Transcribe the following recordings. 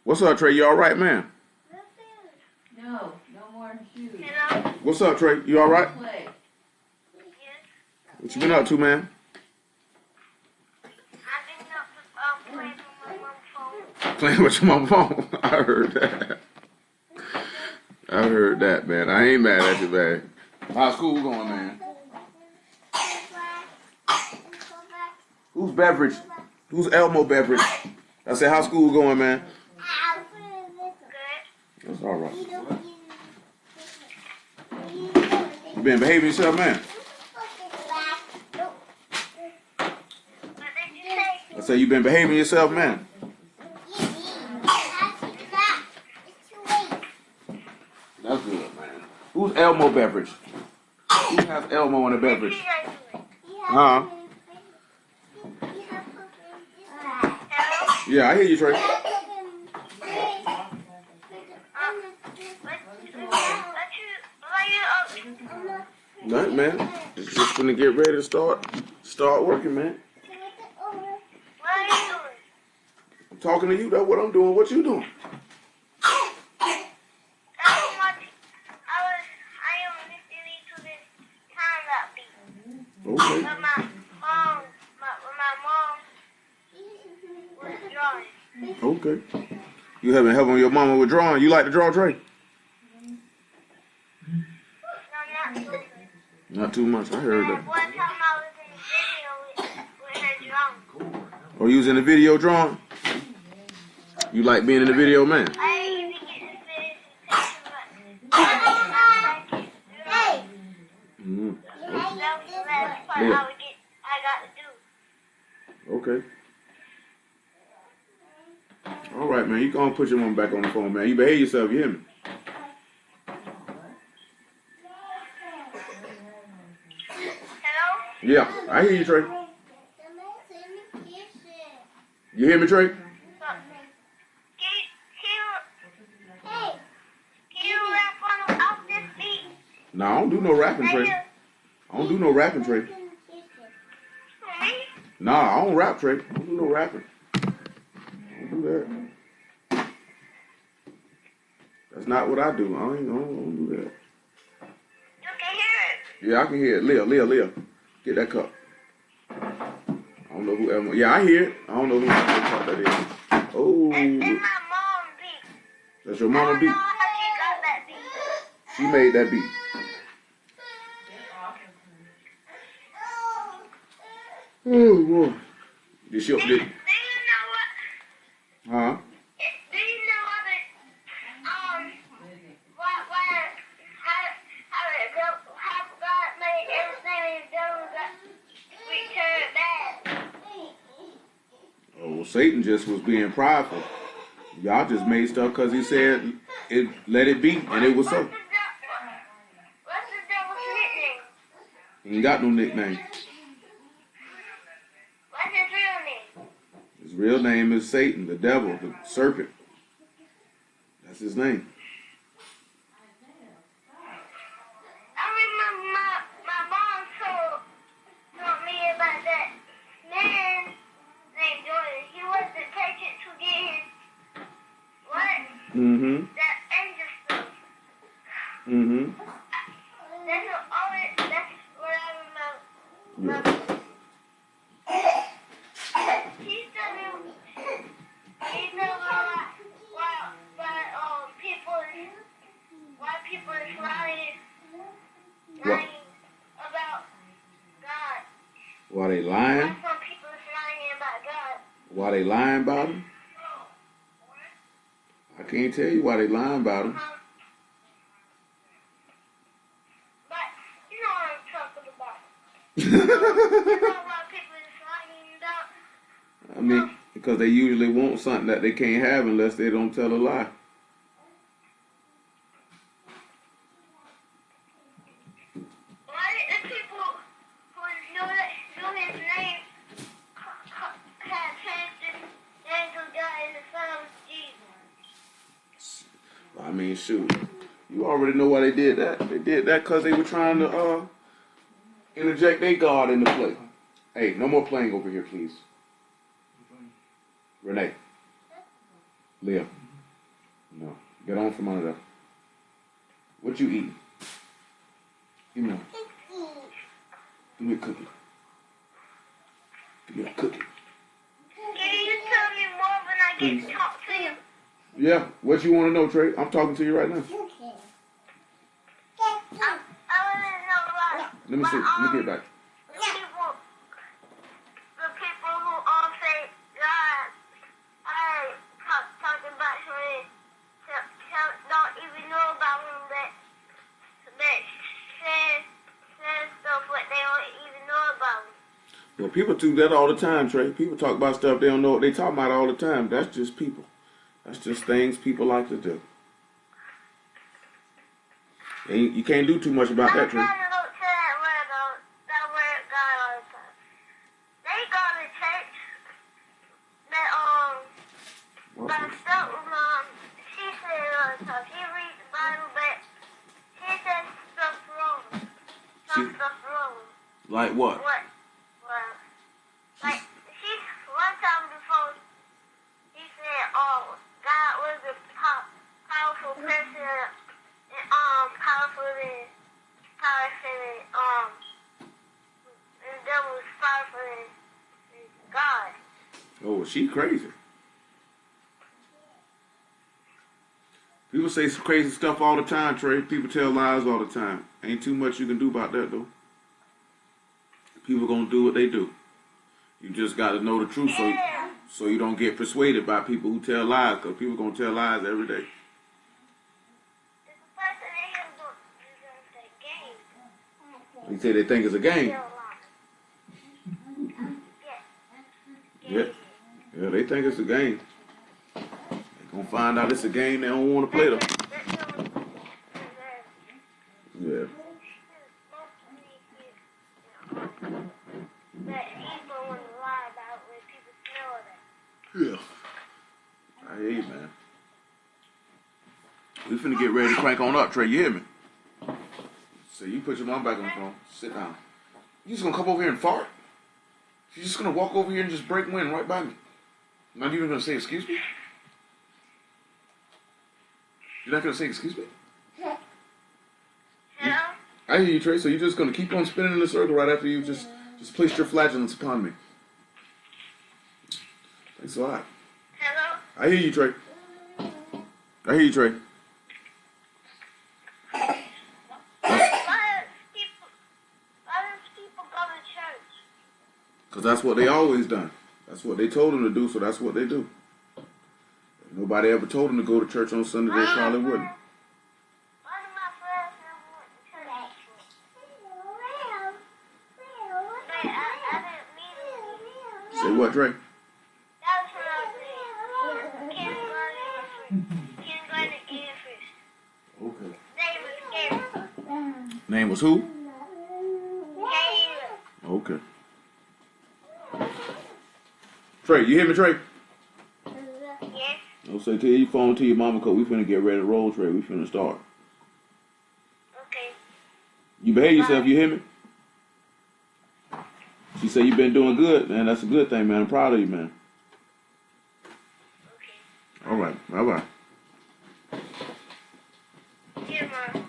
What's up, Trey? You all right, man? No more shoes. Hello? What's up, Trey? You all right? Play. Yes. What you been up to, man? I've been playing with my mom's phone. Playing with your mama's phone. I heard that. I heard that, man. I ain't mad at you, man. How's school going, man? Who's beverage? Who's Elmo beverage? I said, how's school going, man? Good. That's all right. You been behaving yourself, man? What did you say? I said, you been behaving yourself, man? That's good, man. Who's Elmo beverage? Who has Elmo in a beverage? Huh? Hello? Yeah, I hear you, Trey. Nothing, man. Just gonna get ready to start working, man. What are you doing? I'm talking to you. That's what I'm doing. What you doing? I am listening to this time that beat. Okay. But my mom was drawing. Okay. You having help on your mama with drawing? You like to draw, Trey? No, not too much. Not too much. I heard that. One time I was in the video with her drawing. Oh, you was in the video drawing? You like being in the video, man? I didn't even get to finish the picture, but I like it. Mm-hmm. That was the last part Yeah. I got to do. Okay. All right, man. You gonna put your mom back on the phone, man. You behave yourself. You hear me? Hello? Yeah, I hear you, Trey. You hear me, Trey? Can you rap off this beat? No, I don't do no rapping, Trey. I don't do no rapping, Trey. Me? Nah, I don't rap, Trey. I don't do no rapping. I don't do that. That's not what I do. I don't do that. You can hear it. Yeah, I can hear it. Leah. Get that cup. I don't know who Elmo. Yeah, I hear it. I don't know who cup that is. Oh. It's my mom's beat. That's your I mama don't beat? know how she got that beat. She made that beat. Oh, boy. Did she, Do you did, know what? huh? Do you know what how God made everything and devil got returned back? Oh, well, Satan just was being prideful. Y'all just made stuff because he said it, let it be, and it was so. What's the devil's nickname? He ain't got no nickname. What's his real name? His real name is Satan, the devil, the serpent. That's his name. I remember my mom told me about that man named Jordan. He was the patient to get his what? Mm-hmm. That angel stuff. Mm-hmm. That's what I remember. Yeah. He told me why people is lying about God. Why they lying? Why some people is lying about God. Why they lying about him? I can't tell you why they lying about him. But you know what I'm talking about. You know why people is lying about. I mean, because they usually want something that they can't have unless they don't tell a lie. Why did the people who knew his name had changed his name to God in the Son of Jesus? I mean, shoot. You already know why they did that. They did that because they were trying to interject their God in the play. Hey, no more playing over here, please. Renee. Leah. No. Get on from under there. What you eating? Give me one. Give me a cookie. Give me a cookie. Can you tell me more when I get to talk to you? Yeah. What you want to know, Trey? I'm talking to you right now. I want to know what. Let me see. Let me get back. The people who all say God, talking about him, don't even know about him, but says stuff what they don't even know about him. Well, people do that all the time, Trey. People talk about stuff they don't know what they talk about all the time. That's just people. That's just things people like to do. And you can't do too much about that, Trey. I'm trying to look to that word God all the time. They go to church, but stuff, she said all the time. She reads the Bible, but she says stuff wrong. Stuff wrong. Like what? What? Well, like, she, one time before, she said, God was a powerful person, and, and the devil was powerful than God. Oh, she crazy. People say some crazy stuff all the time, Trey. People tell lies all the time. Ain't too much you can do about that, though. People gonna do what they do. You just gotta know the truth so you don't get persuaded by people who tell lies, because people gonna tell lies every day. There's a person in here who They say they think it's a game. Yeah, they think it's a game. They gonna find out it's a game they don't want to play though. Yeah. Yeah. I hear you, man. We finna get ready to crank on up, Trey. You hear me? So you put your mom back on the phone. Sit down. You just gonna come over here and fart? You're just gonna walk over here and just break wind right by me? Not even gonna say excuse me? You're not gonna say excuse me? Hello? I hear you, Trey. So you're just gonna keep on spinning in a circle right after you just placed your flagellants upon me. Thanks a lot. Hello? I hear you, Trey. I hear you, Trey. Why does people go to church? Because that's what they always done. That's what they told them to do, so that's what they do. If nobody ever told them to go to church on Sunday, they probably wouldn't. One of my friends never went to church before. But I didn't meet him. Say what, Trey? That was when I was in kindergarten and first. Okay. Name was Caleb. Name was who? Caleb. Okay. Trey, you hear me, Trey? Yes. Don't say tell your phone to your mama, because we finna get ready to roll, Trey. We finna start. Okay. You behave yourself, you hear me? She said you been doing good, man. That's a good thing, man. I'm proud of you, man. Okay. All right. Bye-bye. Here, Mom.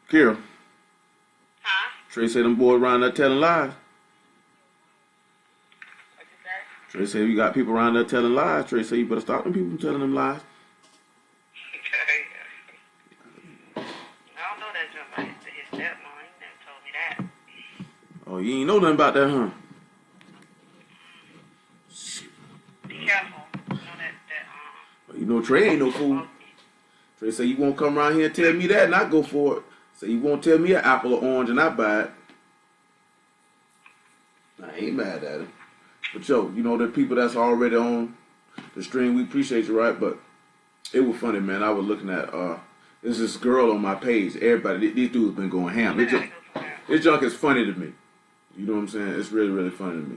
Kira, Huh? Trey said them boys around there telling lies. What you say? Trey said you got people around there telling lies. Trey said you better stop them people from telling them lies. I don't know that jump to his stepmom. He never told me that. Oh, you ain't know nothing about that, huh? Be careful. You know Well, you know Trey ain't no fool. Trey said you won't come around here and tell me that and I go for it. Say you won't tell me an apple or orange and I buy it. I ain't mad at it. But yo, you know the people that's already on the stream, we appreciate you, right? But it was funny, man. I was looking at there's this girl on my page. Everybody, these dudes been going ham. This junk is funny to me. You know what I'm saying? It's really, really funny to me.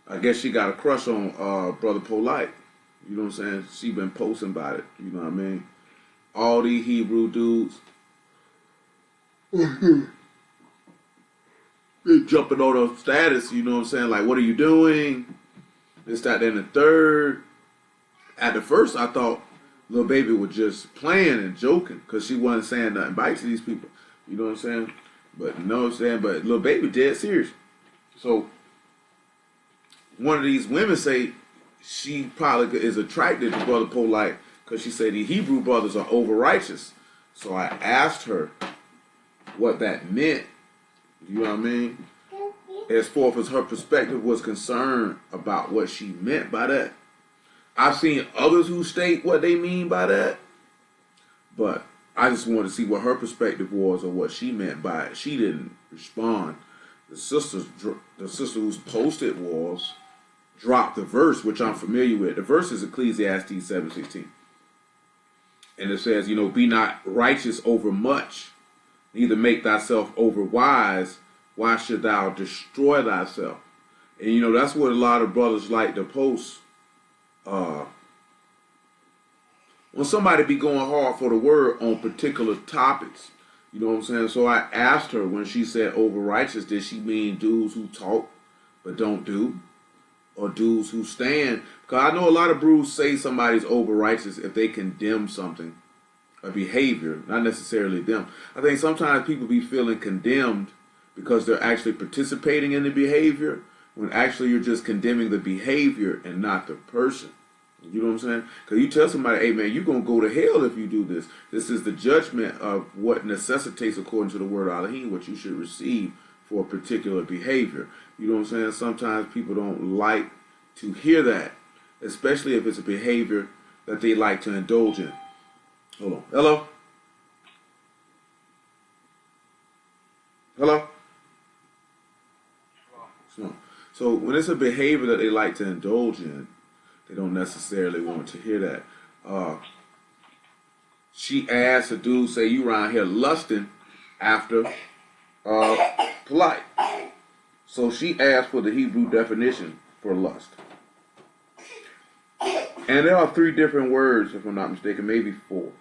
I guess she got a crush on Brother Polite. You know what I'm saying? She been posting about it. You know what I mean? All these Hebrew dudes. They jumping on her status, you know what I'm saying? Like, what are you doing? This, that, then the third. At the first, I thought Lil Baby was just playing and joking because she wasn't saying nothing back to these people. You know what I'm saying? But you know what I'm saying? But Lil Baby dead serious. So one of these women say she probably is attracted to Brother Polite because she said the Hebrew brothers are over righteous. So I asked her what that meant. You know what I mean? As far as her perspective was concerned about what she meant by that. I've seen others who state what they mean by that, but I just wanted to see what her perspective was or what she meant by it. She didn't respond. The sister who's posted was dropped the verse, which I'm familiar with. The verse is Ecclesiastes 7:16. And it says, be not righteous over much, neither make thyself over wise. Why should thou destroy thyself? And that's what a lot of brothers like to post. When somebody be going hard for the word on particular topics. You know what I'm saying? So I asked her when she said over righteous, did she mean dudes who talk but don't do? Or dudes who stand? Because I know a lot of brews say somebody's over righteous if they condemn something, a behavior, not necessarily them. I think sometimes people be feeling condemned because they're actually participating in the behavior, when actually you're just condemning the behavior and not the person. You know what I'm saying? Because you tell somebody, hey man, you're going to go to hell if you do this. This is the judgment of what necessitates, according to the word Elohim, what you should receive for a particular behavior. You know what I'm saying? Sometimes people don't like to hear that, especially if it's a behavior that they like to indulge in. Hold on. Hello? Hello? So when it's a behavior that they like to indulge in, they don't necessarily want to hear that. She asked a dude, say, you around here lusting after polite. So she asked for the Hebrew definition for lust. And there are 3 different words, if I'm not mistaken, maybe 4.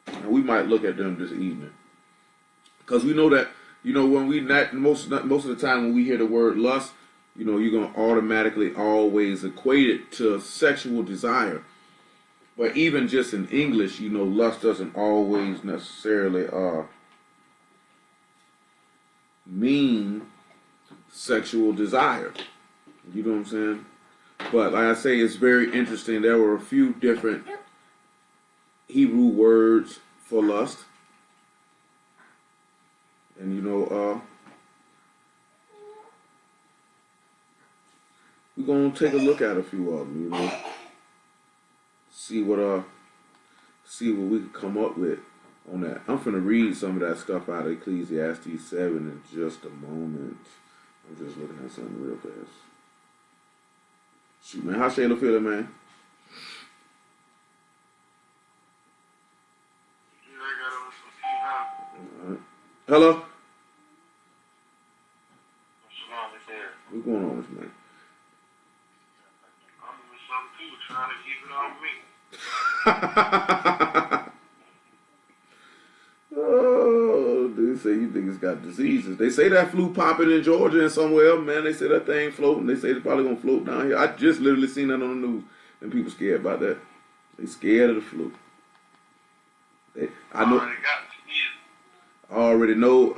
And we might look at them this evening. Because we know that, when we most of the time when we hear the word lust, you're going to automatically always equate it to sexual desire. But even just in English, lust doesn't always necessarily mean sexual desire. You know what I'm saying? But like I say, it's very interesting. There were a few different Hebrew words for lust. And we're going to take a look at a few of them, see what we can come up with on that. I'm finna read some of that stuff out of Ecclesiastes 7 in just a moment. I'm just looking at something real fast. Shoot, man, how Shayla feeling, man? All right. Hello? What's going on with you, man? I'm with some people trying to keep it on me. Oh, they say you think it's got diseases. They say that flu popping in Georgia and somewhere else, man. They say that thing floating. They say it's probably going to float down here. I just literally seen that on the news. And people scared about that. They scared of the flu. I know. I already know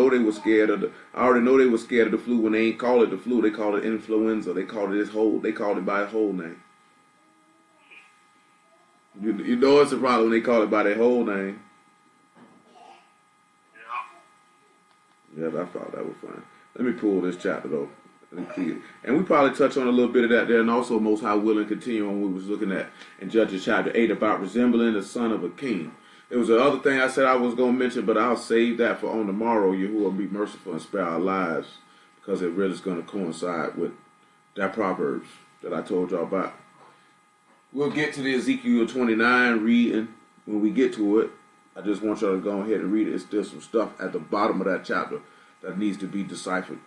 they were scared of the flu when they ain't call it the flu. They called it influenza. They called it by its whole name. You know it's a problem when they call it by their whole name. Yeah, I thought that was fine. Let me pull this chapter though. And we probably touch on a little bit of that there, and also Most High will and continue on what we was looking at in Judges chapter 8 about resembling the son of a king. There was another thing I said I was going to mention, but I'll save that for on tomorrow. Yahuwah be merciful and spare our lives, because it really is going to coincide with that Proverbs that I told y'all about. We'll get to the Ezekiel 29 reading when we get to it. I just want y'all to go ahead and read it. It's still some stuff at the bottom of that chapter that needs to be deciphered.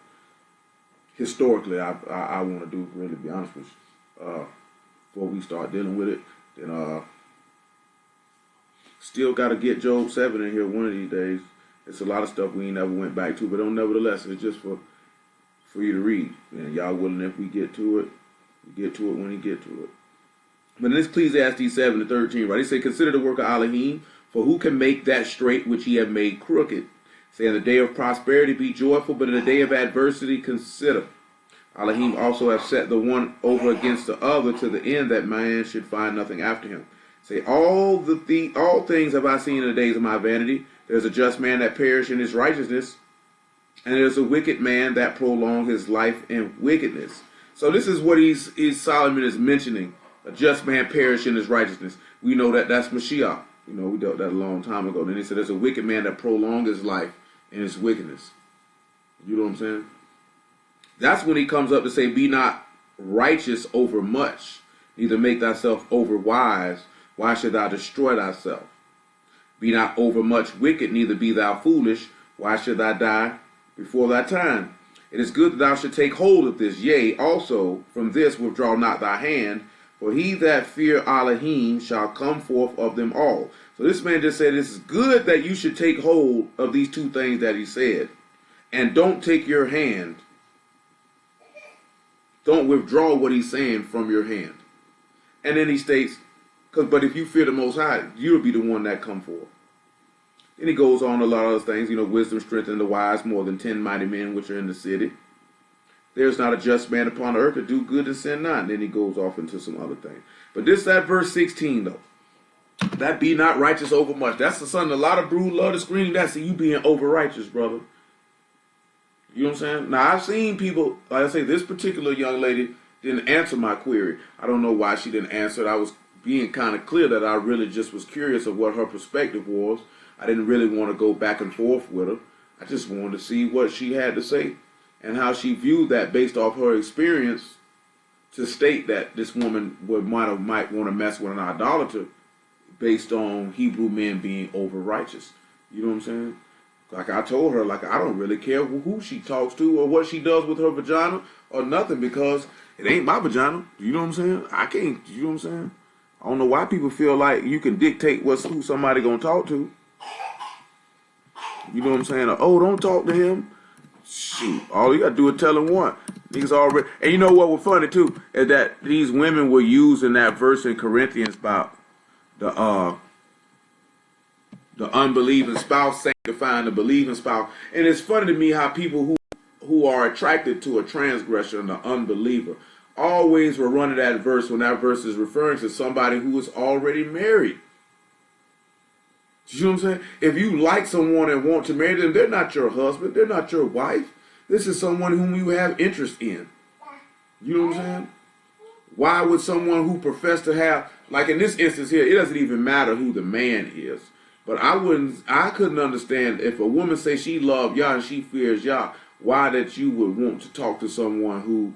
Historically, I want to do, really be honest with you. Before we start dealing with it, then still got to get Job 7 in here one of these days. It's a lot of stuff we ain't never went back to, but nevertheless, it's just for you to read. And y'all willing, if we get to it, You get to it when you get to it. But in this Ecclesiastes 7:13, right, he said, consider the work of Elohim, for who can make that straight which he have made crooked? Say, in the day of prosperity be joyful, but in the day of adversity consider. Elohim also have set the one over against the other, to the end that man should find nothing after him. Say, all things have I seen in the days of my vanity. There's a just man that perish in his righteousness, and there's a wicked man that prolong his life in wickedness. So this is what Solomon is mentioning. A just man perish in his righteousness. We know that that's Mashiach. You know, we dealt that a long time ago. Then he said there's a wicked man that prolong his life in his wickedness. You know what I'm saying? That's when he comes up to say, be not righteous over much, neither make thyself over wise. Why should thou destroy thyself? Be not over much wicked, neither be thou foolish. Why should thou die before thy time? It is good that thou should take hold of this. Yea, also from this withdraw not thy hand, for he that fear Elohim shall come forth of them all. So this man just said it's good that you should take hold of these two things that he said. And don't take your hand. Don't withdraw what he's saying from your hand. And then he states, but if you fear the Most High, you'll be the one that come forth. Then he goes on a lot of other things. You know, wisdom strengthens the wise more than 10 mighty men which are in the city. There's not a just man upon the earth to do good and sin not. And then he goes off into some other things. But that verse 16, though. That be not righteous over much. That's the son. A lot of brood love to scream. That's you being over righteous, brother. You know what I'm saying? Now, I've seen people, like I say, this particular young lady didn't answer my query. I don't know why she didn't answer it. I was being kind of clear that I really just was curious of what her perspective was. I didn't really want to go back and forth with her. I just wanted to see what she had to say and how she viewed that based off her experience to state that this woman might want to mess with an idolater based on Hebrew men being over righteous. You know what I'm saying? Like I told her, like I don't really care who she talks to or what she does with her vagina or nothing because it ain't my vagina. You know what I'm saying? I can't. You know what I'm saying? I don't know why people feel like you can dictate who somebody gonna talk to. You know what I'm saying? Oh, don't talk to him. Shoot, all you gotta do is tell him one. Niggas already. And you know what was funny too is that these women were using that verse in Corinthians about the unbelieving spouse sanctifying the believing spouse. And it's funny to me how people who are attracted to a transgressor and an unbeliever always will run to that verse when that verse is referring to somebody who is already married. You know what I'm saying? If you like someone and want to marry them, they're not your husband. They're not your wife. This is someone whom you have interest in. You know what I'm saying? Why would someone who professed to have, like in this instance here, it doesn't even matter who the man is. But I couldn't understand if a woman say she loved Yah and she fears Yah, why that you would want to talk to someone who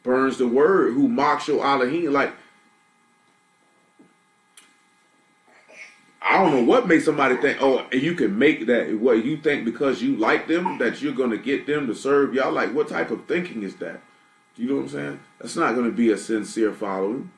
burns the word, who mocks your Elohim. Like, I don't know what makes somebody think, oh, you can make that, what you think because you like them, that you're going to get them to serve Yah. Like, what type of thinking is that? You know what I'm saying? That's not going to be a sincere following.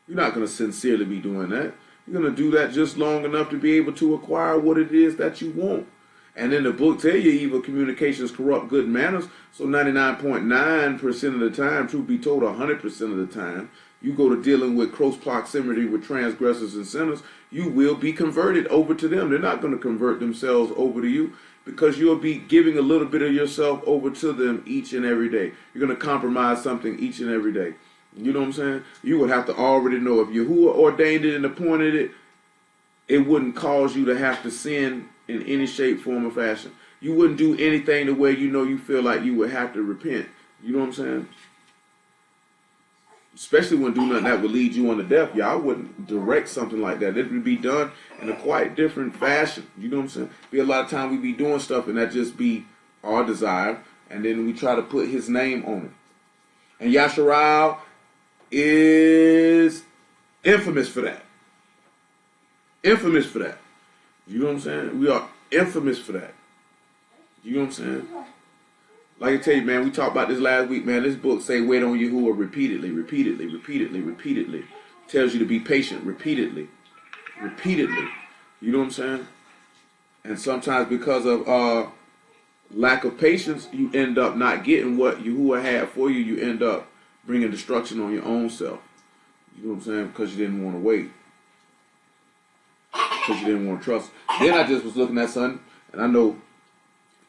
You're not going to sincerely be doing that. You're going to do that just long enough to be able to acquire what it is that you want. And then the book tell you evil communications corrupt good manners. So 99.9% of the time, truth be told, 100% of the time, you go to dealing with close proximity with transgressors and sinners, you will be converted over to them. They're not going to convert themselves over to you because you'll be giving a little bit of yourself over to them each and every day. You're going to compromise something each and every day. You know what I'm saying? You would have to already know if Yahuwah ordained it and appointed it, it wouldn't cause you to have to sin in any shape, form, or fashion. You wouldn't do anything the way you feel like you would have to repent. You know what I'm saying? Especially when do nothing that would lead you on to death. Y'all wouldn't direct something like that. It would be done in a quite different fashion. You know what I'm saying? Be a lot of time we be doing stuff and that just be our desire. And then we try to put his name on it. And Yasharal is infamous for that. Infamous for that. You know what I'm saying? We are infamous for that. You know what I'm saying? Like I tell you, man, we talked about this last week, man. This book say wait on Yahuwah repeatedly, repeatedly, repeatedly, repeatedly. Tells you to be patient repeatedly. Repeatedly. You know what I'm saying? And sometimes because of Lack of patience, you end up not getting what Yahuwah had for you. You end up bringing destruction on your own self. You know what I'm saying? Because you didn't want to wait. Because you didn't want to trust. Then I just was looking at something, and I know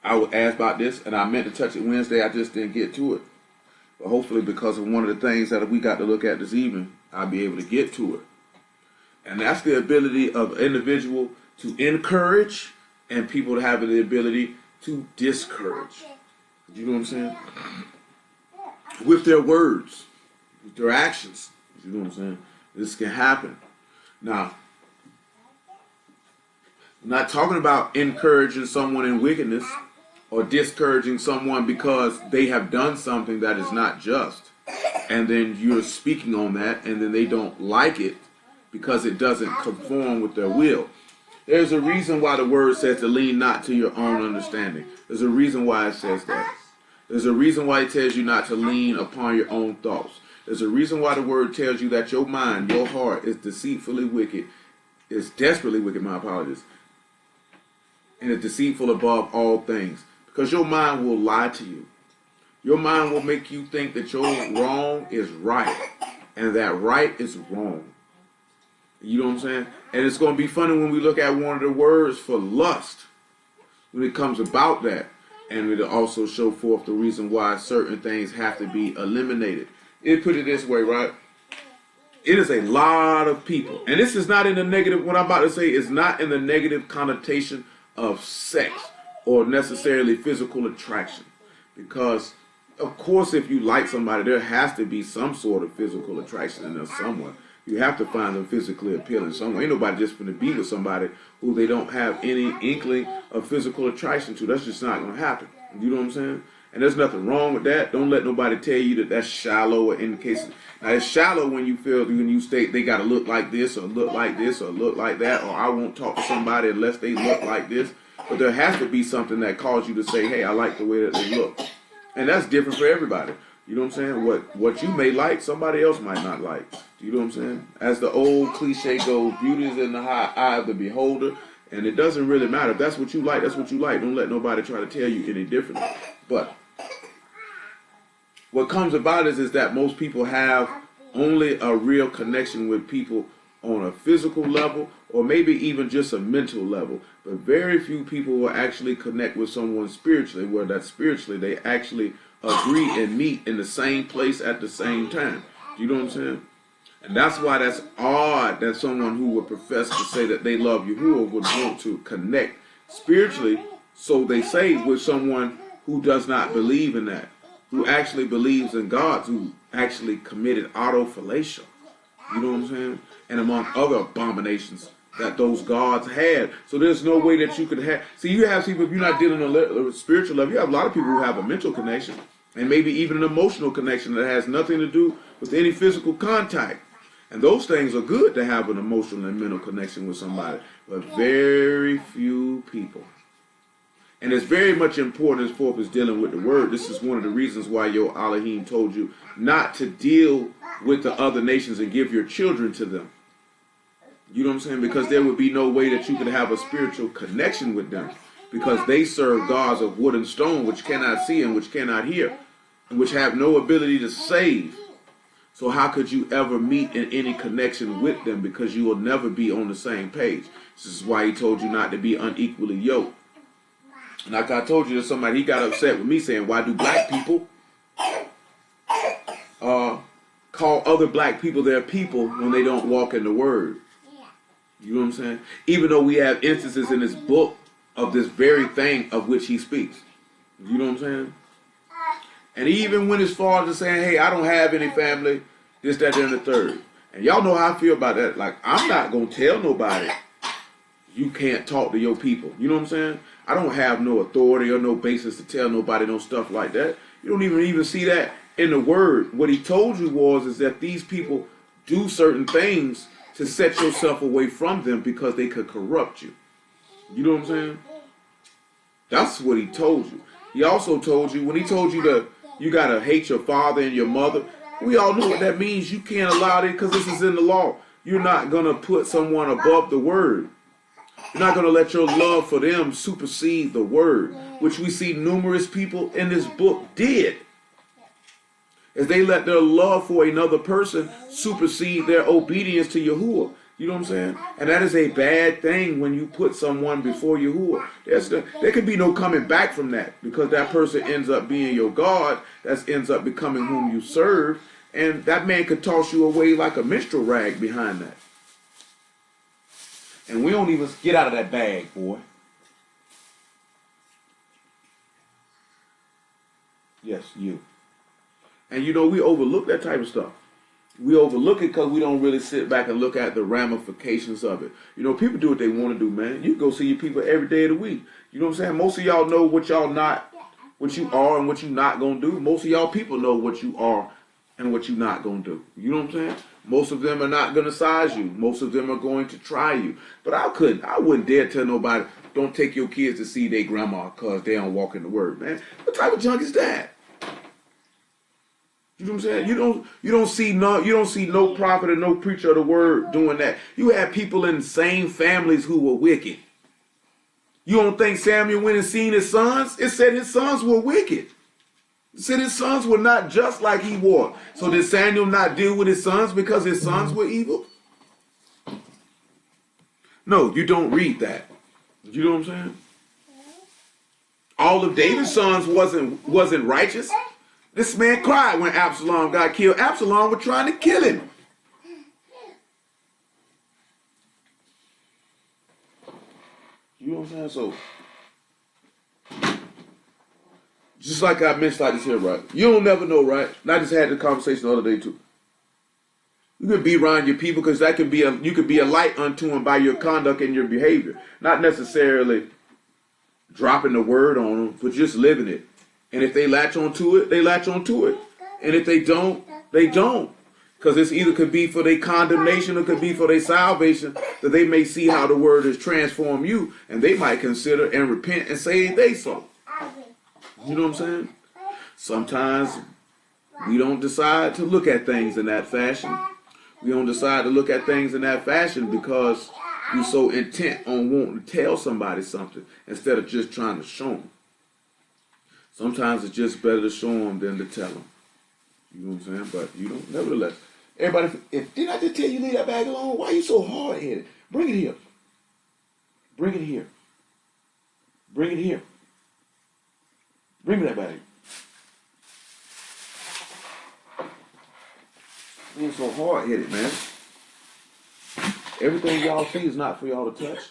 I was asked about this, and I meant to touch it Wednesday. I just didn't get to it. But hopefully, because of one of the things that we got to look at this evening, I'll be able to get to it. And that's the ability of an individual to encourage and people to have the ability to discourage. You know what I'm saying? With their words, with their actions. You know what I'm saying? This can happen. Now, I'm not talking about encouraging someone in wickedness or discouraging someone because they have done something that is not just. And then you're speaking on that and then they don't like it because it doesn't conform with their will. There's a reason why the word says to lean not to your own understanding. There's a reason why it says that. There's a reason why it tells you not to lean upon your own thoughts. There's a reason why the word tells you that your mind, your heart is deceitfully wicked, is desperately wicked, my apologies, and is deceitful above all things. Because your mind will lie to you. Your mind will make you think that your wrong is right and that right is wrong. You know what I'm saying? And it's going to be funny when we look at one of the words for lust, when it comes about that. And it'll also show forth the reason why certain things have to be eliminated. It put it this way, right? It is a lot of people. And this is not in the negative, what I'm about to say is not in the negative connotation of sex or necessarily physical attraction. Because, of course, if you like somebody, there has to be some sort of physical attraction in there somewhere. You have to find them physically appealing somewhere. Ain't nobody just going to be with somebody who they don't have any inkling of physical attraction to. That's just not going to happen. You know what I'm saying? And there's nothing wrong with that. Don't let nobody tell you that that's shallow or in the case. Now, it's shallow when you state they got to look like this or look like this or look like that, or I won't talk to somebody unless they look like this. But there has to be something that calls you to say, hey, I like the way that they look. And that's different for everybody. You know what I'm saying? What you may like, somebody else might not like. You know what I'm saying? As the old cliche goes, beauty is in the eye of the beholder. And it doesn't really matter. If that's what you like, that's what you like. Don't let nobody try to tell you any different. But what comes about is that most people have only a real connection with people on a physical level or maybe even just a mental level. But very few people will actually connect with someone spiritually, where that spiritually they actually agree and meet in the same place at the same time. You know what I'm saying? And that's why that's odd that someone who would profess to say that they love Yahuwah would want to connect spiritually, so they say, with someone who does not believe in that, who actually believes in God, who actually committed autofellatio. You know what I'm saying? And among other abominations that those gods had. So there's no way that you could have. See, you have people, if you're not dealing on a spiritual level, you have a lot of people who have a mental connection and maybe even an emotional connection that has nothing to do with any physical contact. And those things are good to have an emotional and mental connection with somebody, but very few people. And it's very much important as far as dealing with the word. This is one of the reasons why your Elohim told you not to deal with the other nations and give your children to them. You know what I'm saying? Because there would be no way that you could have a spiritual connection with them, because they serve gods of wood and stone, which cannot see and which cannot hear, and which have no ability to save. So how could you ever meet in any connection with them? Because you will never be on the same page. This is why he told you not to be unequally yoked. And like I told you, he got upset with me saying, why do black people call other black people their people when they don't walk in the word? You know what I'm saying? Even though we have instances in this book of this very thing of which he speaks. You know what I'm saying? And he even went as far as saying, hey, I don't have any family, this, that, and the third. And y'all know how I feel about that. Like, I'm not going to tell nobody you can't talk to your people. You know what I'm saying? I don't have no authority or no basis to tell nobody no stuff like that. You don't even see that in the word. What he told you is that these people do certain things to set yourself away from them because they could corrupt you. You know what I'm saying? That's what he told you. He also told you, when he told you that you got to hate your father and your mother, we all know what that means. You can't allow it because this is in the law. You're not going to put someone above the word. You're not going to let your love for them supersede the word, which we see numerous people in this book did. As they let their love for another person supersede their obedience to Yahuwah. You know what I'm saying? And that is a bad thing when you put someone before Yahuwah. There can be no coming back from that, because that person ends up being your God. That ends up becoming whom you serve. And that man could toss you away like a minstrel rag behind that. And we don't even get out of that bag, boy. Yes, you. And you know, we overlook that type of stuff. We overlook it because we don't really sit back and look at the ramifications of it. You know, people do what they want to do, man. You go see your people every day of the week. You know what I'm saying? Most of y'all know what y'all not, what you are and what you not going to do. Most of y'all people know what you are and what you not going to do. You know what I'm saying? Most of them are not going to size you. Most of them are going to try you. But I wouldn't dare tell nobody, don't take your kids to see their grandma because they don't walk in the word, man. What type of junk is that? You know what I'm saying? You don't see no prophet or no preacher of the word doing that. You have people in the same families who were wicked. You don't think Samuel went and seen his sons? It said his sons were wicked. It said his sons were not just like he was. So did Samuel not deal with his sons because his sons were evil? No, you don't read that. You know what I'm saying? All of David's sons wasn't righteous. This man cried when Absalom got killed. Absalom was trying to kill him. You know what I'm saying? So, just like I mentioned like this here, right? You don't never know, right? And I just had the conversation the other day too. You can be around your people because you could be a light unto them by your conduct and your behavior. Not necessarily dropping the word on them, but just living it. And if they latch onto it, they latch onto it. And if they don't, they don't. Because it's either could be for their condemnation or could be for their salvation, that they may see how the word has transformed you, and they might consider and repent and say they so. You know what I'm saying? Sometimes we don't decide to look at things in that fashion. We don't decide to look at things in that fashion because we're so intent on wanting to tell somebody something instead of just trying to show them. Sometimes it's just better to show them than to tell them. You know what I'm saying? But, you know, nevertheless, everybody, didn't I just tell you leave that bag alone? Why are you so hard-headed? Bring it here. Bring it here. Bring it here. Bring me that bag. Being so hard-headed, man. Everything y'all see is not for y'all to touch.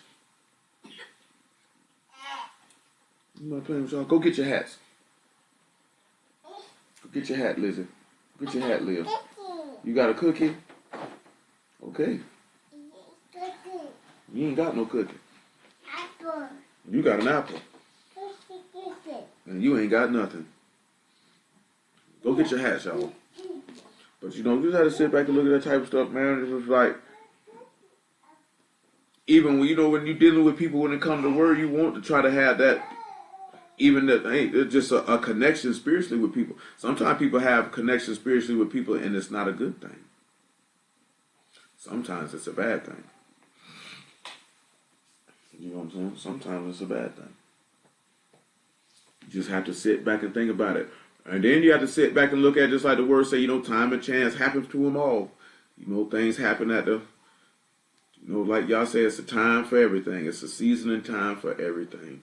I'm not playing with y'all. Go get your hats. Go get your hat, Lizzie. Get your hat, Liz. You got a cookie? Okay. You ain't got no cookie. You got an apple. And you ain't got nothing. Go get your hats, y'all. But you know, you just have to sit back and look at that type of stuff, man. It's just like, even when, you know, when you're dealing with people when it comes to word, you want to try to have that, even that, hey, it's just a connection spiritually with people. Sometimes people have connection spiritually with people and it's not a good thing. Sometimes it's a bad thing. You know what I'm saying? Sometimes it's a bad thing. You just have to sit back and think about it. And then you have to sit back and look at, just like the word say, you know, time and chance happens to them all. You know, things happen at the, you know, like y'all say, it's a time for everything. It's a season and time for everything.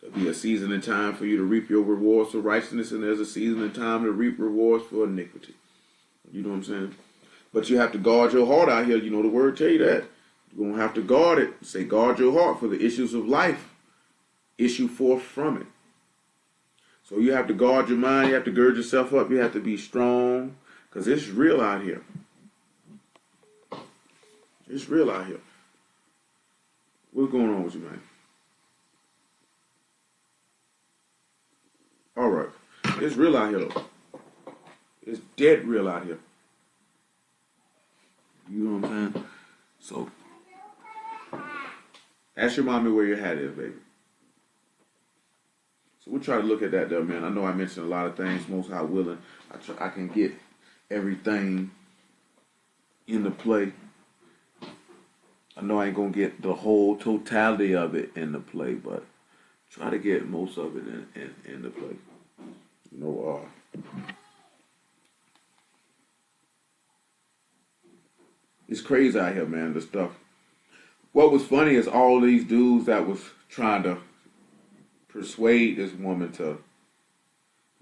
There'll be a season and time for you to reap your rewards for righteousness, and there's a season and time to reap rewards for iniquity. You know what I'm saying? But you have to guard your heart out here. You know, the word tell you that. You're going to have to guard it. Say, guard your heart, for the issues of life issue forth from it. So you have to guard your mind. You have to gird yourself up. You have to be strong, because it's real out here. It's real out here. What's going on with you, man? All right. It's real out here, though. It's dead real out here. You know what I'm saying? So, ask your mommy where your hat is, baby. So we'll try to look at that, though, man. I know I mentioned a lot of things. Most High willing, I can get everything into play. I know I ain't gonna get the whole totality of it in the play, but try to get most of it in the play. You know, it's crazy out here, man. The stuff. What was funny is all these dudes that was trying to persuade this woman to,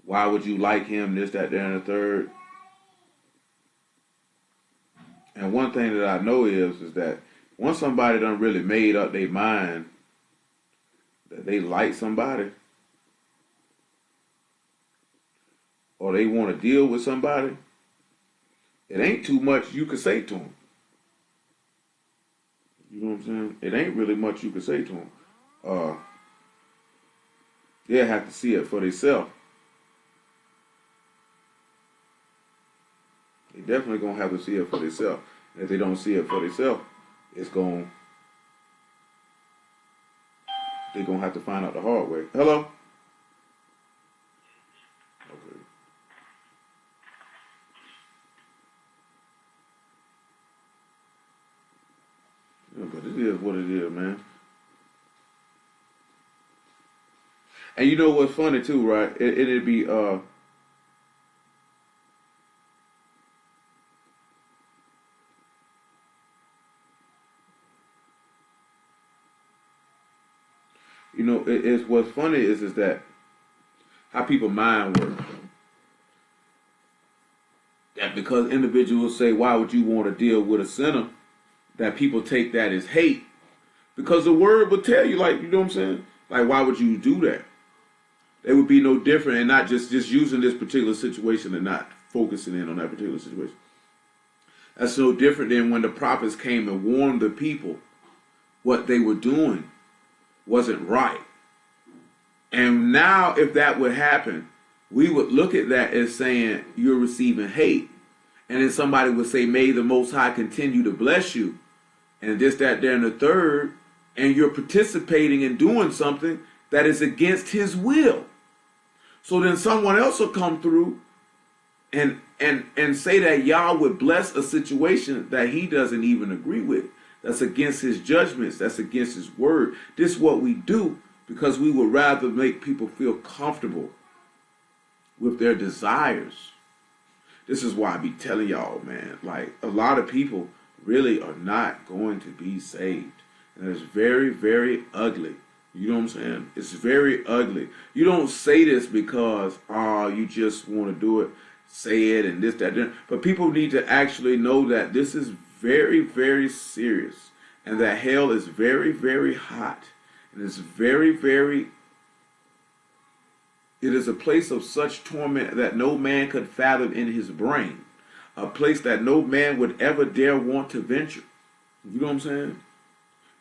why would you like him, this, that, there, and the third. And one thing that I know is that once somebody done really made up their mind that they like somebody or they want to deal with somebody, it ain't too much you can say to them. You know what I'm saying? It ain't really much you can say to them. They'll have to see it for themselves. They definitely gonna have to see it for themselves. And if they don't see it for themselves, they're gonna have to find out the hard way. Hello? Okay. Yeah, but it is what it is, man. And you know what's funny too, right? It'd be you know, it's what's funny is that how people mind work. That because individuals say, why would you want to deal with a sinner? That people take that as hate. Because the word would tell you, like, you know what I'm saying? Like, why would you do that? It would be no different, and not just using this particular situation and not focusing in on that particular situation. That's no different than when the prophets came and warned the people what they were doing wasn't right. And now if that would happen, we would look at that as saying you're receiving hate. And then somebody would say, may the Most High continue to bless you. And this, that, there, and the third. And you're participating in doing something that is against his will. So then someone else will come through and say that Yah would bless a situation that he doesn't even agree with. That's against his judgments. That's against his word. This is what we do because we would rather make people feel comfortable with their desires. This is why I be telling y'all, man, like a lot of people really are not going to be saved. And it's very, very ugly. You know what I'm saying? It's very ugly. You don't say this because, you just want to do it, say it, and this, that, that. But people need to actually know that this is very, very serious. And that hell is very, very hot. And it's very, very, it is a place of such torment that no man could fathom in his brain. A place that no man would ever dare want to venture. You know what I'm saying?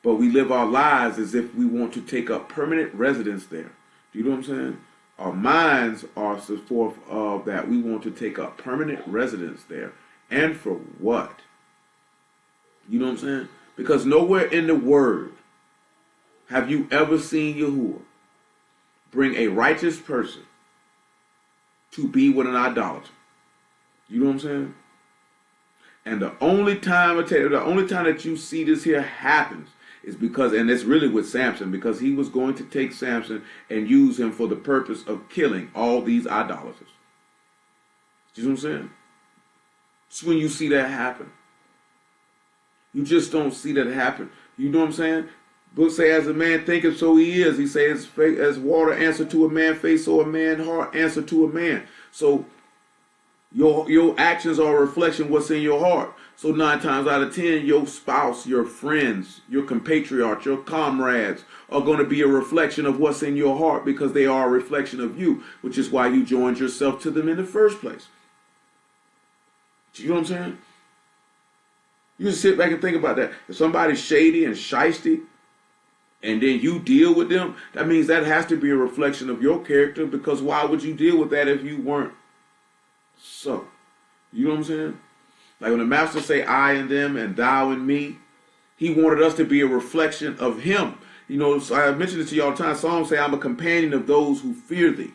But we live our lives as if we want to take up permanent residence there. Do you know what I'm saying? Our minds are so forth of that we want to take up permanent residence there. And for what? You know what I'm saying? Because nowhere in the word have you ever seen Yahuwah bring a righteous person to be with an idolater. You know what I'm saying? And the only time, the only time that you see this here happens is because, and it's really with Samson, because he was going to take Samson and use him for the purpose of killing all these idolaters. You know what I'm saying? It's when you see that happen. You just don't see that happen. You know what I'm saying? Book say, as a man thinketh, so he is. He says, as water answer to a man face, so a man heart answer to a man. So your actions are a reflection of what's in your heart. So 9 times out of 10, your spouse, your friends, your compatriots, your comrades are going to be a reflection of what's in your heart because they are a reflection of you, which is why you joined yourself to them in the first place. You know what I'm saying? You just sit back and think about that. If somebody's shady and shisty, and then you deal with them, that means that has to be a reflection of your character, because why would you deal with that if you weren't so? You know what I'm saying? Like when the master say I and them and thou and me, he wanted us to be a reflection of him. You know, so I mentioned it to you all the time. Psalms say, I'm a companion of those who fear thee.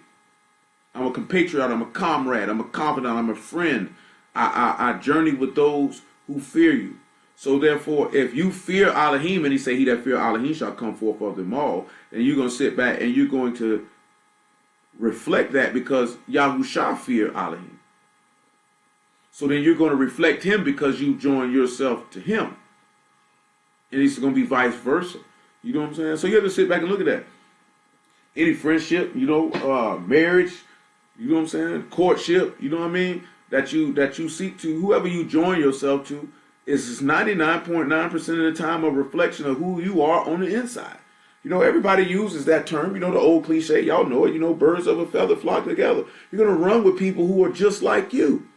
I'm a compatriot, I'm a comrade, I'm a confidant, I'm a friend. I journey with those who fear you. So therefore, if you fear Elohim, and he say, he that fear Elohim shall come forth of them all, then you're going to sit back and you're going to reflect that because Yahusha fear Elohim. So then you're going to reflect him because you join yourself to him. And it's going to be vice versa. You know what I'm saying? So you have to sit back and look at that. Any friendship, marriage, you know what I'm saying? Courtship, you know what I mean? That you seek to, whoever you join yourself to, is 99.9% of the time a reflection of who you are on the inside. Everybody uses that term. The old cliche, y'all know it. Birds of a feather flock together. You're going to run with people who are just like you.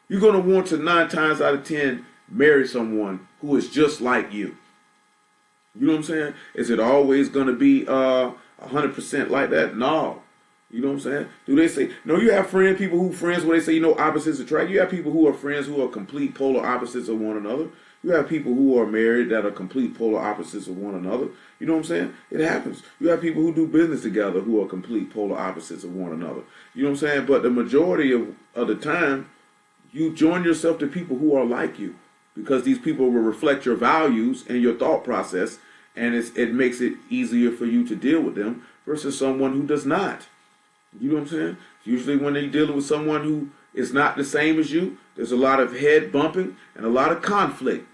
You're going to want to 9 times out of 10 marry someone who is just like you. You know what I'm saying? Is it always going to be 100% like that? No. You know what I'm saying? Do they say, no, you have people who friends where they say, opposites attract. You have people who are friends who are complete polar opposites of one another. You have people who are married that are complete polar opposites of one another. You know what I'm saying? It happens. You have people who do business together who are complete polar opposites of one another. You know what I'm saying? But the majority of the time, you join yourself to people who are like you because these people will reflect your values and your thought process, and it makes it easier for you to deal with them versus someone who does not. You know what I'm saying? Usually when they're dealing with someone who is not the same as you, there's a lot of head bumping and a lot of conflict.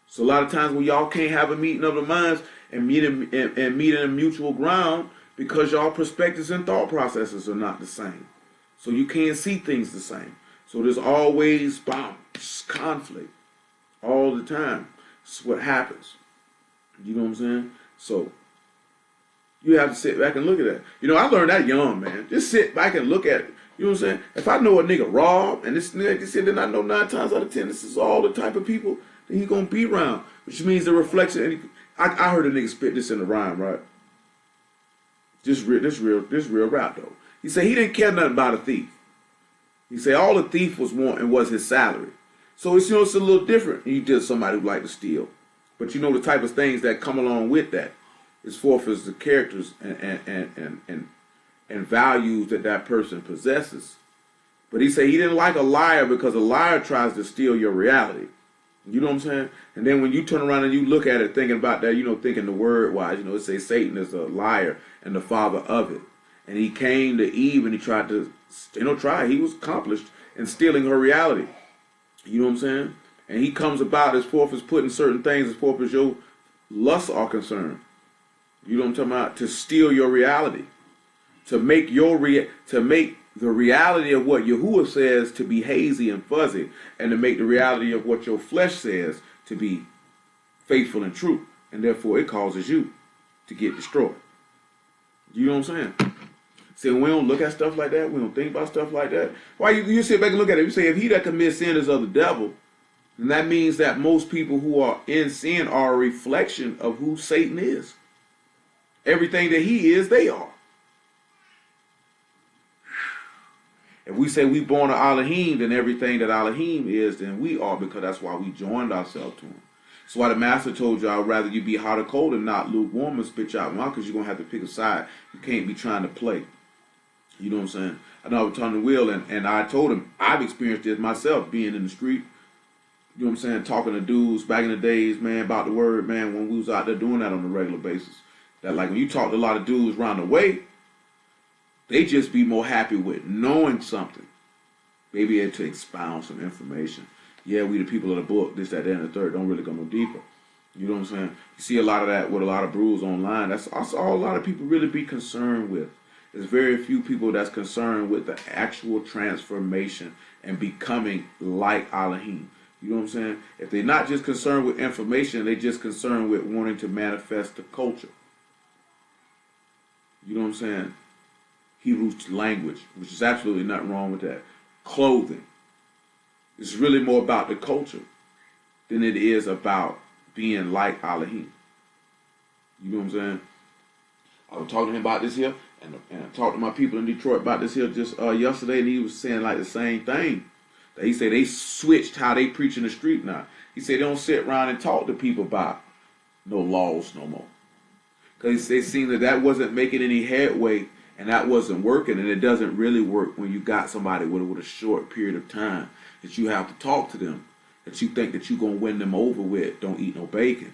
So a lot of times when y'all can't have a meeting of the minds and meet in a mutual ground because y'all perspectives and thought processes are not the same. So you can't see things the same. So there's always conflict all the time. It's what happens. You know what I'm saying? So you have to sit back and look at that. I learned that young, man. Just sit back and look at it. You know what I'm saying? If I know a nigga rob, and this nigga then I know 9 times out of 10, this is all the type of people that he gonna be around. Which means the reflection. And I heard a nigga spit this in the rhyme, right? This real rap though. He said he didn't care nothing about a thief. He said all the thief was wanting was his salary. So it's it's a little different. You did somebody who like to steal, but the type of things that come along with that. As forth as the characters and values that person possesses. But he said he didn't like a liar because a liar tries to steal your reality. You know what I'm saying? And then when you turn around and you look at it thinking about that, thinking the word wise, it says Satan is a liar and the father of it. And he came to Eve and he tried to, he was accomplished in stealing her reality. You know what I'm saying? And he comes about as forth as putting certain things as forth as your lusts are concerned. You know what I'm talking about? To steal your reality. To make the reality of what Yahuwah says to be hazy and fuzzy. And to make the reality of what your flesh says to be faithful and true. And therefore it causes you to get destroyed. You know what I'm saying? See, when we don't look at stuff like that, we don't think about stuff like that. Why you sit back and look at it? You say if he that commits sin is of the devil, then that means that most people who are in sin are a reflection of who Satan is. Everything that he is, they are. If we say we born of Elohim, then everything that Elohim is, then we are, because that's why we joined ourselves to him. That's why the master told you, I'd rather you be hot or cold and not lukewarm and spit you out mouth, because you're going to have to pick a side. You can't be trying to play. You know what I'm saying? I know I was turning the wheel, and I told him, I've experienced this myself, being in the street. You know what I'm saying? Talking to dudes back in the days, man, about the word, man, when we was out there doing that on a regular basis. That like when you talk to a lot of dudes around the way, they just be more happy with knowing something. They be able to expound some information. Yeah, we the people of the book, this, that, and the third, don't really go no deeper. You know what I'm saying? You see a lot of that with a lot of brews online. That's also all a lot of people really be concerned with. There's very few people that's concerned with the actual transformation and becoming like Elohim. You know what I'm saying? If they're not just concerned with information, they're just concerned with wanting to manifest the culture. You know what I'm saying? Hebrew language, which is absolutely nothing wrong with that. Clothing. It's really more about the culture than it is about being like Elohim. You know what I'm saying? I was talking to him about this here, and I talked to my people in Detroit about this here just yesterday, and he was saying like the same thing. He said they switched how they preach in the street now. He said they don't sit around and talk to people about no laws no more. Because they seen that wasn't making any headway And that wasn't working, and it doesn't really work when you got somebody with a short period of time that you have to talk to them, that you think that you're going to win them over with, don't eat no bacon.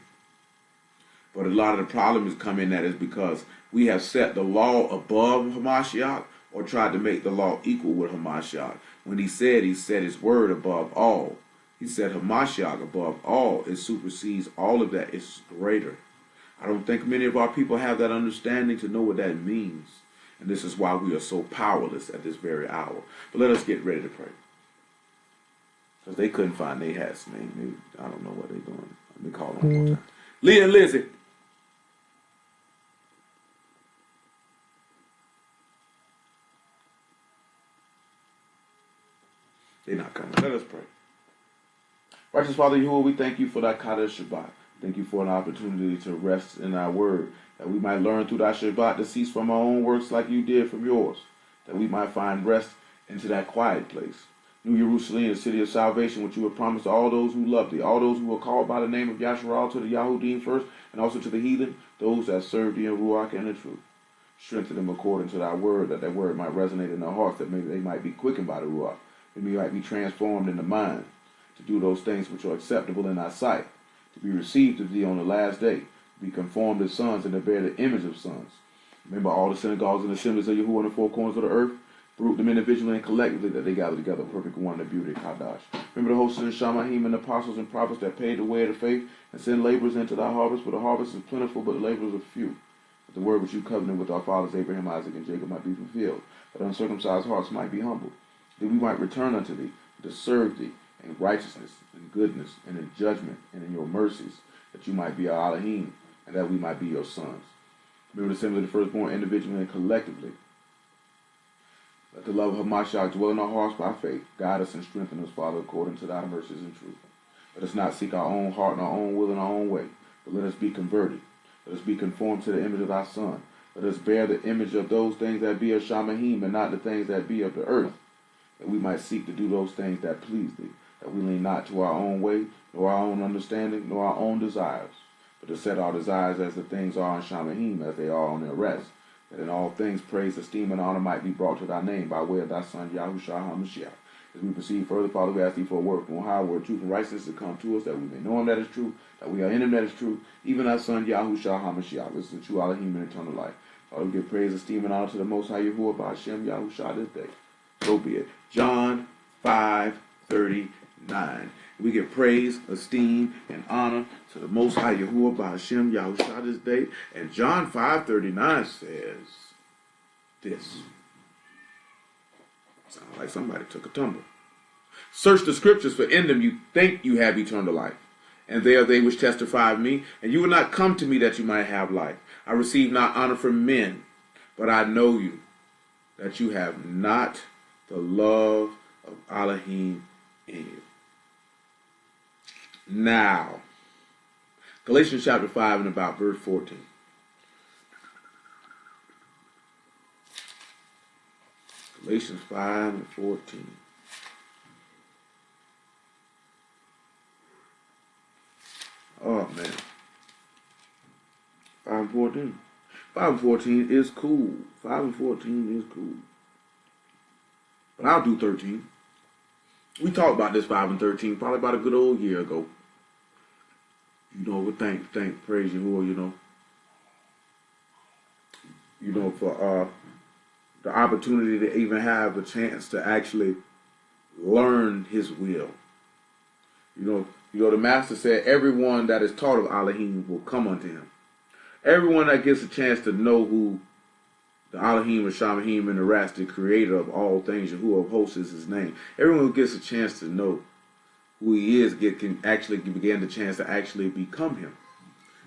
But a lot of the problems come in that is because we have set the law above Hamashiach or tried to make the law equal with Hamashiach. When he said his word above all. He said Hamashiach above all. It supersedes all of that. It's greater. I don't think many of our people have that understanding to know what that means. And this is why we are so powerless at this very hour. But let us get ready to pray. Because they couldn't find their hat's name. I don't know what they're doing. Let me call them one more time. Leah and Lizzie. They're not coming. Let us pray. Righteous Father Yahuwah, we thank you for that Kadesh Shabbat. Thank you for an opportunity to rest in our word, that we might learn through that Shabbat to cease from our own works like you did from yours, that we might find rest into that quiet place. New Jerusalem, the city of salvation, which you have promised to all those who love thee, all those who are called by the name of Yasharal, to the Yahudim first, and also to the heathen, those that serve thee in Ruach and in truth. Strengthen them according to thy word, that that word might resonate in their hearts, that maybe they might be quickened by the Ruach, that they might be transformed in the mind, to do those things which are acceptable in thy sight, to be received of thee on the last day, to be conformed as sons and to bear the image of sons. Remember all the synagogues and assemblies of Yahuwah in the four corners of the earth, group them individually and collectively, that they gather together, perfect one in the beauty of Kadash. Remember the hosts and Shamahim and the apostles and prophets that paid the way of the faith, and send laborers into thy harvest, for the harvest is plentiful, but the laborers are few. That the word which you covenanted with our fathers Abraham, Isaac, and Jacob might be fulfilled, that uncircumcised hearts might be humbled, that we might return unto thee, to serve thee in righteousness, in goodness, and in judgment, and in your mercies, that you might be our Elohim, and that we might be your sons. Remember the assembly of the firstborn individually and collectively. Let the love of Hamashiach dwell in our hearts by faith. Guide us and strengthen us, Father, according to thy mercies and truth. Let us not seek our own heart and our own will and our own way, but let us be converted. Let us be conformed to the image of thy Son. Let us bear the image of those things that be of Shamahim, and not the things that be of the earth, that we might seek to do those things that please thee, that we lean not to our own way, nor our own understanding, nor our own desires, but to set our desires as the things are in Shamahim, as they are on their rest, that in all things praise, esteem, and honor might be brought to thy name by way of thy Son, Yahushua HaMashiach. As we proceed further, Father, we ask thee for a word from on high, word, truth, and righteousness to come to us, that we may know him that is true, that we are in him that is true, even thy Son, Yahushua HaMashiach. This is the true Elohim and eternal life. Father, we give praise, esteem, and honor to the Most High Yahuwah by Hashem, Yahushua this day. So be it. John 5:39. We give praise, esteem, and honor to the Most High Yahuwah by Hashem, Yahushua this day. And John 5:39 says this. Sounds like somebody took a tumble. Search the scriptures, for in them you think you have eternal life. And they are they which testify of me. And you will not come to me that you might have life. I receive not honor from men, but I know you, that you have not the love of Elohim in you. Now, Galatians chapter 5 and about verse 14. Galatians 5 and 14. Oh, man. 5 and 14. 5 and 14 is cool. 5 and 14 is cool. But I'll do 13. We talked about this 5 and 13 probably about a good old year ago. You know, we thank, praise Yahuwah, for the opportunity to even have a chance to actually learn his will. The Master said, everyone that is taught of Elohim will come unto him. Everyone that gets a chance to know who the Elohim and Shamahim and the rest, the creator of all things, Yahuwah of hosts is his name. Everyone who gets a chance to know who he is can actually begin the chance to actually become him.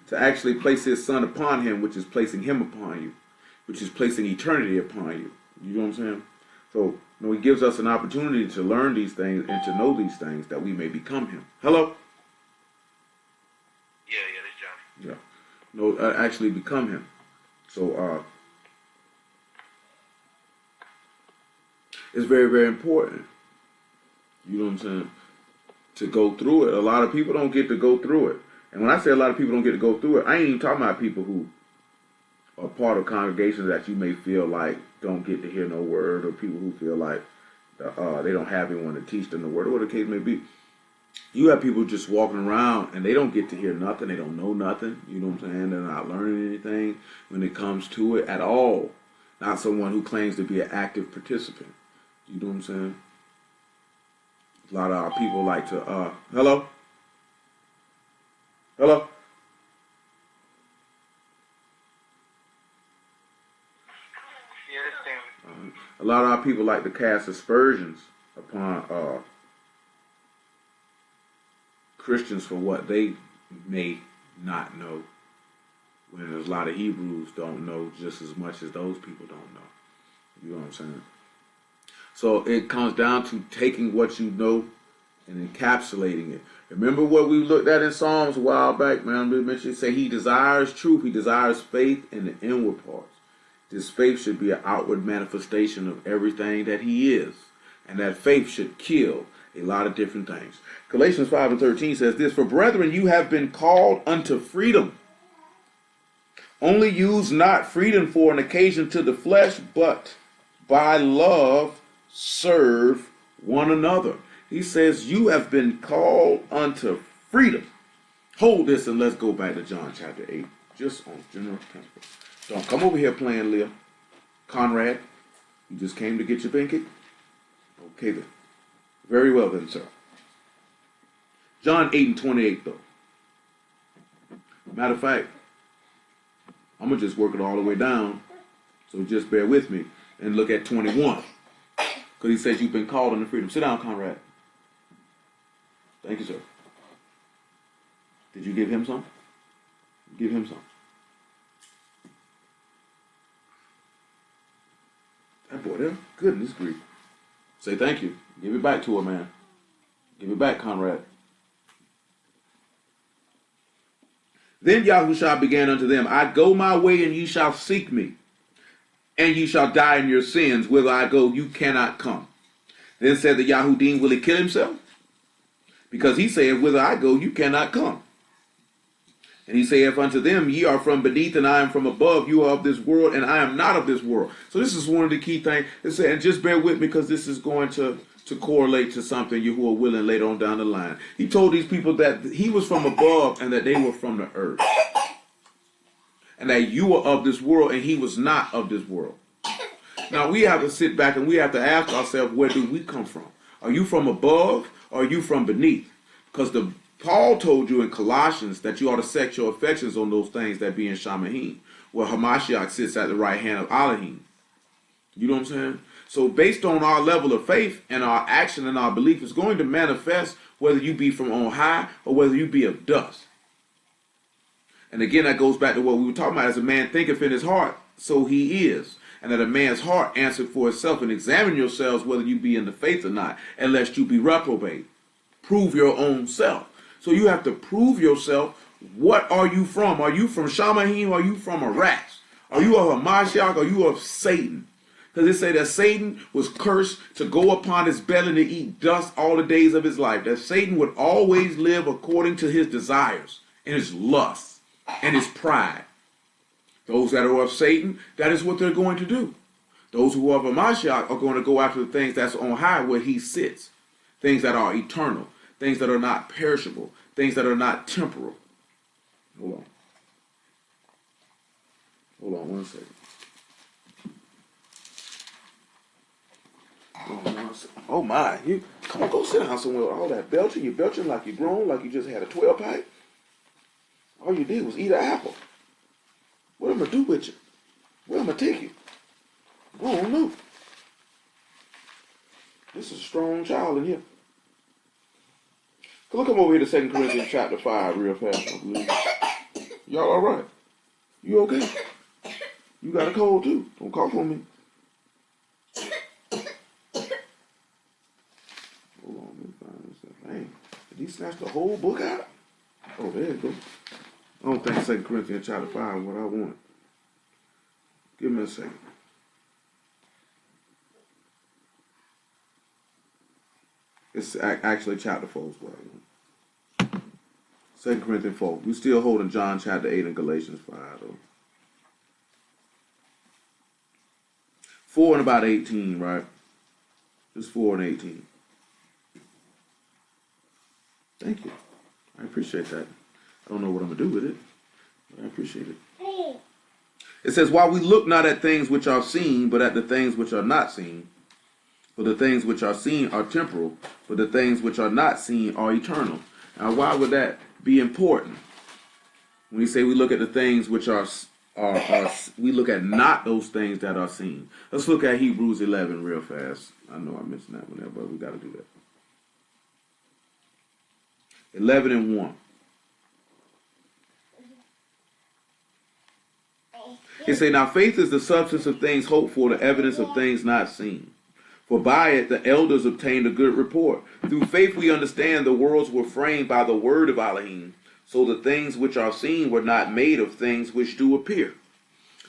To actually place his son upon him, which is placing him upon you, which is placing eternity upon you. You know what I'm saying? So, he gives us an opportunity to learn these things and to know these things that we may become him. Hello? Yeah, this Johnny. Yeah. Actually become him. So, it's very, very important. You know what I'm saying? To go through it. A lot of people don't get to go through it. And when I say a lot of people don't get to go through it, I ain't even talking about people who or part of congregations that you may feel like don't get to hear no word, or people who feel like they don't have anyone to teach them the word, or whatever the case may be. You have people just walking around and they don't get to hear nothing. They don't know nothing. You know what I'm saying? They're not learning anything when it comes to it at all. Not someone who claims to be an active participant. You know what I'm saying? A lot of our people like to, hello? Hello? Yeah, this thing. A lot of our people like to cast aspersions upon Christians for what they may not know, when there's a lot of Hebrews don't know just as much as those people don't know. You know what I'm saying? So it comes down to taking what you know and encapsulating it. Remember what we looked at in Psalms a while back, man? We mentioned, say he desires truth, he desires faith in the inward parts. This faith should be an outward manifestation of everything that he is. And that faith should kill a lot of different things. Galatians 5:13 says this, for brethren, you have been called unto freedom. Only use not freedom for an occasion to the flesh, but by love serve one another. He says you have been called unto freedom. Hold this and let's go back to John chapter 8, just on general principle. Don't come over here playing, Leah. Conrad, you just came to get your binky? Okay then. Very well then, sir. John 8:28 though. Matter of fact, I'm going to just work it all the way down. So just bear with me and look at 21. Because he says you've been called unto freedom. Sit down, Conrad. Thank you, sir. Did you give him some? Give him some. That boy there, goodness grief. Say thank you. Give it back to her, man. Give it back, Conrad. Then Yahushua began unto them, I go my way, and ye shall seek me, and ye shall die in your sins. Whither I go, you cannot come. Then said the Yahudim, will he kill himself? Because he saith, whither I go, you cannot come. And he saith unto them, ye are from beneath, and I am from above. You are of this world, and I am not of this world. So this is one of the key things. And just bear with me, because this is going to correlate to something you are willing later on down the line. He told these people that he was from above and that they were from the earth. And that you were of this world and he was not of this world. Now we have to sit back and we have to ask ourselves, where do we come from? Are you from above or are you from beneath? Because Paul told you in Colossians that you ought to set your affections on those things that be in Shamahim, where Hamashiach sits at the right hand of Elohim. You know what I'm saying? So based on our level of faith and our action and our belief, is going to manifest whether you be from on high or whether you be of dust. And again, that goes back to what we were talking about. As a man thinketh in his heart, so he is. And that a man's heart answered for itself. And examine yourselves whether you be in the faith or not, unless you be reprobate. Prove your own self. So you have to prove yourself. What are you from? Are you from Shamahim? Or are you from Arax? Are you of Hamashiach? Or are you of Satan? Because it say that Satan was cursed to go upon his belly to eat dust all the days of his life. That Satan would always live according to his desires and his lusts and his pride. Those that are of Satan, that is what they're going to do. Those who are of Hamashiach are going to go after the things that's on high where he sits. Things that are eternal. Things that are not perishable. Things that are not temporal. Hold on. Hold on one second. Oh my, you come on, go sit down somewhere with all that belching. You're belching like you're grown, like you just had a 12 pack. All you did was eat an apple. What am I gonna do with you? Where am I take you? I don't know. This is a strong child in here. Look, come over here to 2 Corinthians chapter 5 real fast, I believe. Y'all all right? You okay? You got a cold too. Don't cough on me. Hold on, let me find this stuff. Dang, did he snatch the whole book out? Oh, there you go. I don't think 2 Corinthians chapter 5 is what I want. Give me a second. It's actually chapter 4 is what I want. 2 Corinthians 4. We're still holding John chapter 8 and Galatians 5 though. 4 and about 18, right? It's 4 and 18. Thank you. I appreciate that. I don't know what I'm going to do with it, but I appreciate it. It says, while we look not at things which are seen, but at the things which are not seen. For the things which are seen are temporal, but the things which are not seen are eternal. Now, why would that be important? When we say we look at the things which are we look at not those things that are seen. Let's look at Hebrews 11 real fast. I know I mentioned that one there, but we got to do that. 11 and 1. It say, now faith is the substance of things hoped for, the evidence of things not seen. For by it the elders obtained a good report. Through faith we understand the worlds were framed by the word of Elohim, so the things which are seen were not made of things which do appear.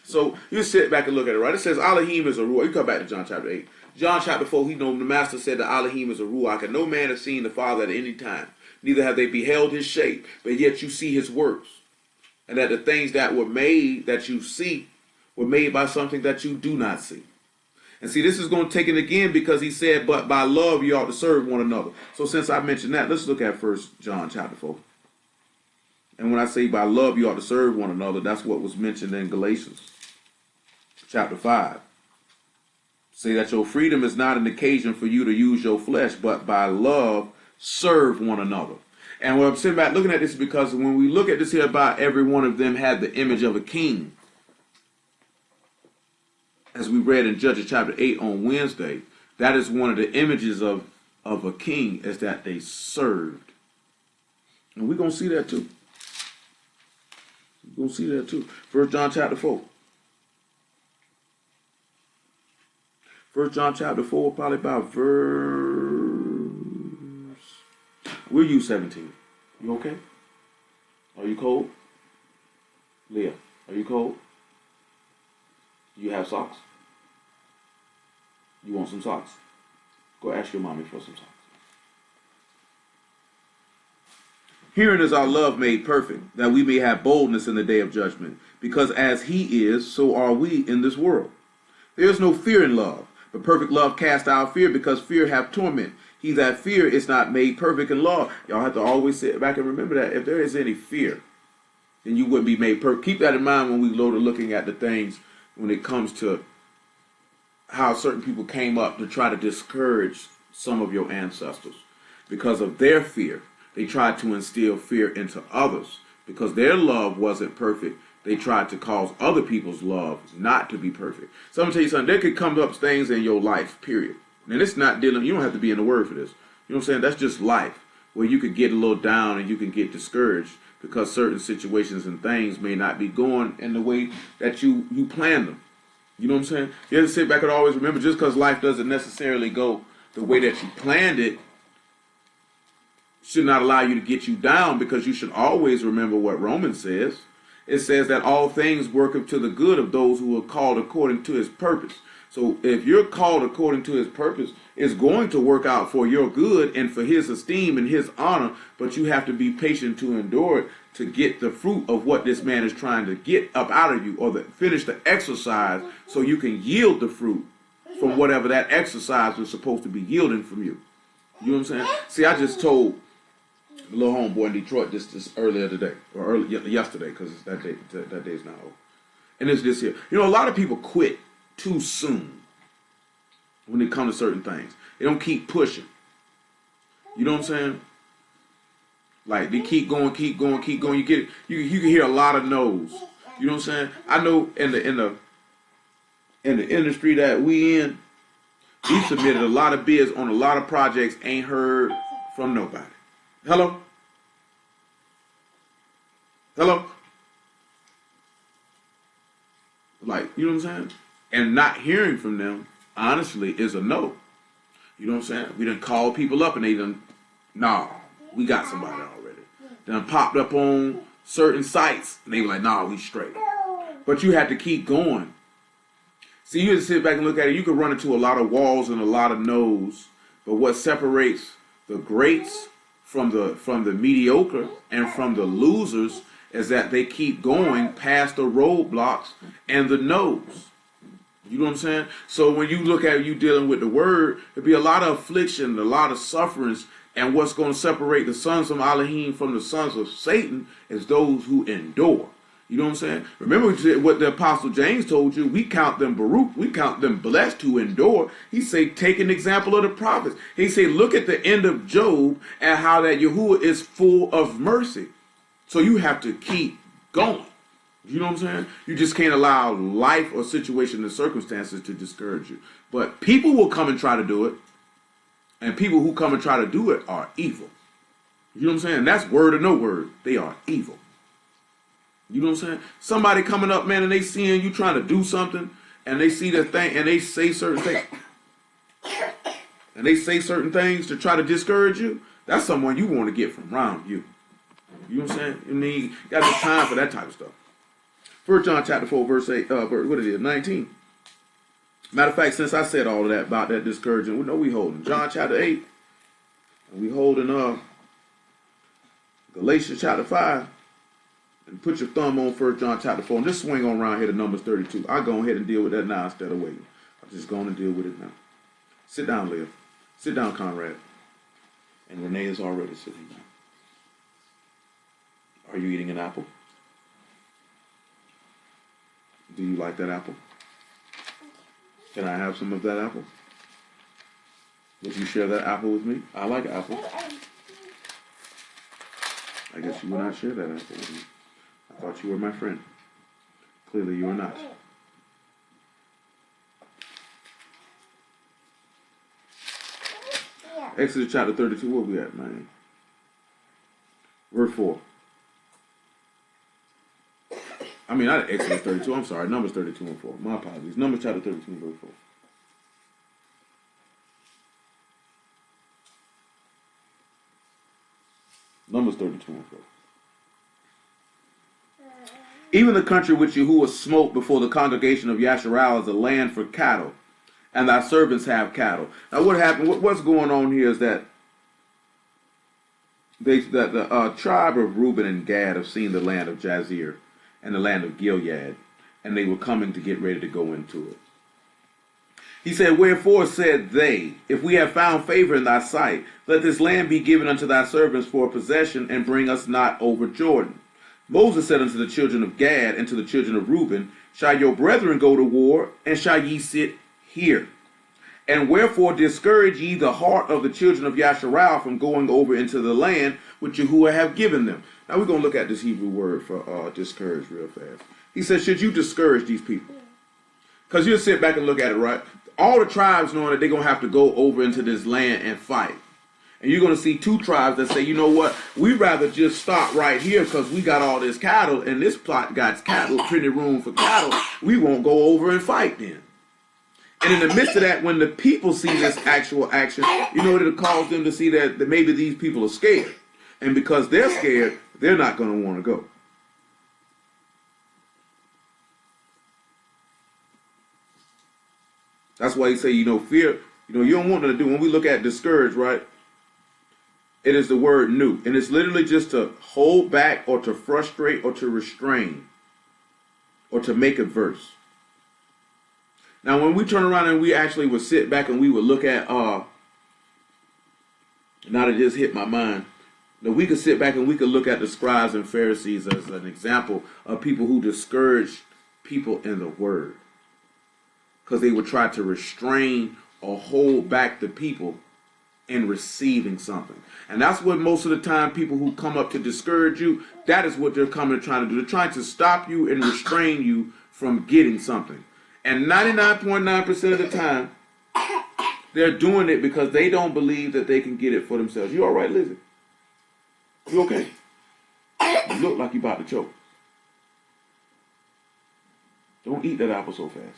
So you sit back and look at it, right? It says Elohim is a ruach. You come back to John chapter 8. John chapter 4, the master said that Elohim is a ruach, and no man has seen the Father at any time. Neither have they beheld his shape, but yet you see his works. And that the things that were made, that you see, were made by something that you do not see. And see, this is going to take it again because he said, but by love you ought to serve one another. So since I mentioned that, let's look at 1 John chapter 4. And when I say by love you ought to serve one another, that's what was mentioned in Galatians chapter 5. Say that your freedom is not an occasion for you to use your flesh, but by love serve one another. And what I'm sitting back looking at this is because when we look at this here about every one of them had the image of a king, as we read in Judges chapter 8 on Wednesday, that is one of the images of a king, is that they served. And we're going to see that too. We're going to see that too. 1 John chapter 4. 1 John chapter 4, probably about verse... We'll use 17. You okay? Are you cold? Leah, are you cold? Do you have socks? You want some socks? Go ask your mommy for some socks. Herein is our love made perfect, that we may have boldness in the day of judgment. Because as he is, so are we in this world. There is no fear in love, but perfect love casts out fear, because fear hath torment. He that fear is not made perfect in love. Y'all have to always sit back and remember that. If there is any fear, then you wouldn't be made perfect. Keep that in mind when we go to looking at the things when it comes to how certain people came up to try to discourage some of your ancestors. Because of their fear, they tried to instill fear into others. Because their love wasn't perfect, they tried to cause other people's love not to be perfect. So I'm going to tell you something. There could come up things in your life, period. And it's not dealing, you don't have to be in the word for this. You know what I'm saying? That's just life, where you could get a little down and you can get discouraged because certain situations and things may not be going in the way that you planned them. You know what I'm saying? You have to sit back and always remember, just because life doesn't necessarily go the way that you planned it, should not allow you to get you down, because you should always remember what Romans says. It says that all things work to the good of those who are called according to his purpose. So if you're called according to his purpose, it's going to work out for your good and for his esteem and his honor, but you have to be patient to endure it to get the fruit of what this man is trying to get up out of you, or finish the exercise so you can yield the fruit from whatever that exercise was supposed to be yielding from you. You know what I'm saying? See, I just told a little homeboy in Detroit this earlier today, or yesterday, because that day's not over. And it's this here. You know, a lot of people quit too soon when it comes to certain things. They don't keep pushing. You know what I'm saying? Like, they keep going. You get it. You can hear a lot of no's. You know what I'm saying? I know in the industry that we in, we submitted a lot of bids on a lot of projects, ain't heard from nobody. Hello? Like, you know what I'm saying? And not hearing from them, honestly, is a no. You know what I'm saying? We done called people up and they done, nah, we got somebody already. Done popped up on certain sites and they were like, nah, we straight. But you have to keep going. See, you just sit back and look at it. You can run into a lot of walls and a lot of no's. But what separates the greats from the mediocre and from the losers is that they keep going past the roadblocks and the no's. You know what I'm saying? So when you look at you dealing with the word, there'll be a lot of affliction, a lot of sufferings, and what's going to separate the sons of Elohim from the sons of Satan is those who endure. You know what I'm saying? Remember what the Apostle James told you. We count them Baruch. We count them blessed who endure. He say, take an example of the prophets. He say, look at the end of Job and how that Yahuwah is full of mercy. So you have to keep going. You know what I'm saying? You just can't allow life or situation and circumstances to discourage you. But people will come and try to do it. And people who come and try to do it are evil. You know what I'm saying? That's word or no word. They are evil. You know what I'm saying? Somebody coming up, man, and they seeing you trying to do something, and they see that thing, and they say certain things. And they say certain things to try to discourage you. That's someone you want to get from around you. You know what I'm saying? I mean, you got no time for that type of stuff. 1 John chapter 4, verse 8, what it is, 19. Matter of fact, since I said all of that about that discouraging, we know we holding John chapter 8, and we holding Galatians chapter 5, and put your thumb on 1 John chapter 4, and just swing on around here to Numbers 32. I'll go ahead and deal with that now instead of waiting. I'm just going to deal with it now. Sit down, Liv. Sit down, Conrad. And Renee is already sitting down. Are you eating an apple? Do you like that apple? Can I have some of that apple? Would you share that apple with me? I like apple. I guess you would not share that apple with me. I thought you were my friend. Clearly you are not. Exodus chapter 32, where we at, man? Verse 4. I mean, not Exodus 32, I'm sorry. Numbers 32 and 4. My apologies. Numbers chapter 32 and verse 4. Numbers 32 and 4. Even the country which Yahuwah smote before the congregation of Yasharal is a land for cattle, and thy servants have cattle. Now what happened, what's going on here is that the tribe of Reuben and Gad have seen the land of Jazer and the land of Gilead, and they were coming to get ready to go into it. He said, wherefore said they, if we have found favor in thy sight, let this land be given unto thy servants for a possession, and bring us not over Jordan. Moses said unto the children of Gad and to the children of Reuben, shall your brethren go to war, and shall ye sit here? And wherefore discourage ye the heart of the children of Yasharal from going over into the land which Yahuwah have given them. Now we're going to look at this Hebrew word for discourage real fast. He says, should you discourage these people? Because you'll sit back and look at it, right? All the tribes knowing that they're going to have to go over into this land and fight. And you're going to see two tribes that say, you know what, we'd rather just stop right here because we got all this cattle, and this plot got cattle, plenty room for cattle. We won't go over and fight then. And in the midst of that, when the people see this actual action, you know, it'll cause them to see that maybe these people are scared. And because they're scared, they're not going to want to go. That's why he say, you know, fear, you know, you don't want them to do. When we look at discourage, right? It is the word new. And it's literally just to hold back or to frustrate or to restrain or to make averse. Now, when we turn around and we actually would sit back and we would look at, now that it just hit my mind, that we could sit back and we could look at the scribes and Pharisees as an example of people who discouraged people in the word. Because they would try to restrain or hold back the people in receiving something. And that's what most of the time people who come up to discourage you, that is what they're coming to trying to do. They're trying to stop you and restrain you from getting something. And 99.9% of the time, they're doing it because they don't believe that they can get it for themselves. You all right, Lizzie? You okay? You look like you about to choke. Don't eat that apple so fast.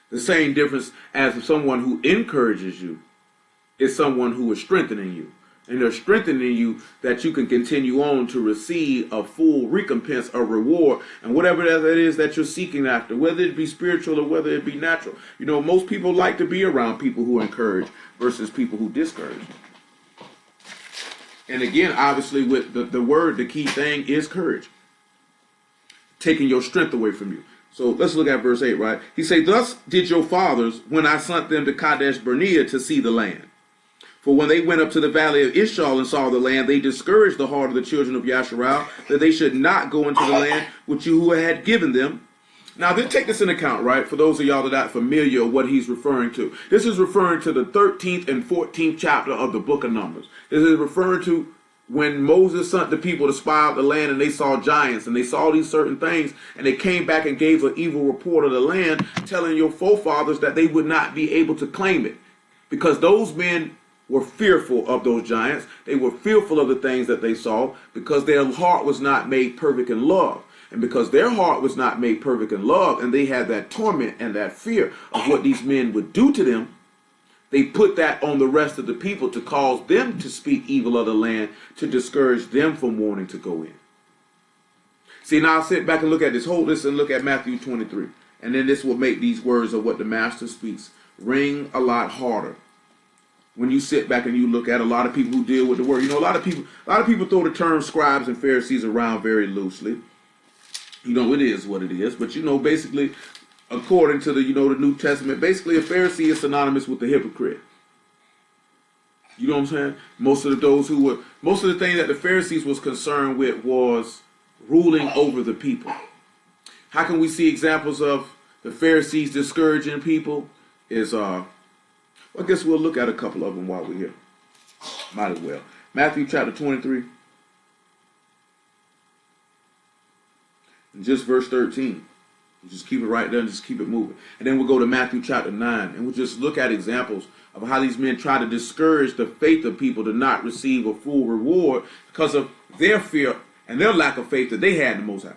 The same difference as someone who encourages you is someone who is strengthening you. And they're strengthening you that you can continue on to receive a full recompense or reward and whatever that is that you're seeking after, whether it be spiritual or whether it be natural. You know, most people like to be around people who encourage versus people who discourage. And again, obviously with the word, the key thing is courage. Taking your strength away from you. So let's look at verse 8, right? He say, thus did your fathers when I sent them to Kadesh Barnea to see the land. For when they went up to the valley of Ishal and saw the land, they discouraged the heart of the children of Yasharal that they should not go into the land which you had given them. Now, then take this in account, right? For those of y'all that are not familiar with what he's referring to. This is referring to the 13th and 14th chapter of the book of Numbers. This is referring to when Moses sent the people to spy out the land and they saw giants and they saw these certain things and they came back and gave an evil report of the land, telling your forefathers that they would not be able to claim it because those men were fearful of those giants. They were fearful of the things that they saw because their heart was not made perfect in love. And because their heart was not made perfect in love and they had that torment and that fear of what these men would do to them, they put that on the rest of the people to cause them to speak evil of the land, to discourage them from wanting to go in. See, now I'll sit back and look at this, hold this and look at Matthew 23. And then this will make these words of what the master speaks ring a lot harder. When you sit back and you look at a lot of people who deal with the word, you know, a lot of people throw the term scribes and Pharisees around very loosely. You know, it is what it is. But, you know, basically, according to the, you know, the New Testament, basically a Pharisee is synonymous with the hypocrite. You know what I'm saying? Most of the thing that the Pharisees was concerned with was ruling over the people. How can we see examples of the Pharisees discouraging people? I guess we'll look at a couple of them while we're here. Might as well. Matthew chapter 23. And just verse 13. Just keep it right there and just keep it moving. And then we'll go to Matthew chapter 9. And we'll just look at examples of how these men try to discourage the faith of people to not receive a full reward because of their fear and their lack of faith that they had in the Most High.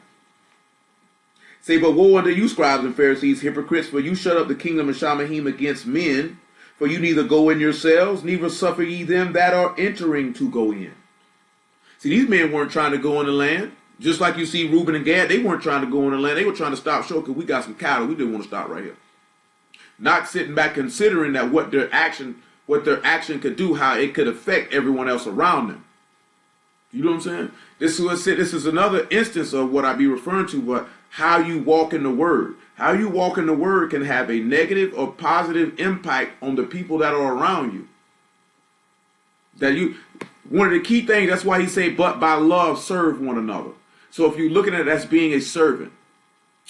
Say, but woe unto you, scribes and Pharisees, hypocrites, for you shut up the kingdom of Shamahim against men. For you neither go in yourselves, neither suffer ye them that are entering to go in. See, these men weren't trying to go in the land. Just like you see Reuben and Gad, they weren't trying to go in the land. They were trying to stop short because we got some cattle. We didn't want to stop right here. Not sitting back considering that what their action could do, how it could affect everyone else around them. You know what I'm saying? This is another instance of what I be referring to, but how you walk in the word. How you walk in the word can have a negative or positive impact on the people that are around you. One of the key things, that's why he say, but by love serve one another. So if you're looking at it as being a servant,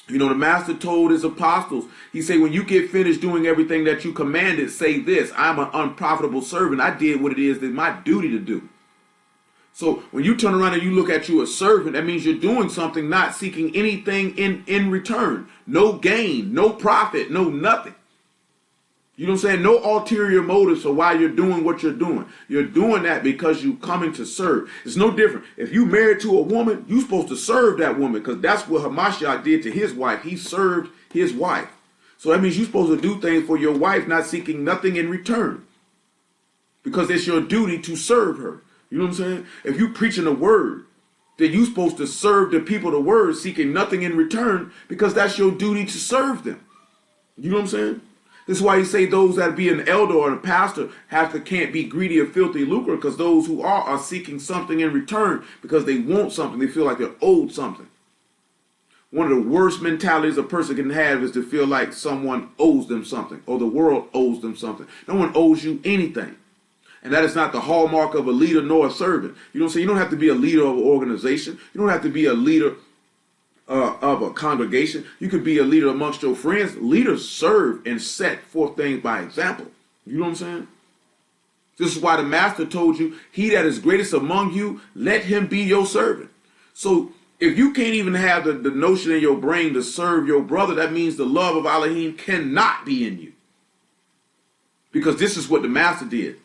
you know, the master told his apostles, he said, when you get finished doing everything that you commanded, say this, I'm an unprofitable servant. I did what it is that's my duty to do. So when you turn around and you look at you a servant, that means you're doing something, not seeking anything in return. No gain, no profit, no nothing. You know what I'm saying? No ulterior motives for why you're doing what you're doing. You're doing that because you're coming to serve. It's no different. If you married to a woman, you're supposed to serve that woman because that's what Hamashiach did to his wife. He served his wife. So that means you're supposed to do things for your wife, not seeking nothing in return because it's your duty to serve her. You know what I'm saying? If you're preaching the word, then you're supposed to serve the people the word, seeking nothing in return, because that's your duty to serve them. You know what I'm saying? This is why you say those that be an elder or a pastor can't be greedy or filthy lucre, because those who are seeking something in return because they want something. They feel like they're owed something. One of the worst mentalities a person can have is to feel like someone owes them something or the world owes them something. No one owes you anything. And that is not the hallmark of a leader nor a servant. You know what I'm saying? You don't have to be a leader of an organization. You don't have to be a leader of a congregation. You could be a leader amongst your friends. Leaders serve and set forth things by example. You know what I'm saying? This is why the master told you, he that is greatest among you, let him be your servant. So if you can't even have the notion in your brain to serve your brother, that means the love of Elohim cannot be in you. Because this is what the master did.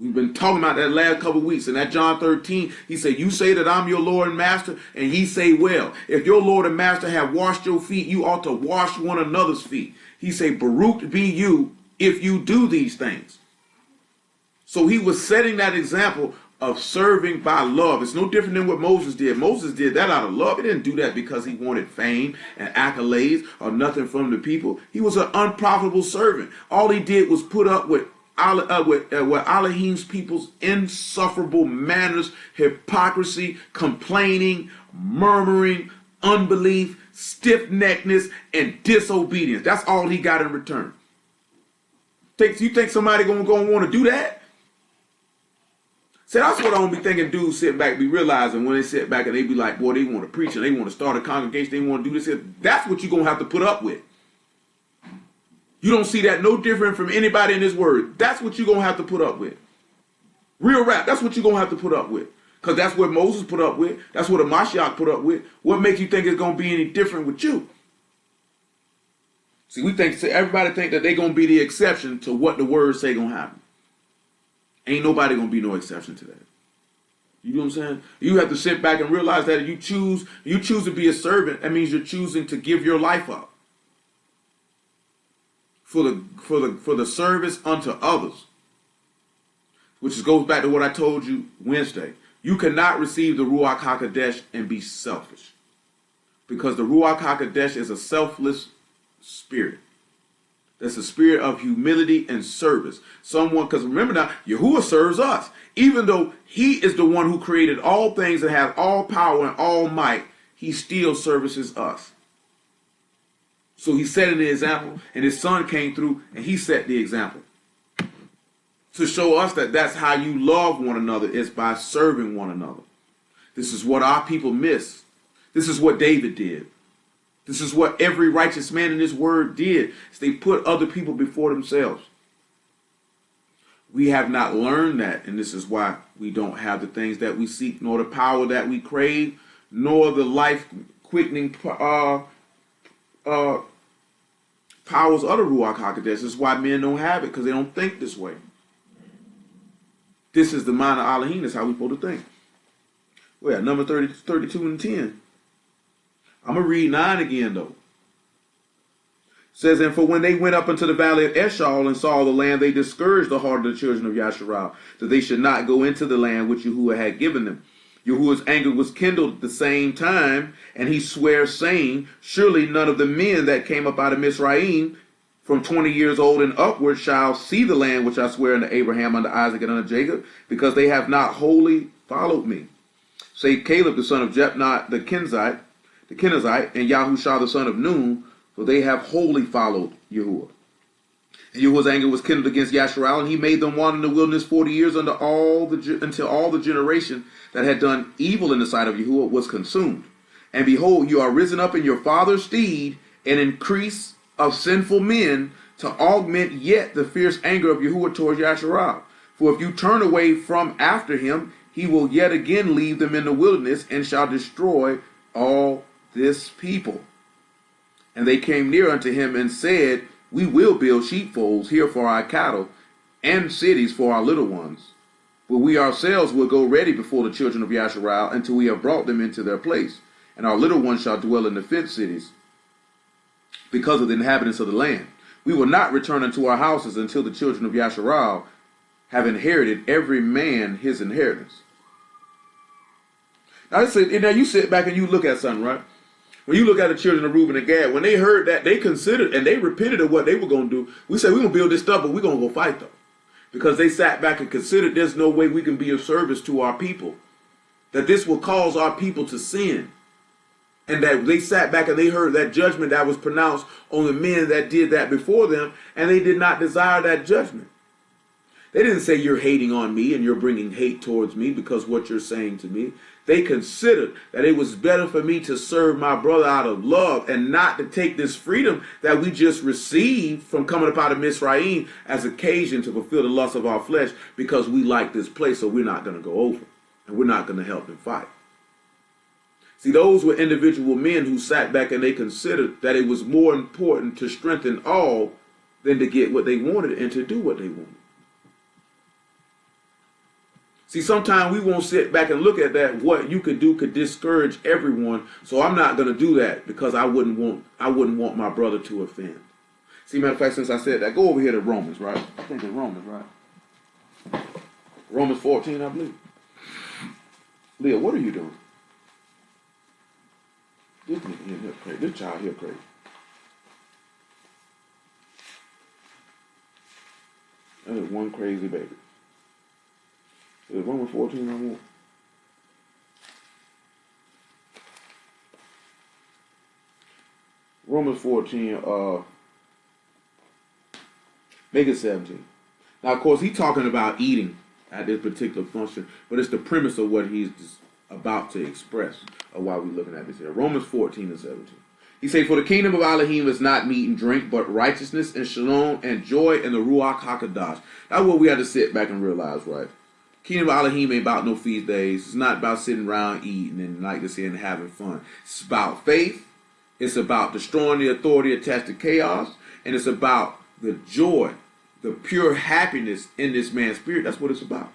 We've been talking about that last couple of weeks. In that John 13, he said, you say that I'm your Lord and Master, and ye say, well, if your Lord and Master have washed your feet, you ought to wash one another's feet. He said, Baruch be you if you do these things. So he was setting that example of serving by love. It's no different than what Moses did. Moses did that out of love. He didn't do that because he wanted fame and accolades or nothing from the people. He was an unprofitable servant. All he did was put up with Elohim's people's insufferable manners, hypocrisy, complaining, murmuring, unbelief, stiff-neckedness, and disobedience. That's all he got in return. You think somebody gonna want to do that? See, that's what I don't be thinking dudes sitting back be realizing when they sit back and they be like, boy, they want to preach and they want to start a congregation, they want to do this. That's what you're going to have to put up with. You don't see that no different from anybody in this word. That's what you're going to have to put up with. Real rap, that's what you're going to have to put up with. Because that's what Moses put up with. That's what a Mashiach put up with. What makes you think it's going to be any different with you? See, everybody think that they're going to be the exception to what the words say going to happen. Ain't nobody going to be no exception to that. You know what I'm saying? You have to sit back and realize that if you choose to be a servant, that means you're choosing to give your life up for the service unto others. Which goes back to what I told you Wednesday. You cannot receive the Ruach HaKodesh and be selfish. Because the Ruach HaKodesh is a selfless spirit. That's a spirit of humility and service. Because remember now, Yahuwah serves us. Even though he is the one who created all things and has all power and all might, he still services us. So he set the example, and his son came through and he set the example. To show us that that's how you love one another, is by serving one another. This is what our people miss. This is what David did. This is what every righteous man in this word did. Is they put other people before themselves. We have not learned that, and this is why we don't have the things that we seek, nor the power that we crave, nor the life-quickening powers of the Ruach HaKodesh. This is why men don't have it, because they don't think this way. This is the mind of Elohim. That's how we're supposed to think. Well, number 32 and 10. I'm going to read 9 again, though. It says, and for when they went up into the valley of Eshcol and saw the land, they discouraged the heart of the children of Yasharal, that they should not go into the land which Yahuwah had given them. Yahuwah's anger was kindled at the same time, and he swears, saying, surely none of the men that came up out of Mizraim from 20 years old and upward shall see the land which I swear unto Abraham, unto Isaac, and unto Jacob, because they have not wholly followed me. Save Caleb the son of Jephnah the Kenizzite, and Yahushua the son of Nun, for they have wholly followed Yahuwah. And Yahuwah's anger was kindled against Yasharal, and he made them wander in the wilderness 40 years until all the generation that had done evil in the sight of Yahuwah was consumed. And behold, you are risen up in your father's stead, an increase of sinful men, to augment yet the fierce anger of Yahuwah towards Yasharal. For if you turn away from after him, he will yet again leave them in the wilderness, and shall destroy all this people. And they came near unto him and said, we will build sheepfolds here for our cattle, and cities for our little ones. But we ourselves will go ready before the children of Yasharal until we have brought them into their place. And our little ones shall dwell in the fenced cities, because of the inhabitants of the land. We will not return unto our houses until the children of Yasharal have inherited every man his inheritance. Now you sit back and you look at something, right? When you look at the children of Reuben and Gad, when they heard that, they considered and they repented of what they were going to do. We said, we're going to build this stuff, but we're going to go fight them. Because they sat back and considered there's no way we can be of service to our people. That this will cause our people to sin. And that they sat back and they heard that judgment that was pronounced on the men that did that before them, and they did not desire that judgment. They didn't say you're hating on me and you're bringing hate towards me because what you're saying to me. They considered that it was better for me to serve my brother out of love and not to take this freedom that we just received from coming up out of Mizraim as occasion to fulfill the lust of our flesh, because we like this place, so we're not going to go over and we're not going to help them fight. See, those were individual men who sat back and they considered that it was more important to strengthen all than to get what they wanted and to do what they wanted. See, sometimes we won't sit back and look at that. What you could do could discourage everyone. So I'm not going to do that because I wouldn't want my brother to offend. See, matter of fact, since I said that, go over here to Romans, right? I think it's Romans, right? Romans 14, I believe. Leah, what are you doing? This nigga here crazy. This child here crazy. That is one crazy baby. Is Romans 14 I want? Romans 14, make it 17. Now, of course, he's talking about eating at this particular function, but it's the premise of what he's about to express of why we're looking at this here. Romans 14 and 17. He say, for the kingdom of Elohim is not meat and drink, but righteousness and shalom and joy in the Ruach HaKodesh. That's what we have to sit back and realize, right? Kingdom of Elohim ain't about no feast days. It's not about sitting around eating and, like this here, and having fun. It's about faith. It's about destroying the authority attached to chaos. And it's about the joy, the pure happiness in this man's spirit. That's what it's about.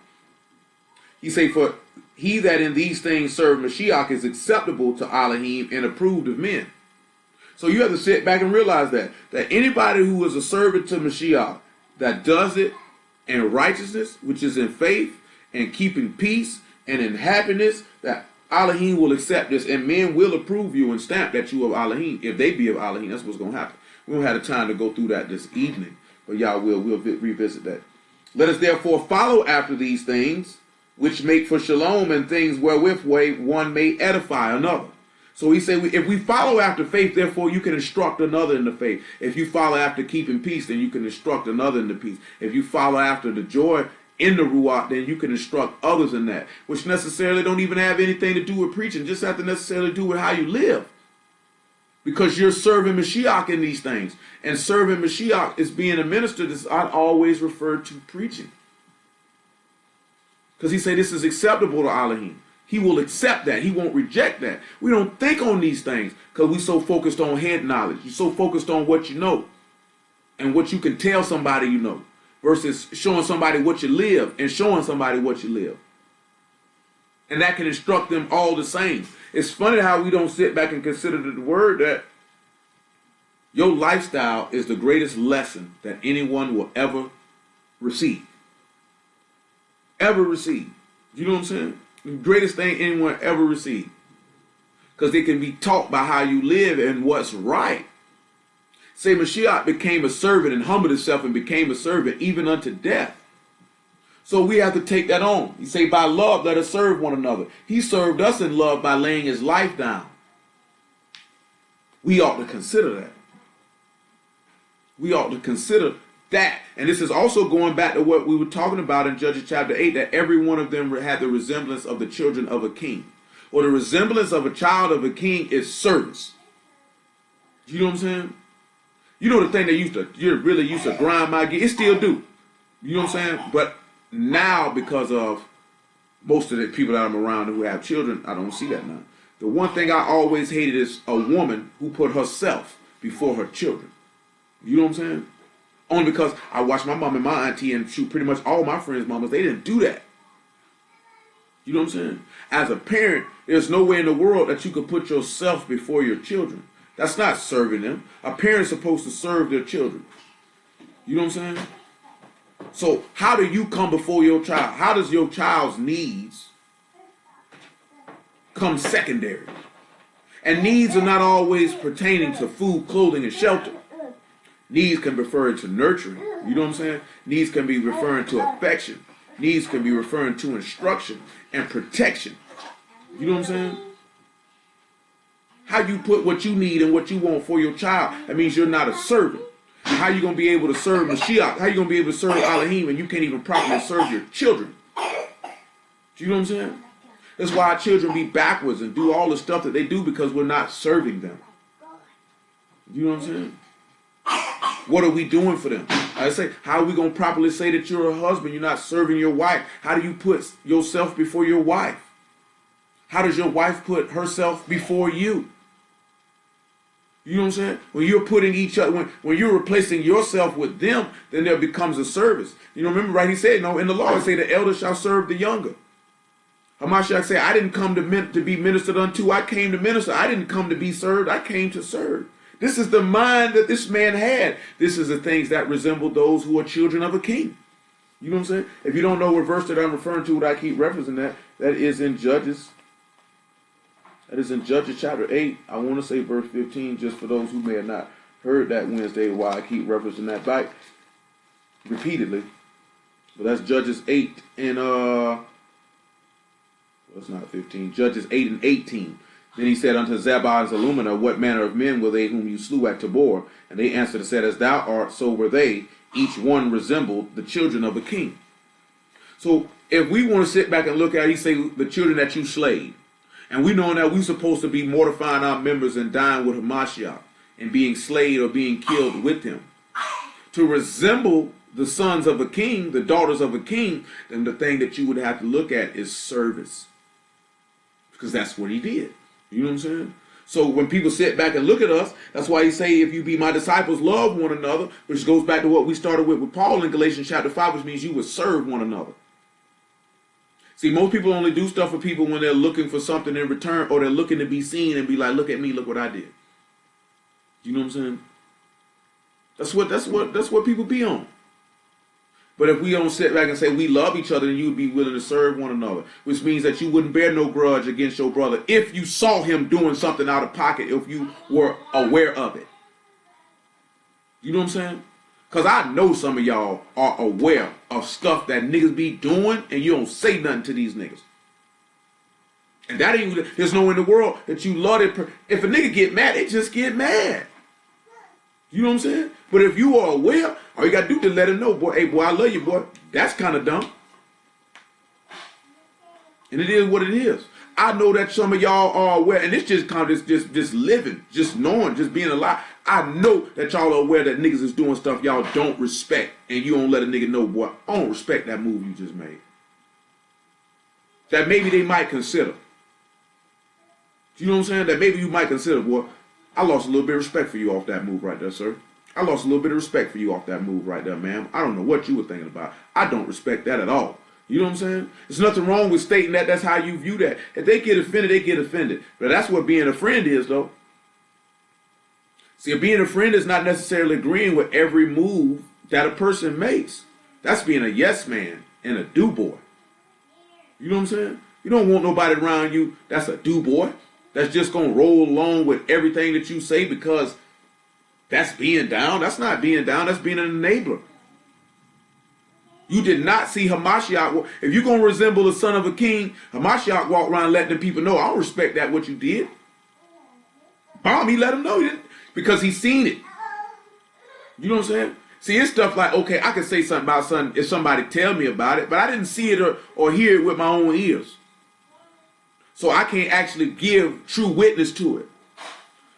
He say, for he that in these things serve Mashiach is acceptable to Elohim and approved of men. So you have to sit back and realize that anybody who is a servant to Mashiach that does it in righteousness, which is in faith and keeping peace and in happiness, that Elohim will accept this and men will approve you and stamp that you of Elohim. If they be of Elohim, that's what's going to happen. We don't have the time to go through that this evening, but y'all we'll revisit that. Let us therefore follow after these things, which make for shalom and things wherewith one may edify another. So he say, if we follow after faith, therefore you can instruct another in the faith. If you follow after keeping peace, then you can instruct another in the peace. If you follow after the joy in the Ruach, then you can instruct others in that, which necessarily don't even have anything to do with preaching, just have to necessarily do with how you live. Because you're serving Mashiach in these things. And serving Mashiach is being a minister that's not always referred to preaching. Because he say this is acceptable to Elohim. He will accept that. He won't reject that. We don't think on these things because we're so focused on head knowledge. You're so focused on what you know and what you can tell somebody you know versus showing somebody what you live and showing somebody what you live. And that can instruct them all the same. It's funny how we don't sit back and consider the word that your lifestyle is the greatest lesson that anyone will ever receive. Ever receive. You know what I'm saying? The greatest thing anyone ever received. Because it can be taught by how you live and what's right. Say Mashiach became a servant and humbled himself and became a servant even unto death. So we have to take that on. He say, by love, let us serve one another. He served us in love by laying his life down. We ought to consider that. We ought to consider that. And this is also going back to what we were talking about in Judges chapter 8, that every one of them had the resemblance of the children of a king. Or the resemblance of a child of a king is service. You know what I'm saying? You know the thing you really used to grind my gear. It still do. You know what I'm saying? But now, because of most of the people that I'm around who have children, I don't see that now. The one thing I always hated is a woman who put herself before her children. You know what I'm saying? Only because I watched my mom and my auntie and shoot pretty much all my friends' mamas, they didn't do that. You know what I'm saying? As a parent, there's no way in the world that you could put yourself before your children. That's not serving them. A parent's supposed to serve their children. You know what I'm saying? So how do you come before your child? How does your child's needs come secondary? And needs are not always pertaining to food, clothing, and shelter. Needs can be referring to nurturing. You know what I'm saying? Needs can be referring to affection. Needs can be referring to instruction and protection. You know what I'm saying? How you put what you need and what you want for your child, that means you're not a servant. How you going to be able to serve Mashiach? How you going to be able to serve Elohim and you can't even properly serve your children? Do you know what I'm saying? That's why our children be backwards and do all the stuff that they do because we're not serving them. You know what I'm saying? What are we doing for them? I say, how are we going to properly say that you're a husband? You're not serving your wife. How do you put yourself before your wife? How does your wife put herself before you? You know what I'm saying? When you're putting each other, when you're replacing yourself with them, then there becomes a service. You know, remember, right? He said, no, in the law, it say the elder shall serve the younger. Hamashiach said, I didn't come to be ministered unto. I came to minister. I didn't come to be served. I came to serve. This is the mind that this man had. This is the things that resemble those who are children of a king. You know what I'm saying? If you don't know what verse that I'm referring to, what I keep referencing that is in Judges. That is in Judges chapter 8. I want to say verse 15, just for those who may have not heard that Wednesday, why I keep referencing that back repeatedly. But that's Judges 8 and it's not 15. Judges 8 and 18. Then he said unto Zebah and Zalmunna, what manner of men were they whom you slew at Tabor? And they answered and said, as thou art, so were they. Each one resembled the children of a king. So if we want to sit back and look at it, he say the children that you slayed. And we know that we're supposed to be mortifying our members and dying with Hamashiach and being slayed or being killed with him. To resemble the sons of a king, the daughters of a king, then the thing that you would have to look at is service. Because that's what he did. You know what I'm saying? So when people sit back and look at us, that's why he say, if you be my disciples, love one another, which goes back to what we started with Paul in Galatians chapter 5, which means you would serve one another. See, most people only do stuff for people when they're looking for something in return, or they're looking to be seen and be like, look at me, look what I did. You know what I'm saying? That's what people be on. But if we don't sit back and say we love each other, then you would be willing to serve one another, which means that you wouldn't bear no grudge against your brother if you saw him doing something out of pocket, if you were aware of it. You know what I'm saying? Because I know some of y'all are aware of stuff that niggas be doing, and you don't say nothing to these niggas. And that ain't, there's no in the world that you love it. If a nigga get mad, they just get mad. You know what I'm saying? But if you are aware, all you got to do is let him know, boy, hey, boy, I love you, boy. That's kind of dumb. And it is what it is. I know that some of y'all are aware, and it's just kind of just living, just knowing, just being alive. I know that y'all are aware that niggas is doing stuff y'all don't respect, and you don't let a nigga know, boy, I don't respect that move you just made. That maybe they might consider. You know what I'm saying? That maybe you might consider, boy, I lost a little bit of respect for you off that move right there, sir. I lost a little bit of respect for you off that move right there, ma'am. I don't know what you were thinking about. I don't respect that at all. You know what I'm saying? There's nothing wrong with stating that. That's how you view that. If they get offended, they get offended. But that's what being a friend is, though. See, being a friend is not necessarily agreeing with every move that a person makes. That's being a yes man and a do boy. You know what I'm saying? You don't want nobody around you that's a do boy. That's just going to roll along with everything that you say because that's being down. That's not being down. That's being an enabler. You did not see Hamashiach. If you're going to resemble the son of a king, Hamashiach walked around letting the people know, I don't respect that what you did. He let them know he didn't, because he's seen it. You know what I'm saying? See, it's stuff like, okay, I can say something about something if somebody tell me about it, but I didn't see it or hear it with my own ears. So I can't actually give true witness to it.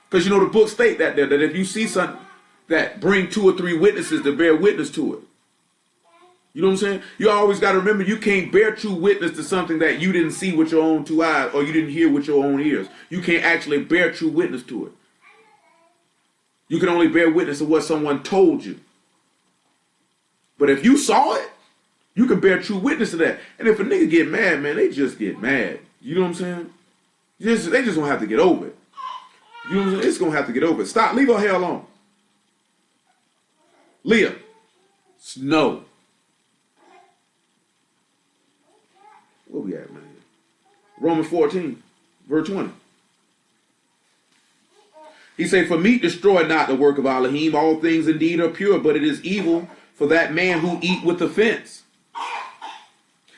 Because you know the book state that if you see something, that bring 2 or 3 witnesses to bear witness to it. You know what I'm saying? You always got to remember you can't bear true witness to something that you didn't see with your own 2 eyes or you didn't hear with your own ears. You can't actually bear true witness to it. You can only bear witness to what someone told you. But if you saw it, you can bear true witness to that. And if a nigga get mad, man, they just get mad. You know what I'm saying? They just gonna have to get over it. You know what I'm saying? It's gonna have to get over it. Stop. Leave her hair alone. Leah. Snow. Where we at, man? Romans 14, verse 20. He said, for meat destroy not the work of Elohim. All things indeed are pure, but it is evil for that man who eat with offense.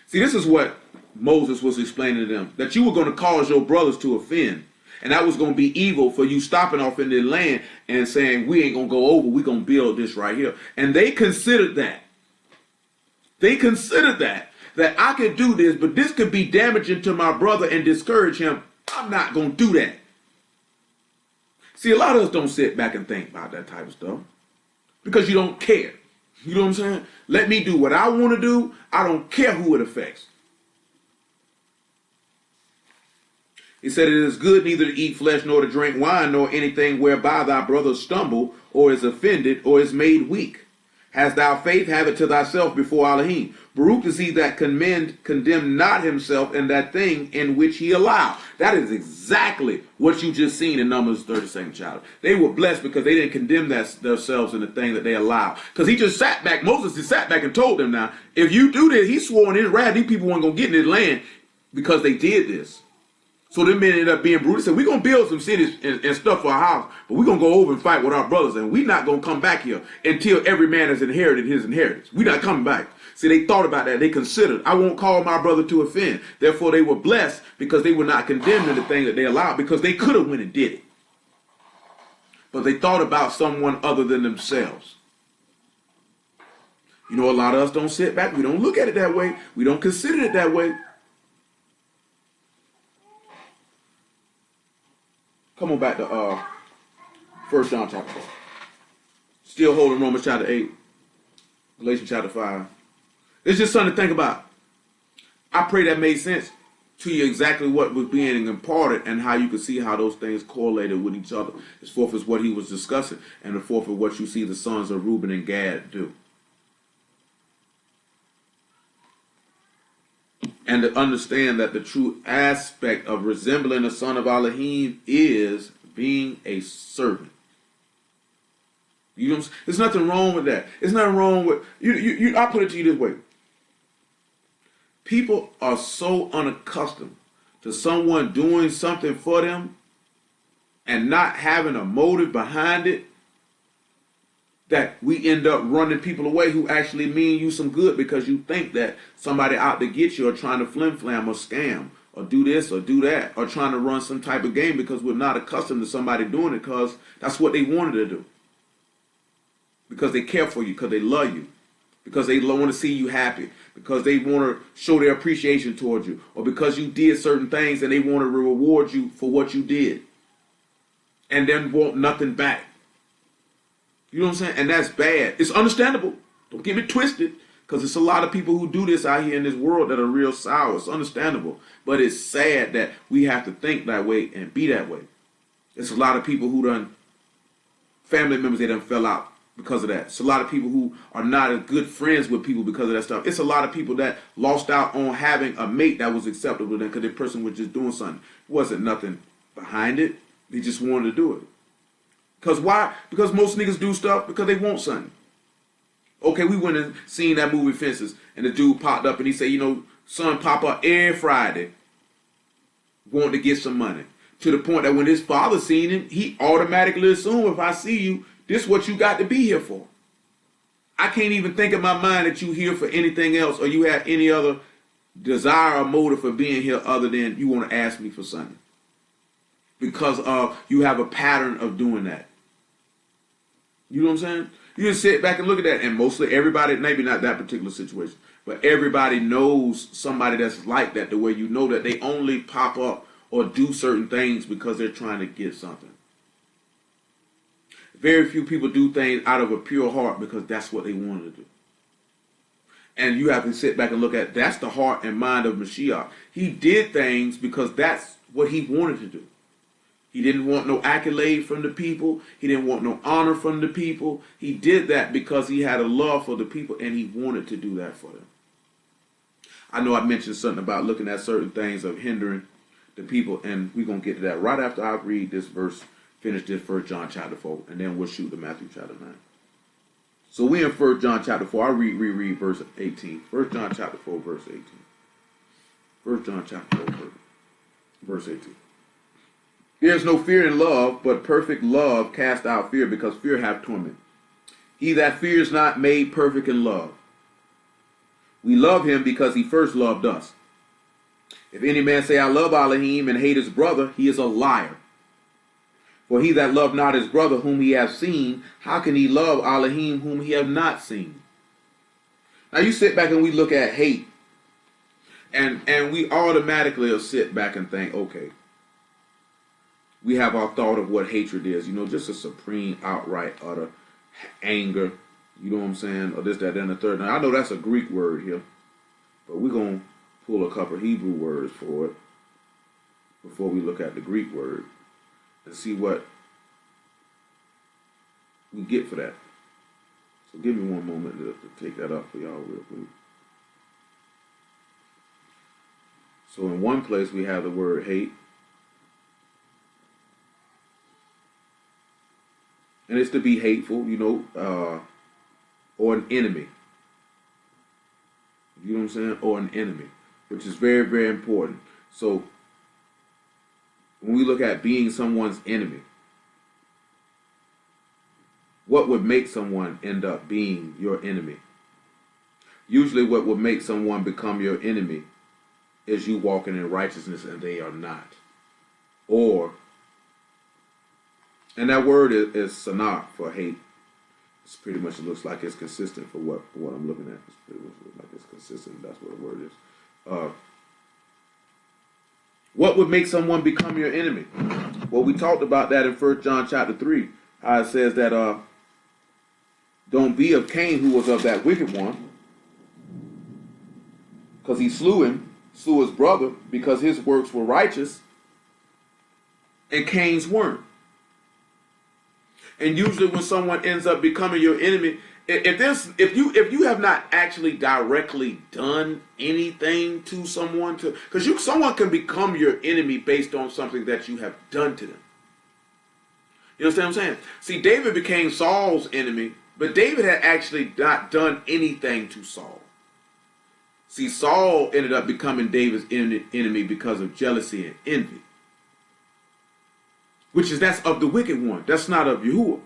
See, this is what Moses was explaining to them. That you were going to cause your brothers to offend. And that was going to be evil for you stopping off in their land and saying, we ain't going to go over. We're going to build this right here. And they considered that. They considered that I could do this, but this could be damaging to my brother and discourage him. I'm not going to do that. See, a lot of us don't sit back and think about that type of stuff because you don't care. You know what I'm saying? Let me do what I want to do. I don't care who it affects. He said, it is good neither to eat flesh nor to drink wine nor anything whereby thy brother stumble or is offended or is made weak. Hast thou faith, have it to thyself before Elohim. Baruch is he that condemn not himself in that thing in which he allowed. That is exactly what you just seen in Numbers 32nd chapter. They were blessed because they didn't condemn themselves in the thing that they allowed. Because he just sat back, Moses just sat back and told them now, if you do this, he swore in his wrath, these people weren't going to get in his land because they did this. So them men ended up being brutal. They said, we're going to build some cities and stuff for our house, but we're going to go over and fight with our brothers, and we're not going to come back here until every man has inherited his inheritance. We're not coming back. See, they thought about that. They considered, I won't call my brother to offend. Therefore, they were blessed because they were not condemned in the thing that they allowed, because they could have went and did it. But they thought about someone other than themselves. You know, a lot of us don't sit back. We don't look at it that way. We don't consider it that way. Come on back to 1 John chapter 4. Still holding Romans chapter 8. Galatians chapter 5. It's just something to think about. I pray that made sense to you, exactly what was being imparted and how you could see how those things correlated with each other. As fourth is what he was discussing, and the fourth is what you see the sons of Reuben and Gad do. And to understand that the true aspect of resembling the son of Elohim is being a servant. You know, there's nothing wrong with that. There's nothing wrong with you. I put it to you this way: people are so unaccustomed to someone doing something for them and not having a motive behind it, that we end up running people away who actually mean you some good, because you think that somebody out to get you or trying to flim-flam or scam or do this or do that or trying to run some type of game, because we're not accustomed to somebody doing it because that's what they wanted to do. Because they care for you, because they love you, because they want to see you happy, because they want to show their appreciation towards you, or because you did certain things and they want to reward you for what you did and then want nothing back. You know what I'm saying? And that's bad. It's understandable. Don't get me twisted, because it's a lot of people who do this out here in this world that are real sour. It's understandable. But it's sad that we have to think that way and be that way. It's a lot of people who done, family members, they done fell out because of that. It's a lot of people who are not as good friends with people because of that stuff. It's a lot of people that lost out on having a mate that was acceptable to them because the person was just doing something. It wasn't nothing behind it. They just wanted to do it. Because why? Because most niggas do stuff because they want something. Okay, we went and seen that movie Fences, and the dude popped up and he said, you know, son pop up every Friday wanting to get some money. To the point that when his father seen him, he automatically assumed, if I see you, this is what you got to be here for. I can't even think in my mind that you here for anything else or you have any other desire or motive for being here other than you want to ask me for something. Because you have a pattern of doing that. You know what I'm saying? You just sit back and look at that, and mostly everybody, maybe not that particular situation, but everybody knows somebody that's like that, the way you know that they only pop up or do certain things because they're trying to get something. Very few people do things out of a pure heart because that's what they want to do. And you have to sit back and look at, that's the heart and mind of Mashiach. He did things because that's what he wanted to do. He didn't want no accolade from the people. He didn't want no honor from the people. He did that because he had a love for the people and he wanted to do that for them. I know I mentioned something about looking at certain things of hindering the people, and we're going to get to that right after I read this verse, finish this 1 John chapter 4, and then we'll shoot to Matthew chapter 9. So we in 1 John chapter 4. I'll reread verse 18. 1 John chapter 4, verse 18. 1 John chapter 4, verse 18. There is no fear in love, but perfect love casts out fear, because fear hath torment. He that fears not made perfect in love. We love him because he first loved us. If any man say, I love Elohim, and hate his brother, he is a liar. For he that loved not his brother whom he hath seen, how can he love Elohim whom he hath not seen? Now you sit back and we look at hate, and we automatically will sit back and think, okay, we have our thought of what hatred is, you know, just a supreme, outright, utter anger, you know what I'm saying, or this, that, and the third. Now, I know that's a Greek word here, but we're going to pull a couple Hebrew words for it before we look at the Greek word and see what we get for that. So give me one moment to take that up for y'all real quick. So in one place we have the word hate, and it's to be hateful, you know, or an enemy. You know what I'm saying? Or an enemy, which is very, very important. So when we look at being someone's enemy, what would make someone end up being your enemy? Usually what would make someone become your enemy is you walking in righteousness and they are not. Or, and that word is sanah for hate. It's pretty much, it looks like it's consistent for what I'm looking at. It's pretty much looks like it's consistent. That's what the word is. What would make someone become your enemy? Well, we talked about that in 1 John chapter 3. How it says that don't be of Cain, who was of that wicked one, because he slew his brother, because his works were righteous and Cain's weren't. And usually when someone ends up becoming your enemy, if you have not actually directly done anything to someone, because someone can become your enemy based on something that you have done to them. You understand what I'm saying? See, David became Saul's enemy, but David had actually not done anything to Saul. See, Saul ended up becoming David's enemy because of jealousy and envy. That's of the wicked one. That's not of Yahuwah.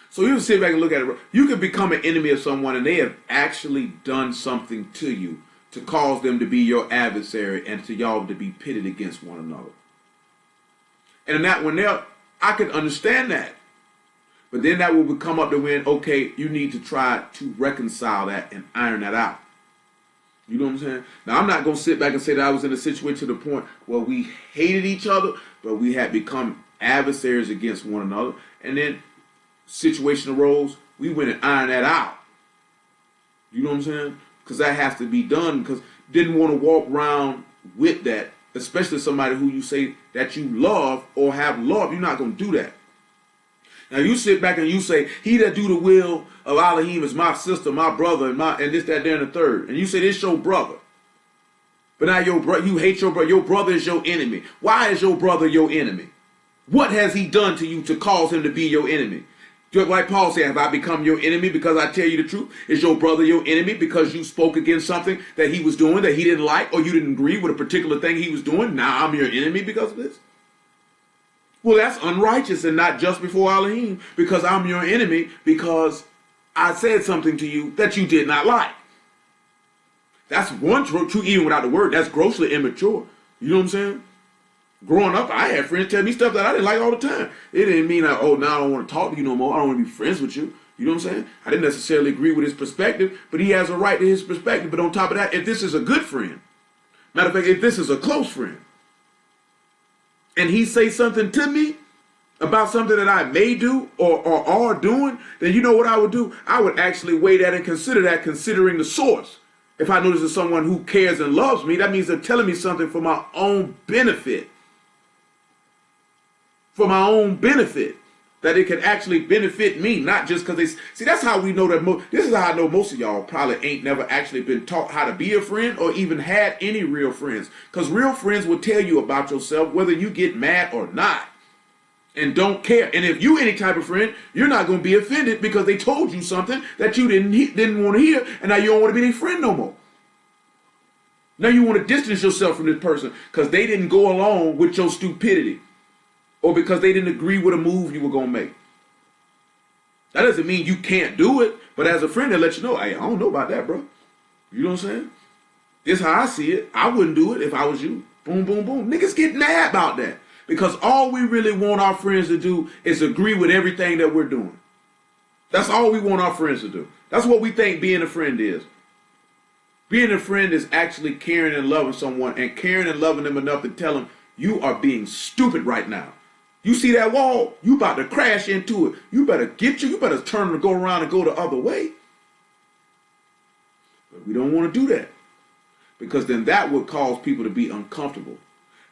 So you sit back and look at it. You can become an enemy of someone and they have actually done something to you to cause them to be your adversary and to y'all to be pitted against one another. And in that one there, I could understand that. But then that will come up to when, okay, you need to try to reconcile that and iron that out. You know what I'm saying? Now, I'm not going to sit back and say that I was in a situation to the point where we hated each other, but we had become adversaries against one another. And then situation arose, we went and ironed that out. You know what I'm saying? Because that has to be done, because didn't want to walk around with that, especially somebody who you say that you love or have loved. You're not going to do that. Now you sit back and you say, he that do the will of Elohim is my sister, my brother, and this, that, there, and the third. And you say, this your brother. But now you hate your brother. Your brother is your enemy. Why is your brother your enemy? What has he done to you to cause him to be your enemy? Just like Paul said, have I become your enemy because I tell you the truth? Is your brother your enemy because you spoke against something that he was doing that he didn't like, or you didn't agree with a particular thing he was doing? Now I'm your enemy because of this? Well, that's unrighteous and not just before Elohim, because I'm your enemy because I said something to you that you did not like. That's one truth, even without the word. That's grossly immature. You know what I'm saying? Growing up, I had friends tell me stuff that I didn't like all the time. It didn't mean that, oh, now I don't want to talk to you no more. I don't want to be friends with you. You know what I'm saying? I didn't necessarily agree with his perspective, but he has a right to his perspective. But on top of that, if this is a good friend, matter of fact, if this is a close friend, and he say something to me about something that I may do or are doing, then you know what I would do? I would actually weigh that and consider that, considering the source. If I know this is someone who cares and loves me, that means they're telling me something for my own benefit. For my own benefit. That it can actually benefit me, not just because they... See, that's how we know that... This is how I know most of y'all probably ain't never actually been taught how to be a friend or even had any real friends. Because real friends will tell you about yourself whether you get mad or not. And don't care. And if you any type of friend, you're not going to be offended because they told you something that you didn't want to hear, and now you don't want to be their friend no more. Now you want to distance yourself from this person because they didn't go along with your stupidity. Or because they didn't agree with a move you were going to make. That doesn't mean you can't do it. But as a friend, they'll let you know, hey, I don't know about that, bro. You know what I'm saying? This is how I see it. I wouldn't do it if I was you. Boom, boom, boom. Niggas get mad about that. Because all we really want our friends to do is agree with everything that we're doing. That's all we want our friends to do. That's what we think being a friend is. Being a friend is actually caring and loving someone and caring and loving them enough to tell them, you are being stupid right now. You see that wall? You about to crash into it. You better turn and go around and go the other way. But we don't want to do that. Because then that would cause people to be uncomfortable.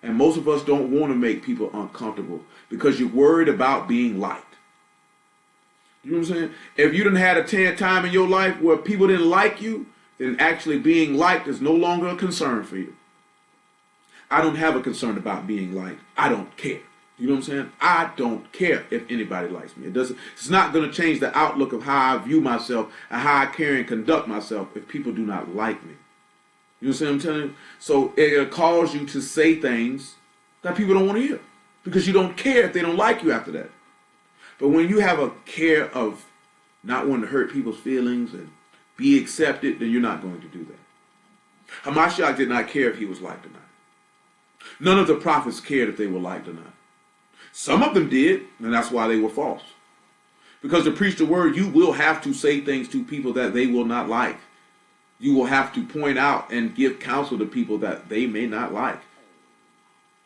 And most of us don't want to make people uncomfortable because you're worried about being liked. You know what I'm saying? If you done had a time in your life where people didn't like you, then actually being liked is no longer a concern for you. I don't have a concern about being liked. I don't care. You know what I'm saying? I don't care if anybody likes me. It's not going to change the outlook of how I view myself and how I carry and conduct myself if people do not like me. You know what I'm telling you? So it'll cause you to say things that people don't want to hear. because you don't care if they don't like you after that. But when you have a care of not wanting to hurt people's feelings and be accepted, then you're not going to do that. Hamashiach did not care if he was liked or not. None of the prophets cared if they were liked or not. Some of them did, and that's why they were false. Because to preach the word, you will have to say things to people that they will not like. You will have to point out and give counsel to people that they may not like.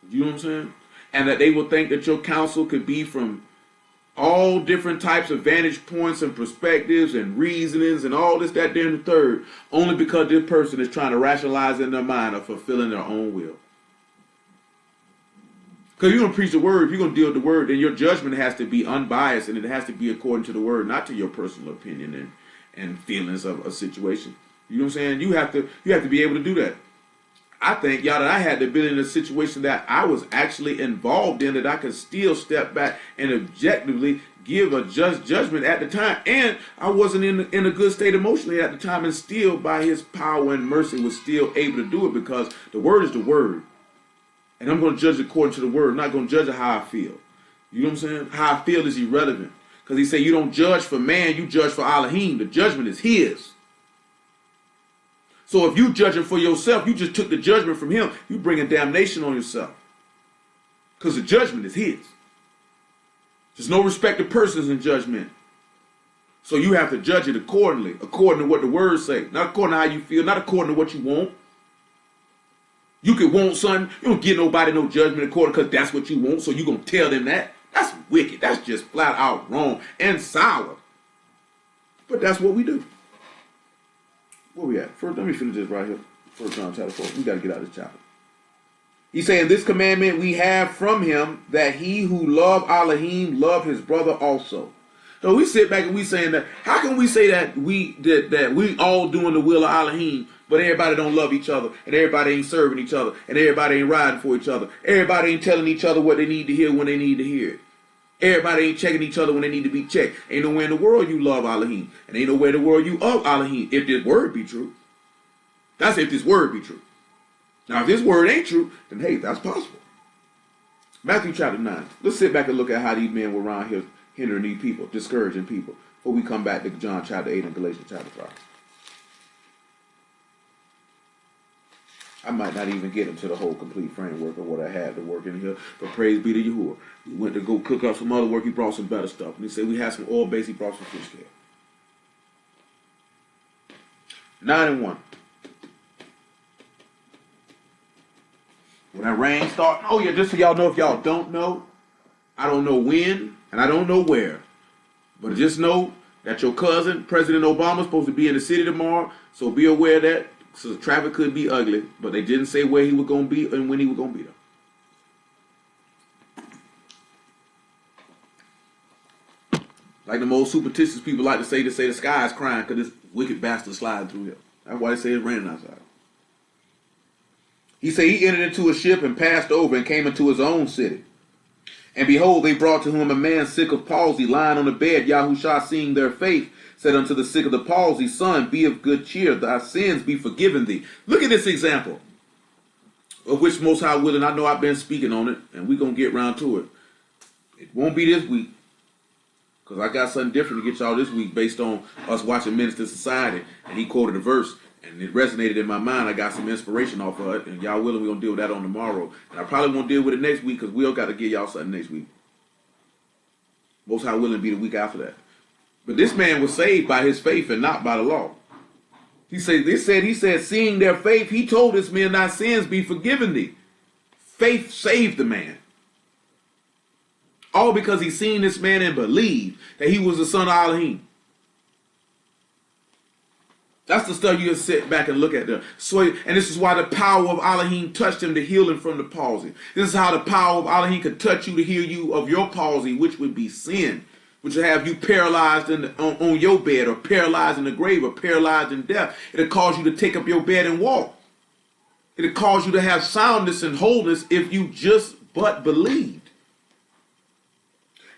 You know what I'm saying? And that they will think that your counsel could be from all different types of vantage points and perspectives and reasonings and all this, that, there, and the third, only because this person is trying to rationalize in their mind or fulfilling their own will. Because you're going to preach the word, if you're going to deal with the word, then your judgment has to be unbiased and it has to be according to the word, not to your personal opinion and feelings of a situation. You know what I'm saying? You have to be able to do that. I think, y'all, that I had to be in a situation that I was actually involved in, that I could still step back and objectively give a just judgment at the time. And I wasn't in a good state emotionally at the time, and still by his power and mercy was still able to do it, because the word is the word. And I'm going to judge according to the word. I'm not going to judge how I feel. You know what I'm saying? How I feel is irrelevant. Because he said you don't judge for man, you judge for Elohim. The judgment is his. So if you judging for yourself, you just took the judgment from him. You bringing damnation on yourself. Because the judgment is his. There's no respect of persons in judgment. So you have to judge it accordingly, according to what the words say. Not according to how you feel, not according to what you want. You could want something, you don't give nobody no judgment according, because that's what you want, so you're going to tell them that. That's wicked. That's just flat out wrong and sour. But that's what we do. Where we at? First, let me finish this right here. 1 John chapter 4. We got to get out of this chapter. He's saying, this commandment we have from him, that he who love Elohim love his brother also. So we sit back and we saying that, how can we say that we all doing the will of Elohim, but everybody don't love each other, and everybody ain't serving each other, and everybody ain't riding for each other, everybody ain't telling each other what they need to hear when they need to hear it. Everybody ain't checking each other when they need to be checked. Ain't nowhere in the world you love Elohim, and ain't nowhere in the world you of Elohim, if this word be true. That's if this word be true. Now, if this word ain't true, then hey, that's possible. Matthew chapter 9. Let's sit back and look at how these men were around here hindering these people, discouraging people, before we come back to John chapter 8 and Galatians chapter 5. I might not even get into the whole complete framework of what I had to work in here, but praise be to Yahuwah. We went to go cook up some other work. He brought some better stuff. And he said we had some oil base. He brought some fish scale. 9-1. When that rain started, oh yeah, just so y'all know, if y'all don't know, I don't know when and I don't know where, but just know that your cousin, President Obama, is supposed to be in the city tomorrow, so be aware of that. So the traffic could be ugly, but they didn't say where he was going to be and when he was going to be there. Like the most superstitious people like to say the sky is crying because this wicked bastard sliding through here. That's why they say it's raining outside. He said he entered into a ship and passed over and came into his own city. And behold, they brought to him a man sick of palsy, lying on the bed. Yahushua, seeing their faith, said unto the sick of the palsy, Son, be of good cheer, thy sins be forgiven thee. Look at this example, of which Most High willing, I know I've been speaking on it, and we're going to get around to it. It won't be this week, because I got something different to get y'all this week based on us watching Minister Society, and he quoted a verse, and it resonated in my mind. I got some inspiration off of it, and y'all willing, we're going to deal with that on tomorrow. And I probably won't deal with it next week, because we'll got to give y'all something next week. Most High willing be the week after that. But this man was saved by his faith and not by the law. He said, seeing their faith, he told this man, thy sins be forgiven thee. Faith saved the man. All because he seen this man and believed that he was the son of Elohim. That's the stuff you just sit back and look at there. So, and this is why the power of Elohim touched him to heal him from the palsy. This is how the power of Elohim could touch you to heal you of your palsy, which would be sin. Which will have you paralyzed on your bed, or paralyzed in the grave, or paralyzed in death. It'll cause you to take up your bed and walk. It'll cause you to have soundness and wholeness if you just but believed.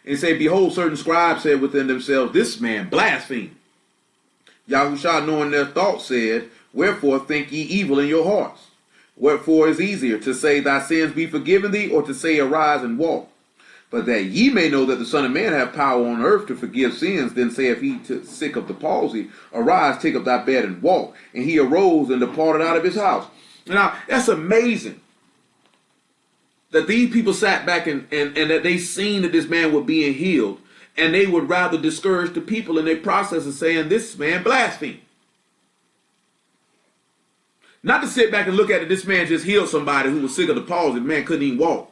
And say, behold, certain scribes said within themselves, this man blasphemed. Yahushua, knowing their thoughts, said, wherefore think ye evil in your hearts? Wherefore is easier, to say, thy sins be forgiven thee, or to say, arise and walk? But that ye may know that the Son of Man hath power on earth to forgive sins, then saith he to sick of the palsy, arise, take up thy bed and walk. And he arose and departed out of his house. Now, that's amazing. That these people sat back and that they seen that this man was being healed. And they would rather discourage the people in their process of saying, this man blasphemed. Not to sit back and look at it, this man just healed somebody who was sick of the palsy. The man couldn't even walk.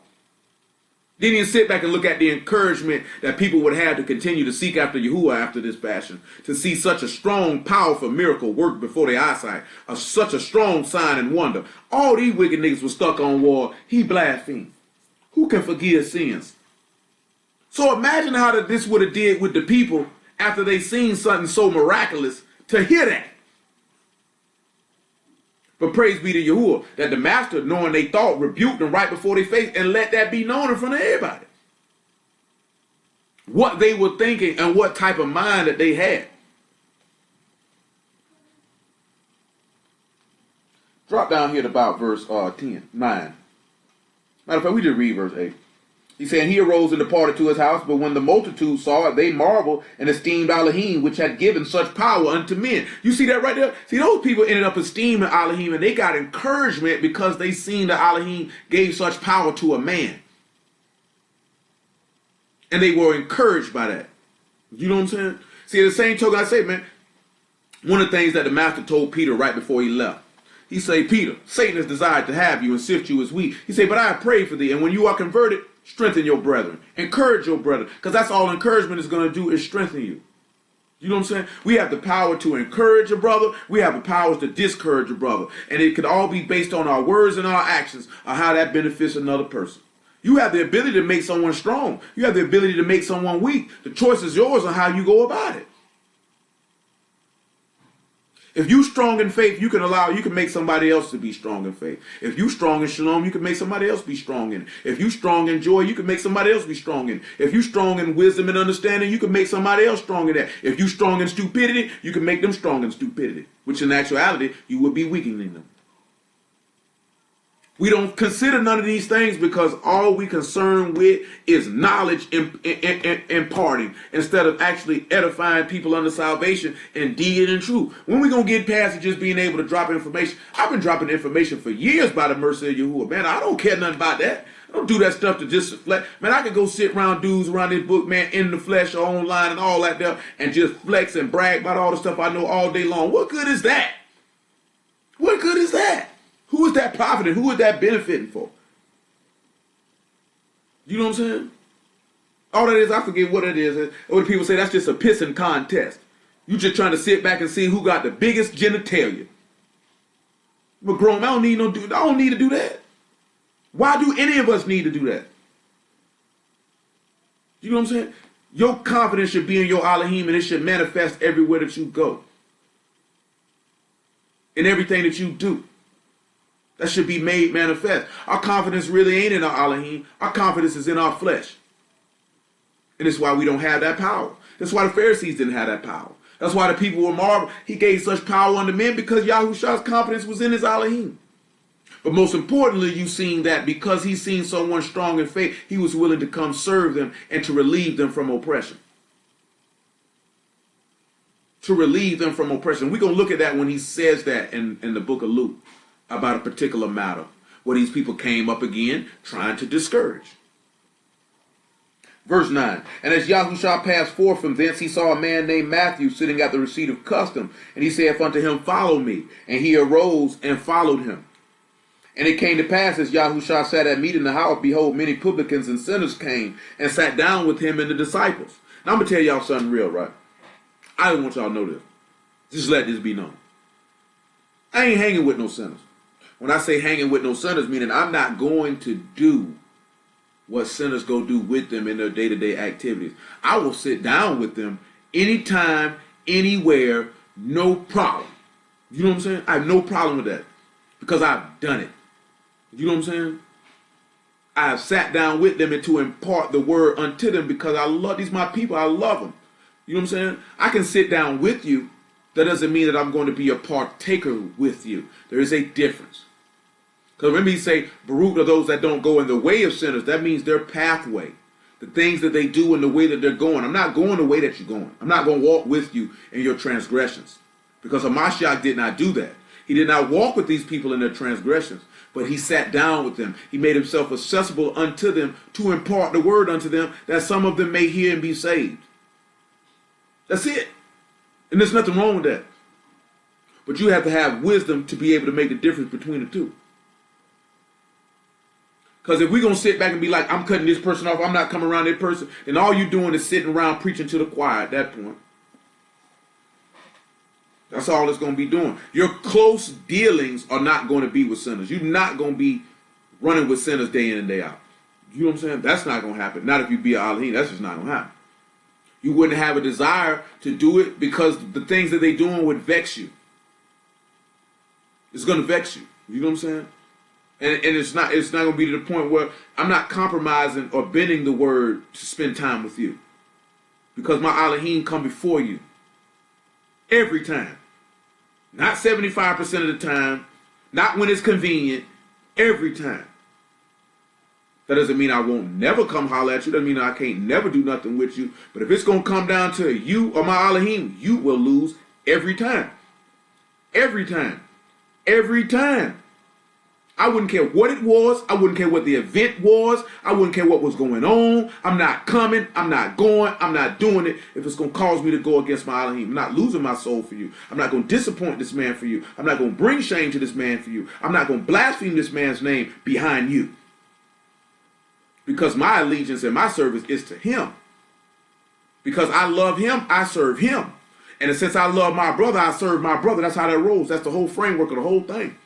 Didn't even sit back and look at the encouragement that people would have to continue to seek after Yahuwah after this fashion. To see such a strong, powerful miracle work before their eyesight. Such a strong sign and wonder. All these wicked niggas were stuck on war. He blasphemed. Who can forgive sins? So imagine how this would have did with the people after they seen something so miraculous to hear that. But praise be to Yahuwah that the master, knowing they thought, rebuked them right before their face and let that be known in front of everybody. What they were thinking and what type of mind that they had. Drop down here to about verse 9. Matter of fact, we just read verse 8. He said, he arose and departed to his house, but when the multitude saw it, they marveled and esteemed Elohim, which had given such power unto men. You see that right there? See, those people ended up esteeming Elohim, and they got encouragement because they seen that Elohim gave such power to a man. And they were encouraged by that. You know what I'm saying? See, the same token I say, man, one of the things that the master told Peter right before he left, he said, Peter, Satan has desired to have you and sift you as wheat. He said, but I have prayed for thee, and when you are converted, strengthen your brethren. Encourage your brethren. Because that's all encouragement is going to do is strengthen you. You know what I'm saying? We have the power to encourage a brother. We have the power to discourage a brother. And it could all be based on our words and our actions of how that benefits another person. You have the ability to make someone strong. You have the ability to make someone weak. The choice is yours on how you go about it. If you strong in faith, you can make somebody else to be strong in faith. If you strong in shalom, you can make somebody else be strong in it. If you strong in joy, you can make somebody else be strong in it. If you strong in wisdom and understanding, you can make somebody else strong in that. If you strong in stupidity, you can make them strong in stupidity, which in actuality, you would be weakening them. We don't consider none of these things because all we concerned with is knowledge imparting instead of actually edifying people under salvation and deed and truth. When we going to get past just being able to drop information? I've been dropping information for years by the mercy of Yahuwah. Man, I don't care nothing about that. I don't do that stuff to just flex. Man, I could go sit around dudes around this book, man, in the flesh or online and all that there and just flex and brag about all the stuff I know all day long. What good is that? What good is that? Who is that profiting? Who is that benefiting for? You know what I'm saying? All that is, I forget what it is. What people say, that's just a pissing contest. You just trying to sit back and see who got the biggest genitalia. But grown, I don't need to do that. Why do any of us need to do that? You know what I'm saying? Your confidence should be in your Elohim and it should manifest everywhere that you go. In everything that you do. That should be made manifest. Our confidence really ain't in our Elohim. Our confidence is in our flesh. And it's why we don't have that power. That's why the Pharisees didn't have that power. That's why the people were marveled. He gave such power unto men because Yahushua's confidence was in his Elohim. But most importantly, you've seen that because he's seen someone strong in faith, he was willing to come serve them and to relieve them from oppression. To relieve them from oppression. We're going to look at that when he says that in the book of Luke. About a particular matter where these people came up again trying to discourage. Verse 9, and as Yahushua passed forth from thence, he saw a man named Matthew sitting at the receipt of custom, and he saith unto him, follow me. And he arose and followed him. And it came to pass, as Yahushua sat at meat in the house, behold, many publicans and sinners came and sat down with him and the disciples. Now I'm going to tell y'all something real, right? I don't want y'all to know this. Just let this be known. I ain't hanging with no sinners. When I say hanging with no sinners, meaning I'm not going to do what sinners go do with them in their day-to-day activities. I will sit down with them anytime, anywhere, no problem. You know what I'm saying? I have no problem with that because I've done it. You know what I'm saying? I have sat down with them and to impart the word unto them because I love these my people. I love them. You know what I'm saying? I can sit down with you. That doesn't mean that I'm going to be a partaker with you. There is a difference. Because when we say, Baruch are those that don't go in the way of sinners, that means their pathway. The things that they do in the way that they're going. I'm not going the way that you're going. I'm not going to walk with you in your transgressions. Because Hamashiach did not do that. He did not walk with these people in their transgressions. But he sat down with them. He made himself accessible unto them to impart the word unto them that some of them may hear and be saved. That's it. And there's nothing wrong with that. But you have to have wisdom to be able to make the difference between the two. Because if we're going to sit back and be like, I'm cutting this person off, I'm not coming around that person, then all you're doing is sitting around preaching to the choir at that point. That's all it's going to be doing. Your close dealings are not going to be with sinners. You're not going to be running with sinners day in and day out. You know what I'm saying? That's not going to happen. Not if you be an Elohim. That's just not going to happen. You wouldn't have a desire to do it because the things that they're doing would vex you. It's going to vex you. You know what I'm saying? And it's not going to be to the point where I'm not compromising or bending the word to spend time with you. Because my Elohim come before you. Every time. Not 75% of the time. Not when it's convenient. Every time. That doesn't mean I won't never come holler at you. Doesn't mean I can't never do nothing with you. But if it's going to come down to you or my Elohim, you will lose every time. Every time. Every time. I wouldn't care what it was. I wouldn't care what the event was. I wouldn't care what was going on. I'm not coming. I'm not going. I'm not doing it if it's going to cause me to go against my Elohim. I'm not losing my soul for you. I'm not going to disappoint this man for you. I'm not going to bring shame to this man for you. I'm not going to blaspheme this man's name behind you. Because my allegiance and my service is to him. Because I love him, I serve him. And since I love my brother, I serve my brother. That's how that rolls. That's the whole framework of the whole thing.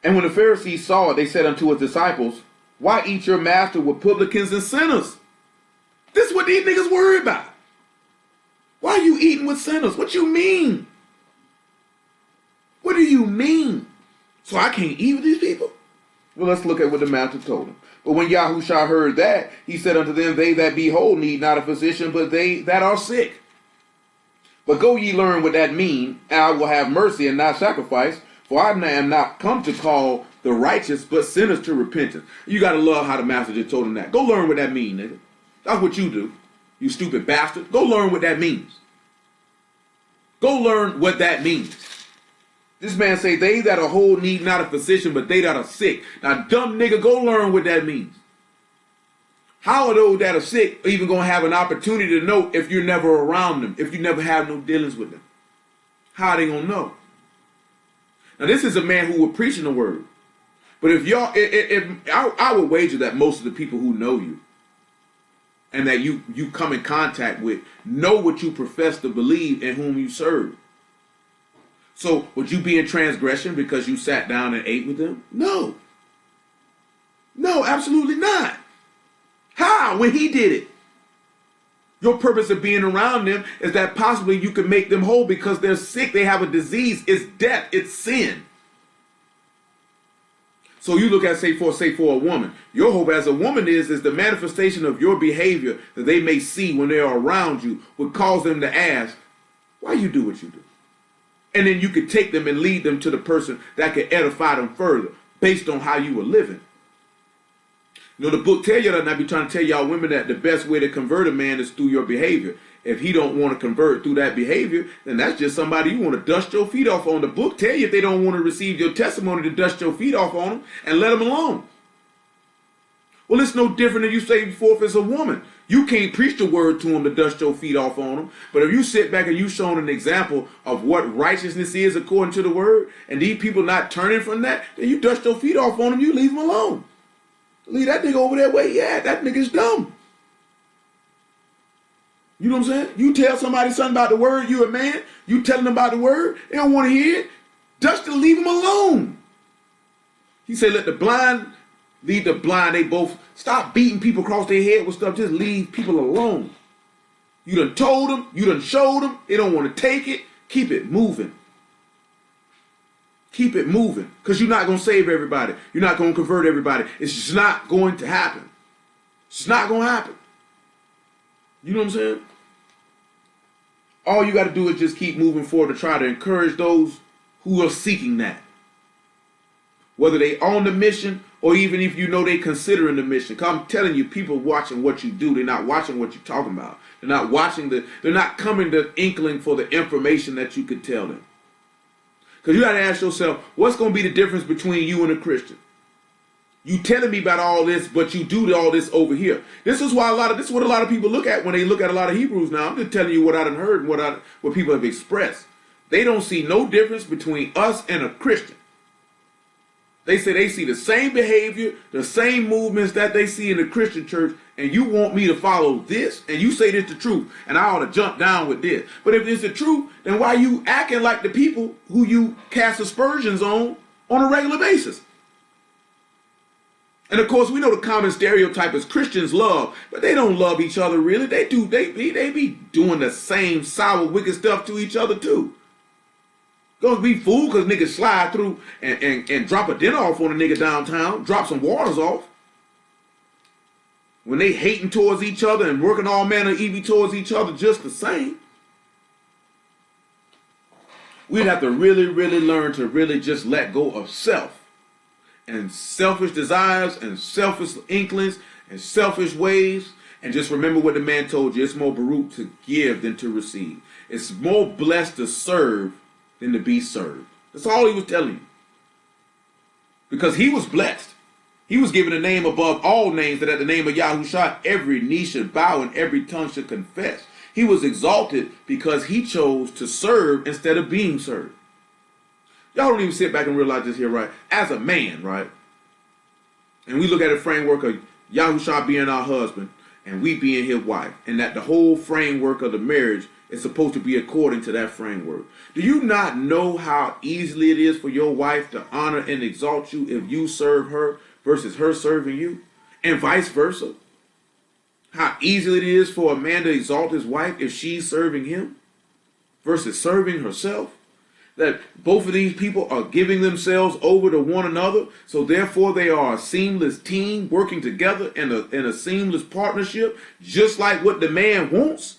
And when the Pharisees saw it, they said unto his disciples, why eat your master with publicans and sinners? This is what these niggas worry about. Why are you eating with sinners? What you mean? What do you mean? So I can't eat with these people? Well, let's look at what the master told him. But when Yahushua heard that, he said unto them, they that be whole need not a physician, but they that are sick. But go ye learn what that mean, and I will have mercy and not sacrifice. For I am not come to call the righteous, but sinners to repentance. You got to love how the master just told him that. Go learn what that means, nigga. That's what you do, you stupid bastard. Go learn what that means. Go learn what that means. This man say, they that are whole need not a physician, but they that are sick. Now, dumb nigga, go learn what that means. How are those that are sick even going to have an opportunity to know if you're never around them, if you never have no dealings with them? How are they going to know? Now, this is a man who was preaching the word. But if y'all, I would wager that most of the people who know you and that you come in contact with know what you profess to believe and whom you serve. So, would you be in transgression because you sat down and ate with them? No. No, absolutely not. How? When he did it. Your purpose of being around them is that possibly you can make them whole because they're sick. They have a disease. It's death. It's sin. So you look at, say for a woman. Your hope as a woman is the manifestation of your behavior that they may see when they are around you would cause them to ask, why you do what you do? And then you could take them and lead them to the person that could edify them further based on how you were living. You know, the book tell you that, and I be trying to tell y'all women that the best way to convert a man is through your behavior. If he don't want to convert through that behavior, then that's just somebody you want to dust your feet off on. The book tell you if they don't want to receive your testimony to dust your feet off on them and let them alone. Well, it's no different than you say before if it's a woman. You can't preach the word to them to dust your feet off on them. But if you sit back and you shown an example of what righteousness is according to the word, and these people not turning from that, then you dust your feet off on them, you leave them alone. Leave that nigga over there where he at. That nigga's dumb. You know what I'm saying? You tell somebody something about the word, you a man, you tell them about the word, they don't want to hear it. Dust and leave them alone. He said, let the blind lead the blind. They both stop beating people across their head with stuff. Just leave people alone. You done told them. You done showed them. They don't want to take it. Keep it moving. Keep it moving. Because you're not going to save everybody. You're not going to convert everybody. It's just not going to happen. It's not going to happen. You know what I'm saying? all you got to do is just keep moving forward to try to encourage those who are seeking that. Whether they on the mission or even if you know they considering the mission. Because I'm telling you, people watching what you do. They're not watching what you're talking about. They're not watching they're not coming to inkling for the information that you could tell them. Because you got to ask yourself, what's going to be the difference between you and a Christian? You telling me about all this, but you do all this over here. This is what a lot of people look at when they look at a lot of Hebrews now. I'm just telling you what I done heard and what people have expressed. They don't see no difference between us and a Christian. They say they see the same behavior, the same movements that they see in the Christian church, and you want me to follow this, and you say this the truth, and I ought to jump down with this. But if it's the truth, then why are you acting like the people who you cast aspersions on a regular basis? And of course, we know the common stereotype is Christians love, but they don't love each other really. They be doing the same sour, wicked stuff to each other too. Gonna be fooled because niggas slide through and drop a dinner off on a nigga downtown, drop some waters off. When they hating towards each other and working all manner of evil towards each other just the same. We'd have to really, really learn to really just let go of self and selfish desires and selfish inklings and selfish ways, and just remember what the man told you. It's more Baruch to give than to receive. It's more blessed to serve than to be served. That's all he was telling you. Because he was blessed. He was given a name above all names, that at the name of Yahushua every knee should bow and every tongue should confess. He was exalted because he chose to serve instead of being served. Y'all don't even sit back and realize this here, right? As a man, right? And we look at a framework of Yahushua being our husband and we being his wife, and that the whole framework of the marriage is supposed to be according to that framework. Do you not know how easily it is for your wife to honor and exalt you if you serve her versus her serving you? And vice versa. How easily it is for a man to exalt his wife if she's serving him versus serving herself. That both of these people are giving themselves over to one another, so therefore they are a seamless team working together in a seamless partnership, just like what the man wants.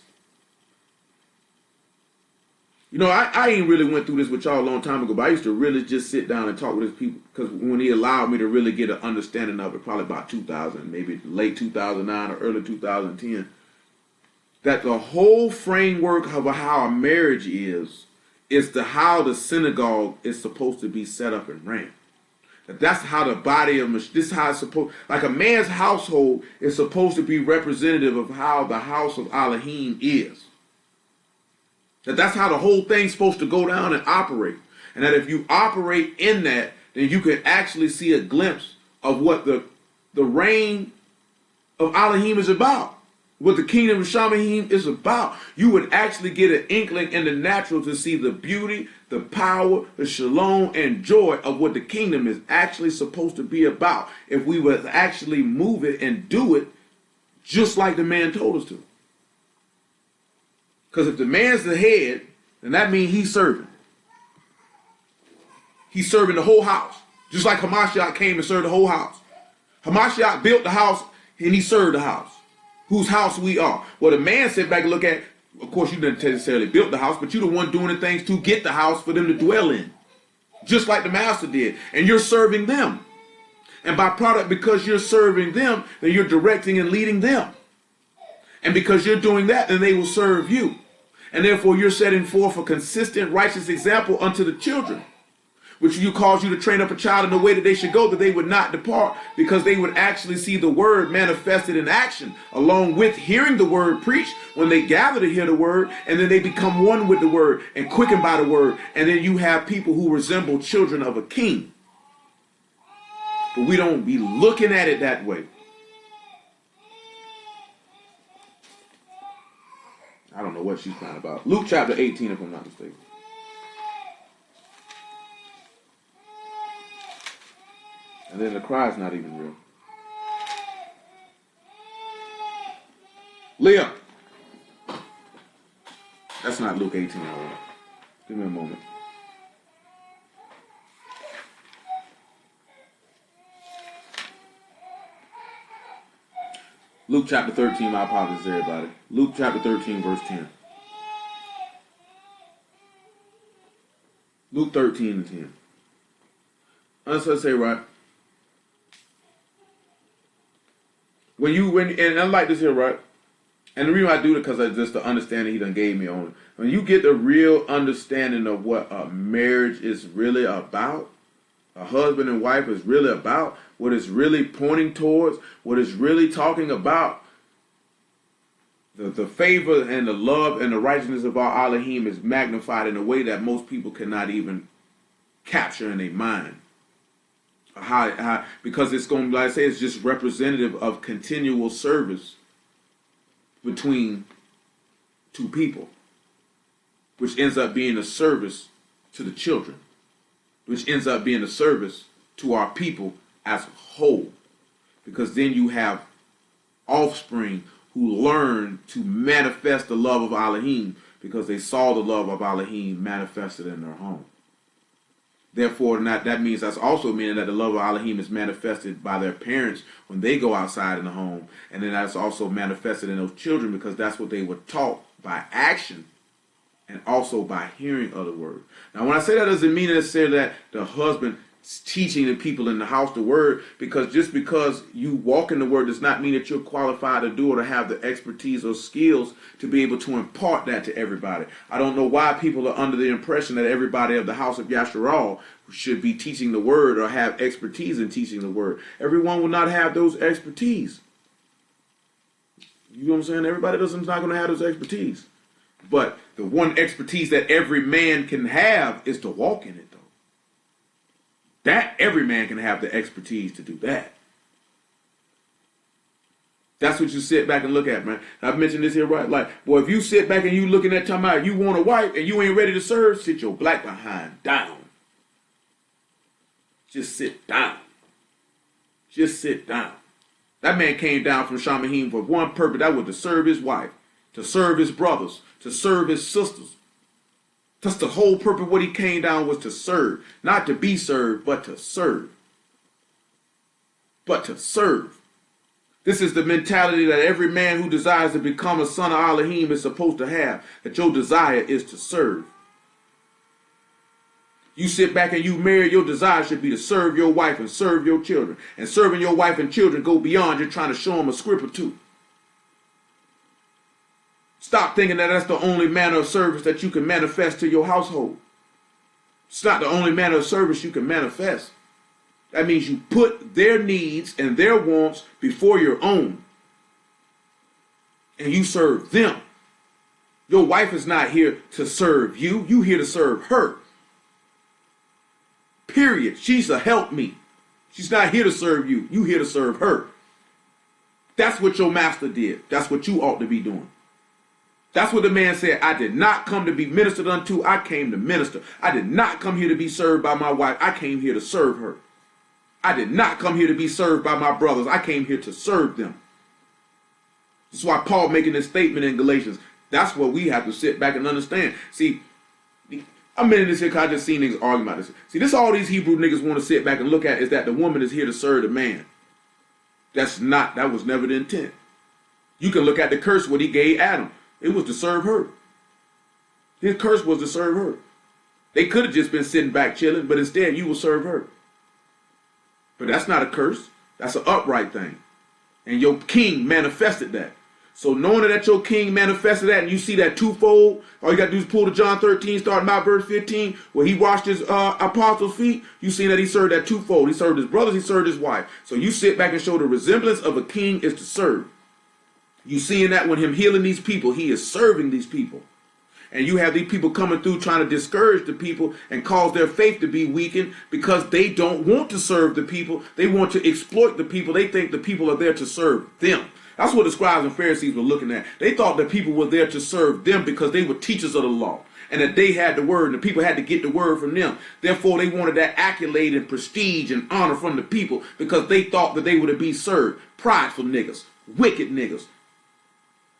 You know, I ain't really went through this with y'all a long time ago, but I used to really just sit down and talk with his people, because when he allowed me to really get an understanding of it, probably about 2000, maybe late 2009 or early 2010, that the whole framework of how a marriage is to how the synagogue is supposed to be set up and ran. That's how the body of this is how it's supposed, like a man's household is supposed to be representative of how the house of Elohim is. That's how the whole thing's supposed to go down and operate. And that if you operate in that, then you can actually see a glimpse of what the reign of Elohim is about. What the kingdom of Shamaim is about. You would actually get an inkling in the natural to see the beauty, the power, the shalom, and joy of what the kingdom is actually supposed to be about. If we would actually move it and do it just like the man told us to. Because if the man's the head, then that means he's serving. He's serving the whole house. Just like Hamashiach came and served the whole house. Hamashiach built the house and he served the house. Whose house we are. Well, the man sit back and look at, of course you didn't necessarily build the house, but you're the one doing the things to get the house for them to dwell in. Just like the master did. And you're serving them. And by product, because you're serving them, then you're directing and leading them. And because you're doing that, then they will serve you. And therefore you're setting forth a consistent righteous example unto the children, which you cause you to train up a child in the way that they should go, that they would not depart, because they would actually see the word manifested in action, along with hearing the word preached when they gather to hear the word, and then they become one with the word and quickened by the word. And then you have people who resemble children of a king. But we don't be looking at it that way. I don't know what she's crying about. Luke chapter 18, if I'm not mistaken. And then the cry's not even real. Leah! That's not Luke 18, I want. Give me a moment. Luke chapter 13, my apologies everybody. Luke chapter 13, verse 10. Luke 13:10. Let's say right. And I like this here, right? And the reason I do it because I just the understanding he done gave me on it. When you get the real understanding of what a marriage is really about, a husband and wife is really about, what it's really pointing towards, what it's really talking about, the favor and the love and the righteousness of our Elohim is magnified in a way that most people cannot even capture in their mind. Because it's going to, like I say, it's just representative of continual service between two people, which ends up being a service to the children, which ends up being a service to our people as a whole. Because then you have offspring who learn to manifest the love of Elohim because they saw the love of Elohim manifested in their home. Therefore, that means that's also meaning that the love of Elohim is manifested by their parents when they go outside in the home. And then that's also manifested in those children because that's what they were taught by action and also by hearing other words. Now, when I say that, doesn't mean necessarily that the husband is teaching the people in the house the word, because just because you walk in the word does not mean that you're qualified to do it or have the expertise or skills to be able to impart that to everybody. I don't know why people are under the impression that everybody of the house of Yasharal should be teaching the word or have expertise in teaching the word. Everyone will not have those expertise. You know what I'm saying? Everybody not going to have those expertise. But the one expertise that every man can have is to walk in it, though. That every man can have the expertise to do that. That's what you sit back and look at, man. I've mentioned this here, right? Like, boy, if you sit back and you looking at time out, you want a wife and you ain't ready to serve, sit your black behind down. Just sit down. Just sit down. That man came down from Shamahim for one purpose. That was to serve his wife, to serve his brothers, to serve his sisters. That's the whole purpose. What he came down was to serve. Not to be served, but to serve. But to serve. This is the mentality that every man who desires to become a son of Elohim is supposed to have. That your desire is to serve. You sit back and you marry, your desire should be to serve your wife and serve your children. And serving your wife and children go beyond just trying to show them a script or two. Stop thinking that that's the only manner of service that you can manifest to your household. It's not the only manner of service you can manifest. That means you put their needs and their wants before your own. And you serve them. Your wife is not here to serve you. You're here to serve her. Period. She's a help me. She's not here to serve you. You're here to serve her. That's what your master did. That's what you ought to be doing. That's what the man said. I did not come to be ministered unto. I came to minister. I did not come here to be served by my wife. I came here to serve her. I did not come here to be served by my brothers. I came here to serve them. That's why Paul making this statement in Galatians. That's what we have to sit back and understand. See, I'm in this here because I just seen niggas arguing about this. See, this all these Hebrew niggas want to sit back and look at is that the woman is here to serve the man. That was never the intent. You can look at the curse what he gave Adam. It was to serve her. His curse was to serve her. They could have just been sitting back chilling, but instead you will serve her. But that's not a curse. That's an upright thing. And your king manifested that. So knowing that your king manifested that and you see that twofold, all you got to do is pull to John 13, starting about verse 15, where he washed his apostles' feet. You see that he served that twofold. He served his brothers, he served his wife. So you sit back and show the resemblance of a king is to serve. You seeing that when him healing these people, he is serving these people. And you have these people coming through trying to discourage the people and cause their faith to be weakened because they don't want to serve the people. They want to exploit the people. They think the people are there to serve them. That's what the scribes and Pharisees were looking at. They thought that people were there to serve them because they were teachers of the law. And that they had the word and the people had to get the word from them. Therefore, they wanted that accolade and prestige and honor from the people because they thought that they were to be served. Prideful niggas. Wicked niggas.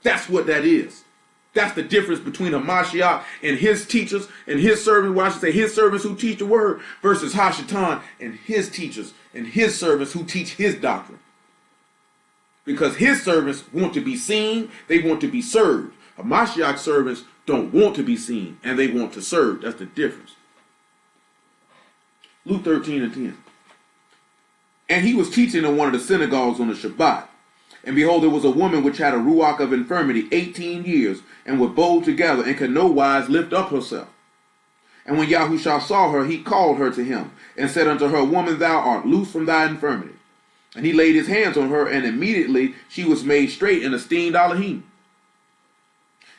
That's what that is. That's the difference between a Mashiach and his teachers and his servants, well, I should say his servants who teach the word, versus Hashatan and his teachers and his servants who teach his doctrine. Because his servants want to be seen, they want to be served. A Mashiach servants don't want to be seen and they want to serve. That's the difference. Luke 13 and 10. And he was teaching in one of the synagogues on the Shabbat. And behold, there was a woman which had a ruach of infirmity 18 years, and was bowed together, and could no wise lift up herself. And when Yahushua saw her, he called her to him, and said unto her, Woman, thou art loose from thy infirmity. And he laid his hands on her, and immediately she was made straight and esteemed Elohim.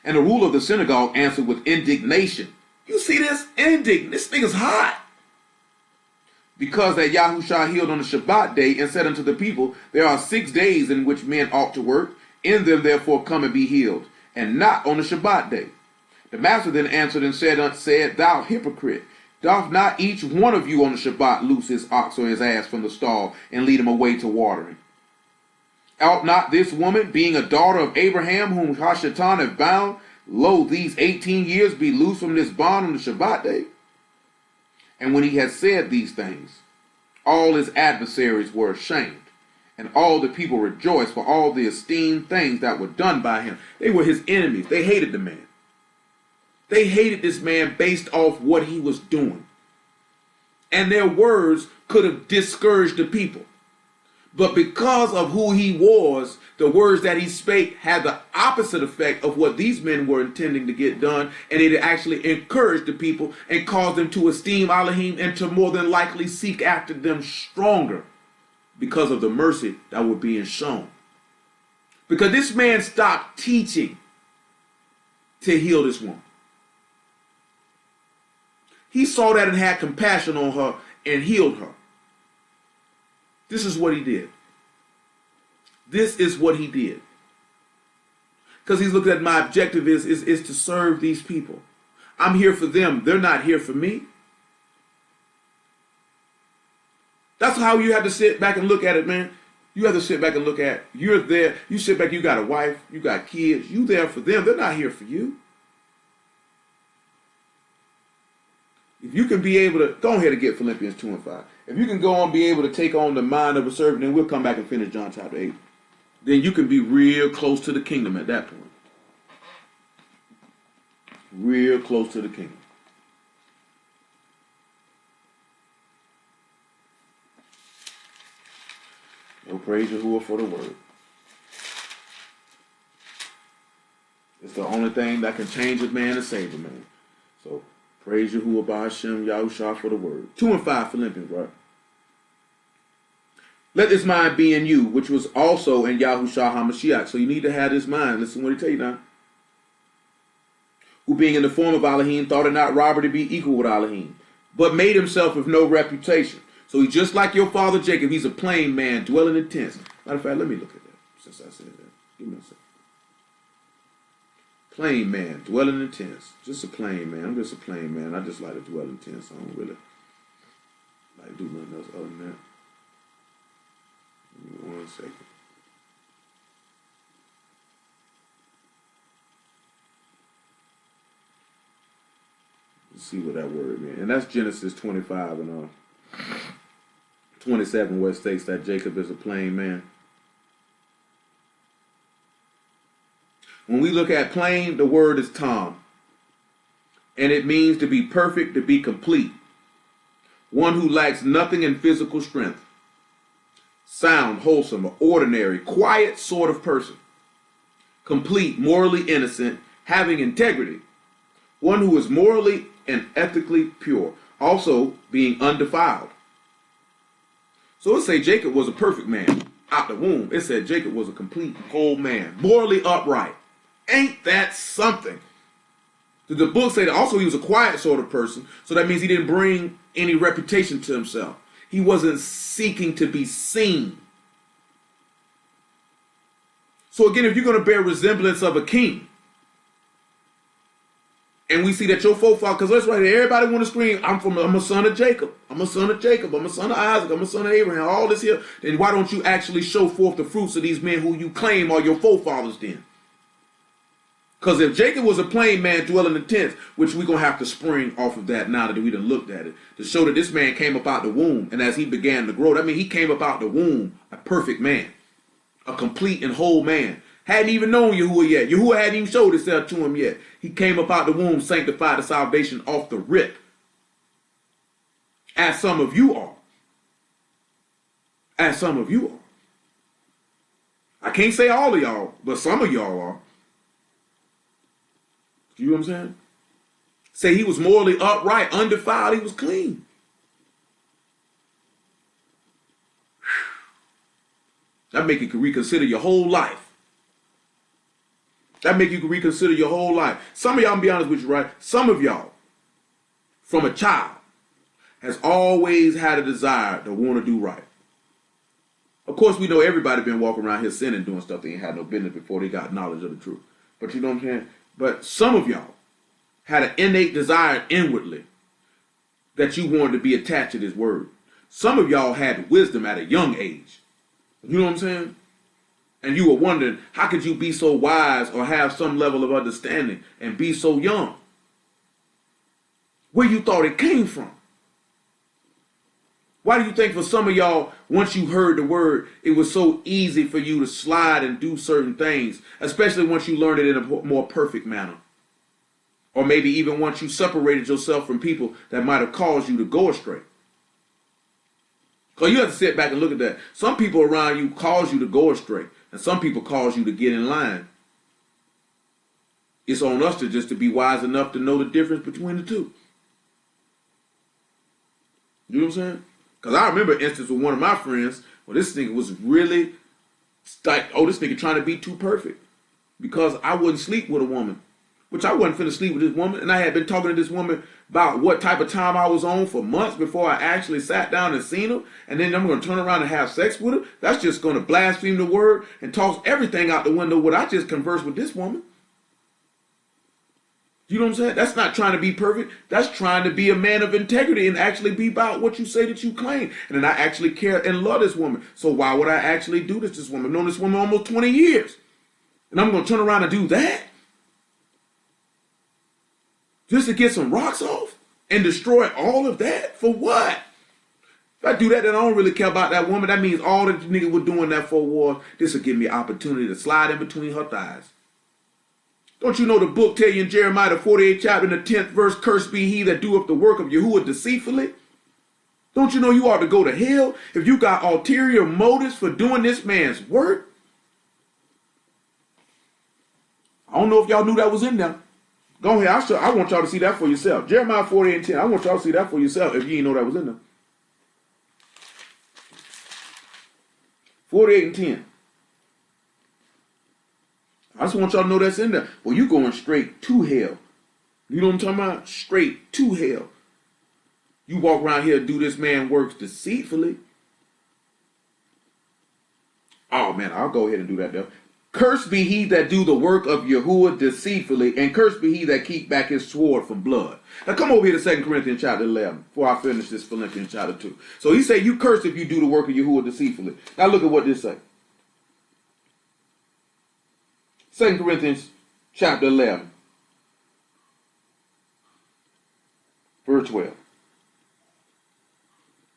And the ruler of the synagogue answered with indignation. You see this? This nigga's hot. Because that Yahushua healed on the Shabbat day, and said unto the people, There are 6 days in which men ought to work. In them therefore come and be healed, and not on the Shabbat day. The master then answered and said, Thou hypocrite, doth not each one of you on the Shabbat loose his ox or his ass from the stall, and lead him away to watering? Ought not this woman, being a daughter of Abraham, whom Hashatan hath bound, lo, these 18 years be loose from this bond on the Shabbat day? And when he had said these things, all his adversaries were ashamed, and all the people rejoiced for all the esteemed things that were done by him. They were his enemies. They hated the man. They hated this man based off what he was doing. And their words could have discouraged the people. But because of who he was, the words that he spake had the opposite effect of what these men were intending to get done. And it actually encouraged the people and caused them to esteem Elohim and to more than likely seek after them stronger because of the mercy that was being shown. Because this man stopped teaching to heal this woman. He saw that and had compassion on her and healed her. This is what he did. This is what he did. Because he's looking at my objective is to serve these people. I'm here for them. They're not here for me. That's how you have to sit back and look at it, man. You have to sit back and look at, you're there. You sit back, you got a wife, you got kids. You there for them. They're not here for you. If you can be able to, go ahead and get Philippians 2 and 5. If you can go on be able to take on the mind of a servant, then we'll come back and finish John chapter 8. Then you can be real close to the kingdom at that point. Real close to the kingdom. No praise Yahuwah for the word. It's the only thing that can change a man and save a man. So, praise Yahuwah by Hashem, Yahushua for the word. 2 and 5 Philippians, right? Let this mind be in you, which was also in Yahushua HaMashiach. So you need to have this mind. Listen to what he tell you now. Who being in the form of Elohim, thought it not robbery to be equal with Elohim, but made himself of no reputation. So he's just like your father Jacob. He's a plain man, dwelling in tents. Matter of fact, let me look at that, since I said that. Give me a second. Plain man, dwelling in tents. Just a plain man. I'm just a plain man. I just like to dwell in tents. I don't really like to do nothing else other than that. Give me 1 second. Let's see what that word means. And that's Genesis 25 and 27, where it states that Jacob is a plain man. When we look at plain, the word is tam. And it means to be perfect, to be complete. One who lacks nothing in physical strength. Sound, wholesome, ordinary, quiet sort of person. Complete, morally innocent, having integrity. One who is morally and ethically pure. Also being undefiled. So it say Jacob was a perfect man. Out the womb, it said Jacob was a complete whole man. Morally upright. Ain't that something? The book said also he was a quiet sort of person. So that means he didn't bring any reputation to himself. He wasn't seeking to be seen. So again, if you're going to bear resemblance of a king, and we see that your forefather, because that's right, everybody want to scream, I'm a son of Jacob. I'm a son of Jacob. I'm a son of Isaac. I'm a son of Abraham. All this here. Then why don't you actually show forth the fruits of these men who you claim are your forefathers then? Because if Jacob was a plain man dwelling in tents, which we're going to have to spring off of that now that we done looked at it, to show that this man came up out the womb, and as he began to grow, that means he came up out the womb a perfect man, a complete and whole man. Hadn't even known Yahuwah yet. Yahuwah hadn't even showed himself to him yet. He came up out the womb, sanctified to salvation off the rip. as some of you are. As some of you are. I can't say all of y'all, but some of y'all are. You know what I'm saying? Say he was morally upright, undefiled, he was clean. That make you reconsider your whole life. That make you reconsider your whole life. Some of y'all, I'm gonna be honest with you, right? Some of y'all, from a child, has always had a desire to want to do right. Of course, we know everybody been walking around here sinning, doing stuff they ain't had no business before they got knowledge of the truth. But you know what I'm saying? But some of y'all had an innate desire inwardly that you wanted to be attached to this word. Some of y'all had wisdom at a young age. You know what I'm saying? And you were wondering, how could you be so wise or have some level of understanding and be so young? Where you thought it came from? Why do you think for some of y'all, once you heard the word, it was so easy for you to slide and do certain things, especially once you learned it in a more perfect manner? Or maybe even once you separated yourself from people that might have caused you to go astray. Because you have to sit back and look at that. Some people around you cause you to go astray, and some people cause you to get in line. It's on us to be wise enough to know the difference between the two. You know what I'm saying? Because I remember an instance with one of my friends where this nigga was really like, oh, this nigga trying to be too perfect. Because I wouldn't sleep with a woman. Which I wasn't finna sleep with this woman. And I had been talking to this woman about what type of time I was on for months before I actually sat down and seen her. And then I'm going to turn around and have sex with her. That's just going to blaspheme the word and toss everything out the window when I just converse with this woman. You know what I'm saying? That's not trying to be perfect. That's trying to be a man of integrity and actually be about what you say that you claim. And then I actually care and love this woman. So why would I actually do this to this woman? I've known this woman almost 20 years. And I'm going to turn around and do that? Just to get some rocks off and destroy all of that? For what? If I do that, then I don't really care about that woman. That means all that the nigga was doing that for was, this will give me opportunity to slide in between her thighs. Don't you know the book tell you in Jeremiah the 48th chapter in the 10th verse, cursed be he that doeth the work of Yahuwah deceitfully? Don't you know you ought to go to hell if you got ulterior motives for doing this man's work? I don't know if y'all knew that was in there. Go ahead, I want y'all to see that for yourself. Jeremiah 48 and 10, I want y'all to see that for yourself if you didn't know that was in there. 48 and 10. I just want y'all to know that's in there. Well, you going straight to hell. You know what I'm talking about? Straight to hell. You walk around here and do this man works deceitfully. Oh, man, I'll go ahead and do that, though. Cursed be he that do the work of Yahuwah deceitfully, and cursed be he that keep back his sword from blood. Now come over here to 2 Corinthians chapter 11, before I finish this Philippians chapter 2. So he say, you cursed if you do the work of Yahuwah deceitfully. Now look at what this say. 2 Corinthians chapter 11, verse 12.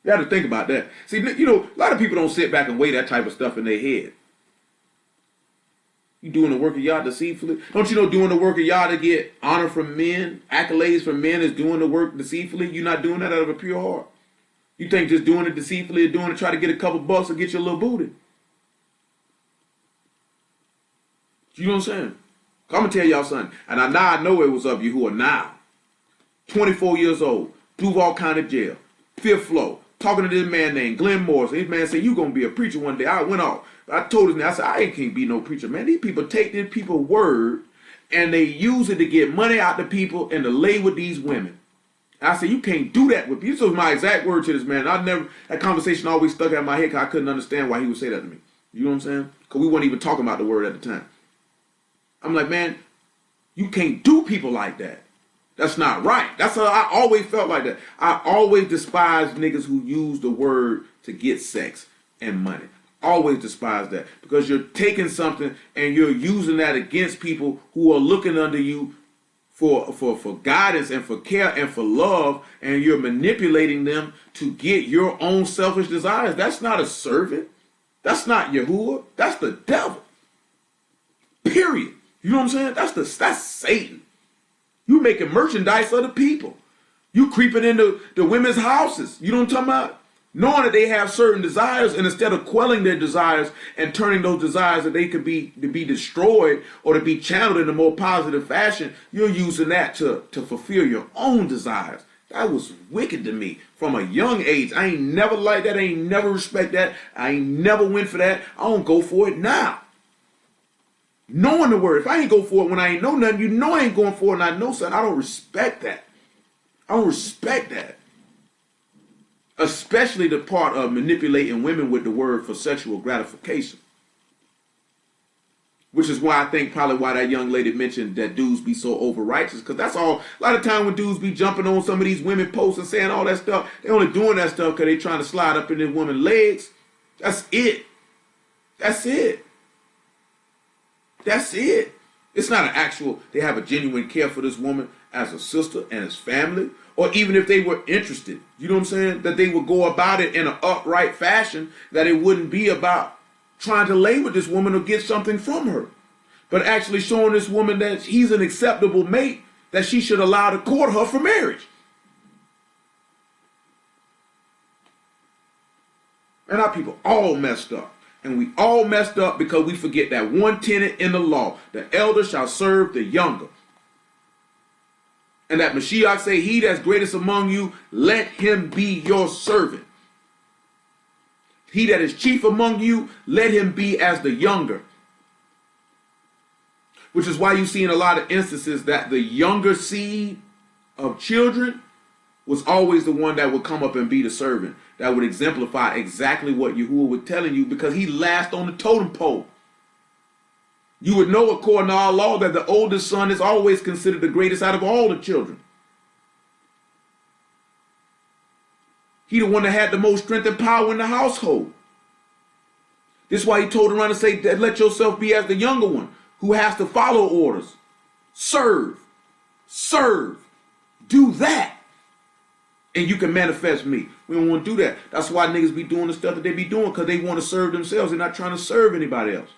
You have to think about that. See, you know, a lot of people don't sit back and weigh that type of stuff in their head. You doing the work of Yah deceitfully? Don't you know doing the work of Yah to get honor from men, accolades from men is doing the work deceitfully? You're not doing that out of a pure heart. You think just doing it deceitfully or doing it try to get a couple bucks or get your little booty. You know what I'm saying? I'm going to tell y'all something. And I know it was of you who are now 24 years old, Duval County Jail, 5th floor, talking to this man named Glenn Morris. This man said, you going to be a preacher one day. I went off. I told him, I said, I can't be no preacher, man. These people take these people's word and they use it to get money out to people and to lay with these women. I said, you can't do that with people. This was my exact word to this man. That conversation always stuck out in my head because I couldn't understand why he would say that to me. You know what I'm saying? Because we weren't even talking about the word at the time. I'm like, man, you can't do people like that. That's not right. That's how I always felt like that. I always despised niggas who use the word to get sex and money. Always despise that because you're taking something and you're using that against people who are looking under you for guidance and for care and for love, and you're manipulating them to get your own selfish desires. That's not a servant. That's not Yahuwah. That's the devil. Period. You know what I'm saying? That's Satan. You making merchandise of the people. You creeping into the women's houses. You know what I'm talking about? Knowing that they have certain desires, and instead of quelling their desires and turning those desires that they could be to be destroyed or to be channeled in a more positive fashion, you're using that to fulfill your own desires. That was wicked to me from a young age. I ain't never liked that. I ain't never respect that. I ain't never went for that. I don't go for it now. Knowing the word. If I ain't go for it when I ain't know nothing, you know I ain't going for it and I know something. I don't respect that. I don't respect that. Especially the part of manipulating women with the word for sexual gratification. Which is why I think probably why that young lady mentioned that dudes be so over righteous. Because that's all. A lot of time when dudes be jumping on some of these women posts and saying all that stuff, they only doing that stuff because they trying to slide up in this woman's legs. That's it. That's it. That's it. It's not an actual, they have a genuine care for this woman as a sister and as family. Or even if they were interested, you know what I'm saying? That they would go about it in an upright fashion, that it wouldn't be about trying to lay with this woman or get something from her. But actually showing this woman that he's an acceptable mate, that she should allow to court her for marriage. And our people all messed up. And we all messed up because we forget that one tenet in the law. The elder shall serve the younger. And that Mashiach say, he that's greatest among you, let him be your servant. He that is chief among you, let him be as the younger. Which is why you see in a lot of instances that the younger seed of children was always the one that would come up and be the servant. That would exemplify exactly what Yahuwah was telling you because he last on the totem pole. You would know according to our law that the oldest son is always considered the greatest out of all the children. He the one that had the most strength and power in the household. This is why he told around to say that let yourself be as the younger one who has to follow orders. Serve. Serve. Do that. And you can manifest me. We don't want to do that. That's why niggas be doing the stuff that they be doing because they want to serve themselves. They're not trying to serve anybody else.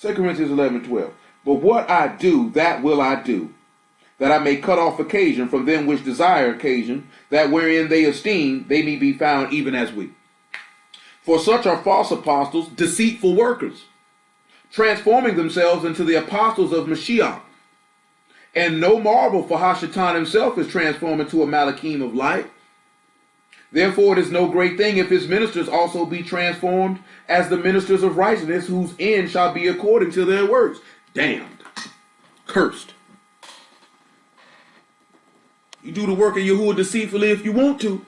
2 Corinthians 11:12. But what I do, that will I do, that I may cut off occasion from them which desire occasion, that wherein they esteem, they may be found even as we. For such are false apostles, deceitful workers, transforming themselves into the apostles of Mashiach. And no marvel, for Hashatan himself is transformed into a malakim of light. Therefore it is no great thing if his ministers also be transformed as the ministers of righteousness, whose end shall be according to their works. Damned. Cursed. You do the work of Yahuwah deceitfully if you want to.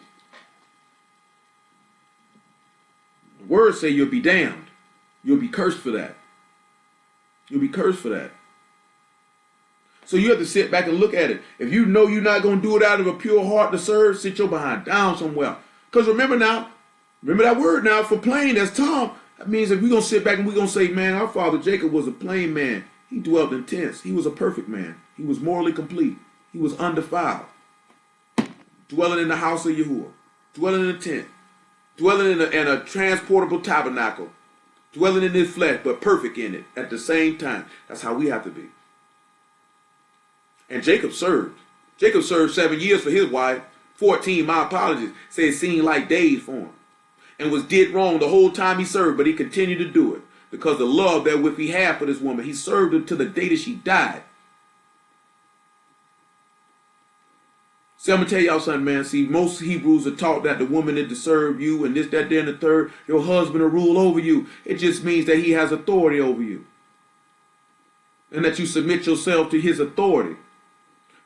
The words say you'll be damned. You'll be cursed for that. You'll be cursed for that. So you have to sit back and look at it. If you know you're not going to do it out of a pure heart to serve, sit your behind down somewhere. Because remember that word now for plain, that's Tom. That means if we're going to sit back and we're going to say, man, our father Jacob was a plain man. He dwelt in tents. He was a perfect man. He was morally complete. He was undefiled. Dwelling in the house of Yahuwah. Dwelling in a tent. Dwelling in a transportable tabernacle. Dwelling in his flesh, but perfect in it at the same time. That's how we have to be. And Jacob served. Jacob served 7 years for his wife. 14, my apologies. Say it seemed like days for him. And was did wrong the whole time he served, but he continued to do it. Because the love therewith he had for this woman. He served her to the day that she died. See, I'm going to tell y'all something, man. See, most Hebrews are taught that the woman is to serve you and this, that, there, and the third. Your husband will rule over you. It just means that he has authority over you. And that you submit yourself to his authority.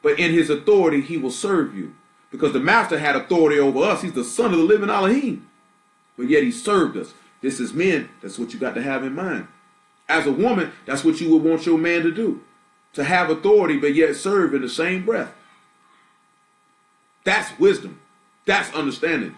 But in his authority, he will serve you. Because the master had authority over us. He's the son of the living Elohim. But yet he served us. This is men. That's what you got to have in mind. As a woman, that's what you would want your man to do. To have authority, but yet serve in the same breath. That's wisdom. That's understanding.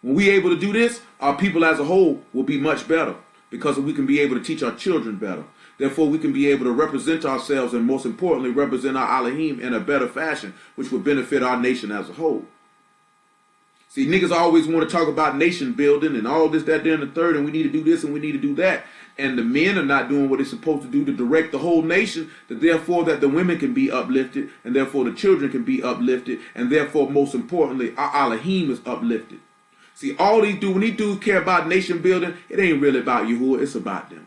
When we're able to do this, our people as a whole will be much better. Because we can be able to teach our children better. Therefore, we can be able to represent ourselves and most importantly, represent our Elohim in a better fashion, which would benefit our nation as a whole. See, niggas always want to talk about nation building and all this, that, there, and the third, and we need to do this and we need to do that. And the men are not doing what they're supposed to do to direct the whole nation, that therefore that the women can be uplifted, and therefore the children can be uplifted, and therefore, most importantly, our Elohim is uplifted. See, all these dudes, when these dudes care about nation building, it ain't really about Yahuwah, it's about them.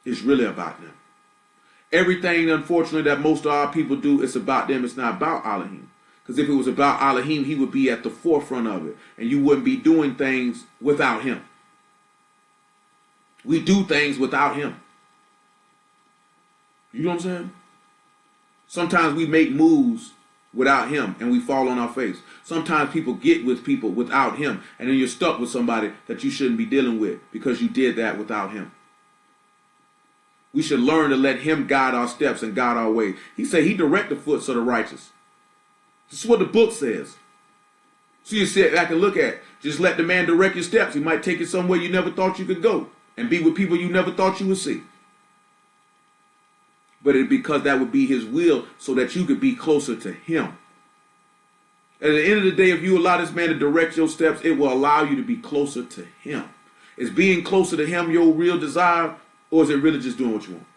It's really about them. Everything, unfortunately, that most of our people do, it's about them. It's not about Elohim. Because if it was about Elohim, he would be at the forefront of it. And you wouldn't be doing things without him. We do things without him. You know what I'm saying? Sometimes we make moves without him and we fall on our face. Sometimes people get with people without him. And then you're stuck with somebody that you shouldn't be dealing with because you did that without him. We should learn to let him guide our steps and guide our way. He said he direct the foot of the righteous. This is what the book says. So you sit back and look at it. Just let the man direct your steps. He might take you somewhere you never thought you could go and be with people you never thought you would see. But it's because that would be his will so that you could be closer to him. At the end of the day, if you allow this man to direct your steps, it will allow you to be closer to him. Is being closer to him your real desire, or is it really just doing what you want?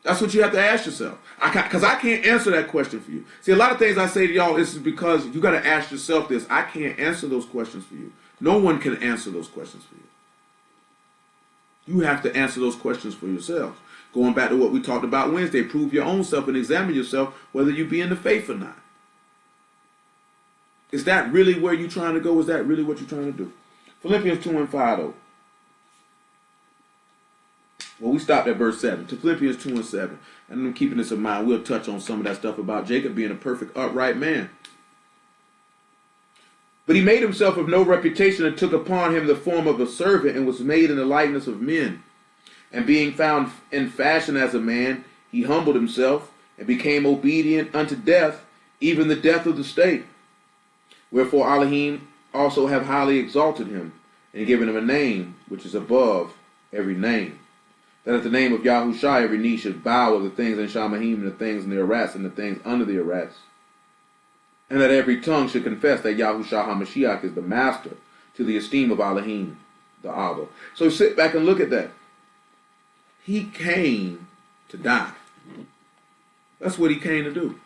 That's what you have to ask yourself. Because I can't answer that question for you. See, a lot of things I say to y'all, this is because you got to ask yourself this. I can't answer those questions for you. No one can answer those questions for you. You have to answer those questions for yourselves. Going back to what we talked about Wednesday, prove your own self and examine yourself whether you be in the faith or not. Is that really where you're trying to go? Is that really what you're trying to do? Philippians 2 and 5 though. Well, we stopped at verse 7. To Philippians 2 and 7. And I'm keeping this in mind. We'll touch on some of that stuff about Jacob being a perfect, upright man. But he made himself of no reputation and took upon him the form of a servant and was made in the likeness of men. And being found in fashion as a man, he humbled himself and became obedient unto death, even the death of the stake. Wherefore Elohim also have highly exalted him and given him a name which is above every name. That at the name of Yahushua every knee should bow of the things in Shamahim and the things in the Arats and the things under the Arats. And that every tongue should confess that Yahushua HaMashiach is the master to the esteem of Elohim, the Abba. So sit back and look at that. He came to die. That's what he came to do.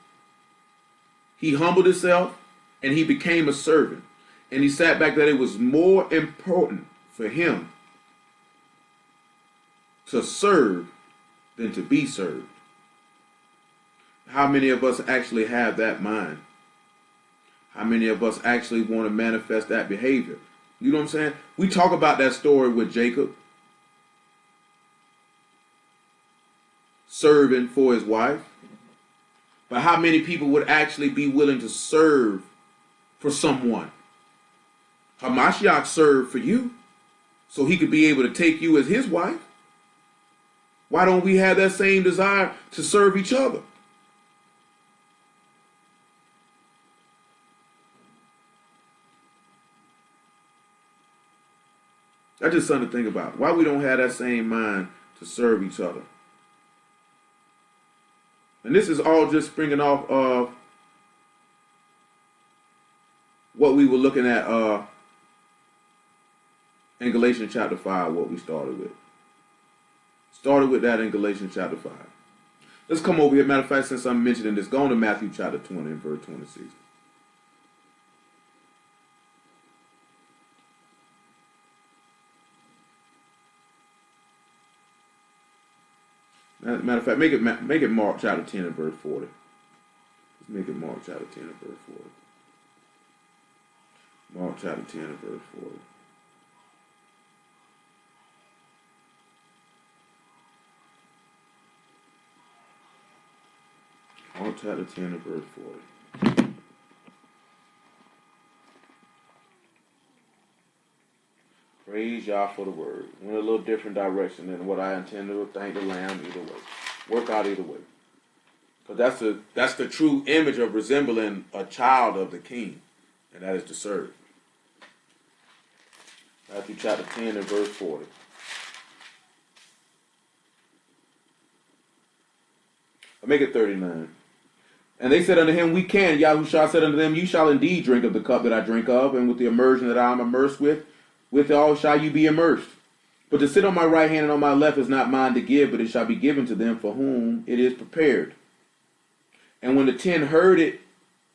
He humbled himself and he became a servant. And he sat back that it was more important for him to serve than to be served. How many of us actually have that mind? How many of us actually want to manifest that behavior? You know what I'm saying? We talk about that story with Jacob serving for his wife. But how many people would actually be willing to serve for someone? Hamashiach served for you so he could be able to take you as his wife. Why don't we have that same desire to serve each other? That's just something to think about. Why we don't have that same mind to serve each other. And this is all just springing off of what we were looking at in Galatians chapter 5, what we started with. Started with that in Galatians chapter 5. Let's come over here. Matter of fact, since I'm mentioning this, go on to Matthew chapter 20 and verse 26. Matter of fact, make it Mark chapter 10 and verse 40. Let's make it Mark chapter 10 and verse 40. Mark chapter 10 and verse 40. Mark chapter 10 and verse 40. Praise Yah for the word. Went a little different direction than what I intended to thank the Lamb either way. Work out either way. Because that's the true image of resembling a child of the king. And that is to serve. Matthew chapter 10 and verse 40. I'll make it 39. And they said unto him, we can. Yahushua said unto them, you shall indeed drink of the cup that I drink of, and with the immersion that I am immersed with all shall you be immersed. But to sit on my right hand and on my left is not mine to give, but it shall be given to them for whom it is prepared. And when the 10 heard it,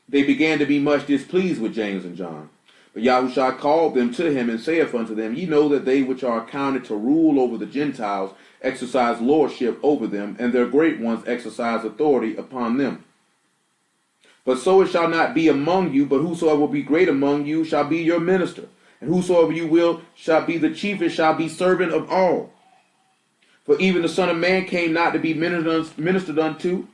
they began to be much displeased with James and John. But Yahushua called them to him and saith unto them, ye know that they which are accounted to rule over the Gentiles exercise lordship over them, and their great ones exercise authority upon them. But so it shall not be among you, but whosoever will be great among you shall be your minister. And whosoever you will shall be the chiefest, shall be servant of all. For even the Son of Man came not to be ministered unto,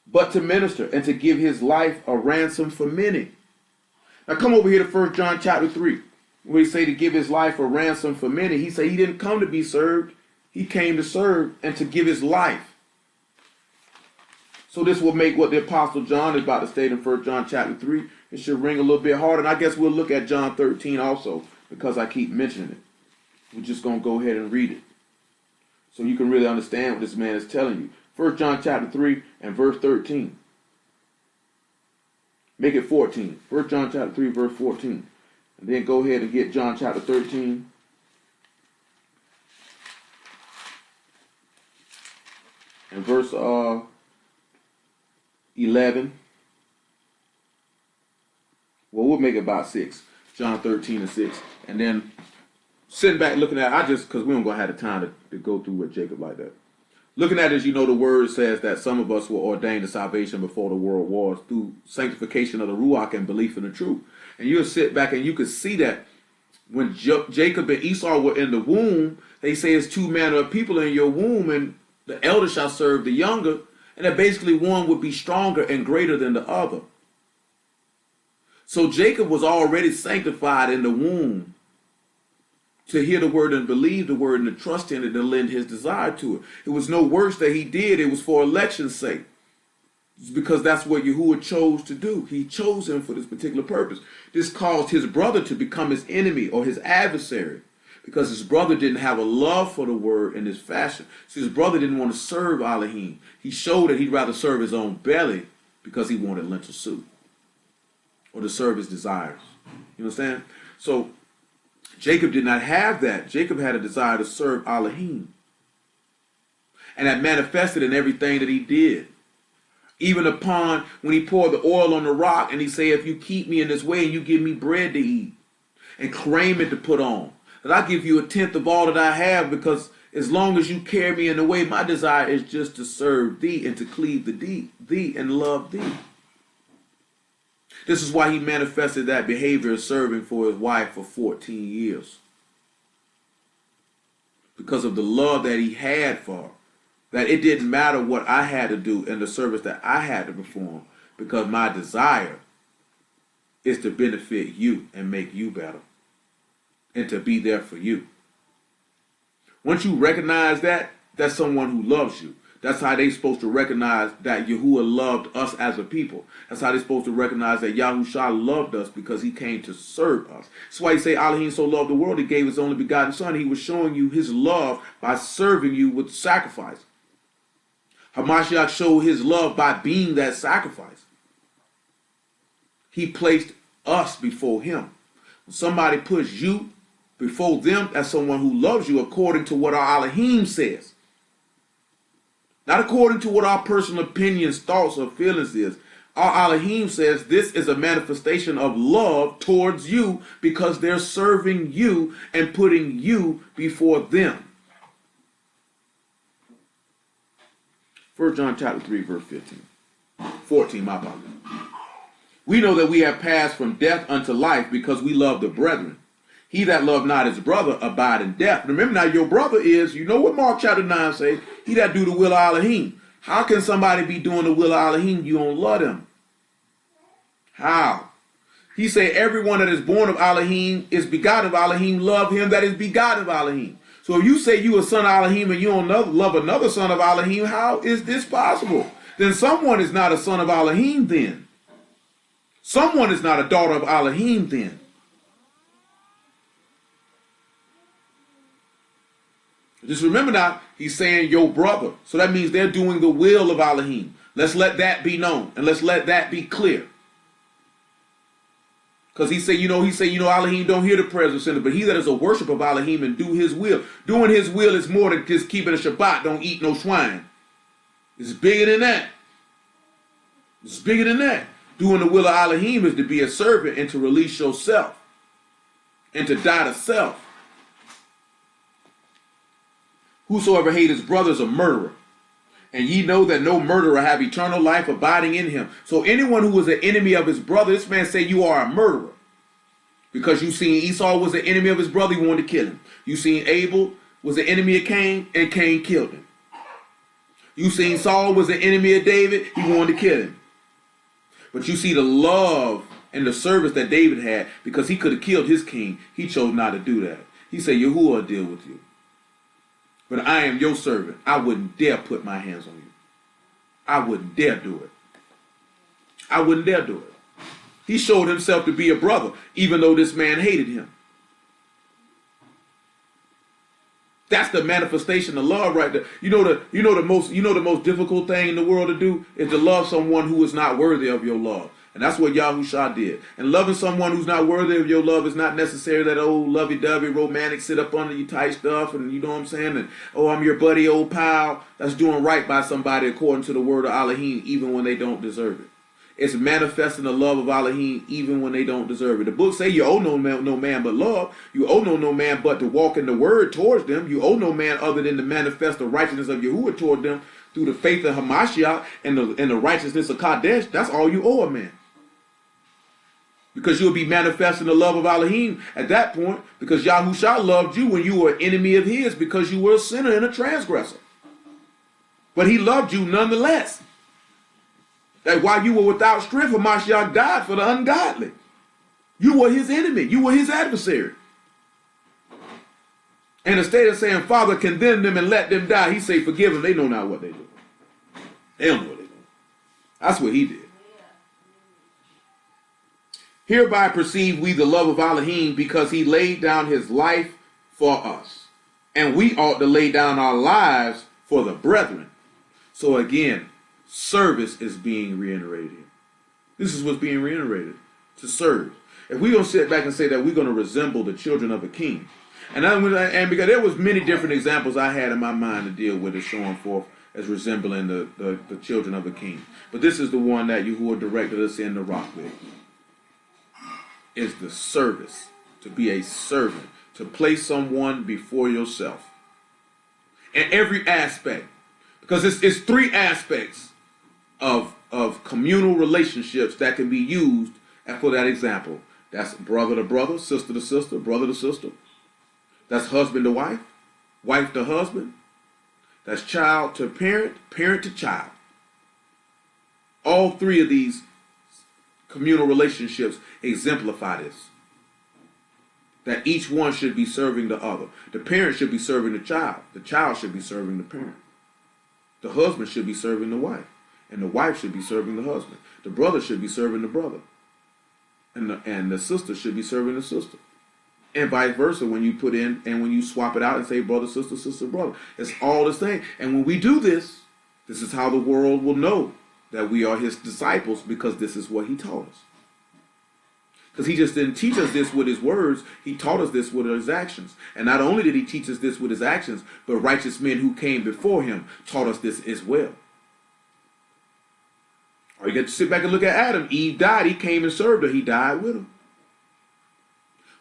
but to minister, and to give his life a ransom for many. Now come over here to 1 John chapter 3, where he say to give his life a ransom for many. He say he didn't come to be served. He came to serve and to give his life. So this will make what the Apostle John is about to state in 1 John chapter 3. It should ring a little bit harder. And I guess we'll look at John 13 also, because I keep mentioning it. We're just going to go ahead and read it, so you can really understand what this man is telling you. 1 John chapter 3 and verse 13. Make it 14. 1 John chapter 3 verse 14. And then go ahead and get John chapter 13. And verse 11. Well, we'll make it about 6. John 13 and 6. And then sitting back looking at it, because we don't going to have the time to go through with Jacob like that. Looking at it, as you know, the word says that some of us were ordained to salvation before the world was through sanctification of the Ruach and belief in the truth. And you'll sit back and you could see that when Jacob and Esau were in the womb, they say it's 2 manner of people in your womb, and the elder shall serve the younger, and that basically one would be stronger and greater than the other. So Jacob was already sanctified in the womb to hear the word and believe the word and to trust in it and lend his desire to it. It was no works that he did. It was for election's sake. It's because that's what Yahuwah chose to do. He chose him for this particular purpose. This caused his brother to become his enemy or his adversary, because his brother didn't have a love for the word in this fashion. So his brother didn't want to serve Elohim. He showed that he'd rather serve his own belly because he wanted lentil soup or to serve his desires. You understand? So Jacob did not have that. Jacob had a desire to serve Elohim. And that manifested in everything that he did. Even upon when he poured the oil on the rock and he said, if you keep me in this way and you give me bread to eat and raiment to put on, that I give you 1/10 of all that I have, because as long as you carry me in the way, my desire is just to serve thee and to cleave to thee and love thee. This is why he manifested that behavior of serving for his wife for 14 years. Because of the love that he had for her. That it didn't matter what I had to do in the service that I had to perform, because my desire is to benefit you and make you better and to be there for you. Once you recognize that, that's someone who loves you. That's how they're supposed to recognize that Yahuwah loved us as a people. That's how they're supposed to recognize that Yahushua loved us, because he came to serve us. That's why he say Elohim so loved the world, he gave his only begotten son. He was showing you his love by serving you with sacrifice. Hamashiach showed his love by being that sacrifice. He placed us before him. When somebody puts you before them, that's someone who loves you according to what our Elohim says. Not according to what our personal opinions, thoughts, or feelings is. Our Elohim says this is a manifestation of love towards you, because they're serving you and putting you before them. 1 John chapter 3, verse 14, my apologies. We know that we have passed from death unto life, because we love the brethren. He that loved not his brother abide in death. Remember now, your brother is, you know what Mark chapter 9 say, he that do the will of Elohim. How can somebody be doing the will of Elohim? You don't love them. How? He say everyone that is born of Elohim is begotten of Elohim. Love him that is begotten of Elohim. So if you say you a son of Elohim and you don't love another son of Elohim, how is this possible? Then someone is not a son of Elohim then. Someone is not a daughter of Elohim then. Just remember now, he's saying your brother. So that means they're doing the will of Elohim. Let's let that be known, and let's let that be clear. Because he said, Elohim don't hear the prayers of sinners, but he that is a worshiper of Elohim and do his will. Doing his will is more than just keeping a Shabbat, don't eat no swine. It's bigger than that. It's bigger than that. Doing the will of Elohim is to be a servant and to release yourself and to die to self. Whosoever hate his brother is a murderer. And ye know that no murderer have eternal life abiding in him. So anyone who was an enemy of his brother, this man say you are a murderer. Because you seen Esau was an enemy of his brother, you wanted to kill him. You seen Abel was an enemy of Cain, and Cain killed him. You seen Saul was an enemy of David, he wanted to kill him. But you see the love and the service that David had, because he could have killed his king. He chose not to do that. He said, Yahuwah will deal with you. But I am your servant. I wouldn't dare put my hands on you. I wouldn't dare do it. I wouldn't dare do it. He showed himself to be a brother, even though this man hated him. That's the manifestation of love right there. The most difficult thing in the world to do is to love someone who is not worthy of your love. And that's what Yahushua did. And loving someone who's not worthy of your love is not necessarily that old lovey-dovey romantic sit up under you type stuff, and you know what I'm saying? And, oh, I'm your buddy, old pal. That's doing right by somebody according to the word of Elohim, even when they don't deserve it. It's manifesting the love of Elohim even when they don't deserve it. The book say you owe no man but love. You owe no man but to walk in the word towards them. You owe no man other than to manifest the righteousness of Yahuwah toward them through the faith of Hamashiach and the righteousness of Kadesh. That's all you owe a man. Because you'll be manifesting the love of Elohim at that point, because Yahushua loved you when you were an enemy of his, because you were a sinner and a transgressor. But he loved you nonetheless. That while you were without strength, Hamashiach died for the ungodly. You were his enemy. You were his adversary. And instead of saying, Father, condemn them and let them die, he say, forgive them. They know not what they do. They don't know what they do. That's what he did. Hereby perceive we the love of Elohim, because he laid down his life for us. And we ought to lay down our lives for the brethren. So again, service is being reiterated here. This is what's being reiterated, to serve. If we're going to sit back and say that we're going to resemble the children of a king, and because there was many different examples I had in my mind to deal with as showing forth as resembling the children of a king. But this is the one that Yahuwah directed us in the rock with. Is the service, to be a servant, to place someone before yourself. In every aspect. Because it's three aspects of communal relationships that can be used for that example. That's brother to brother, sister to sister, brother to sister. That's husband to wife, wife to husband. That's child to parent, parent to child. All three of these communal relationships exemplify this. That each one should be serving the other. The parent should be serving the child should be serving the parent. The husband should be serving the wife, and the wife should be serving the husband. The brother should be serving the brother, and the sister should be serving the sister, and vice versa. When you put in and when you swap it out and say brother, sister, sister, brother, it's all the same. And when we do this, this is how the world will know that we are his disciples, because this is what he taught us. Because he just didn't teach us this with his words, he taught us this with his actions. And not only did he teach us this with his actions, but righteous men who came before him taught us this as well. Or you get to sit back and look at Adam. Eve died, he came and served her, he died with her.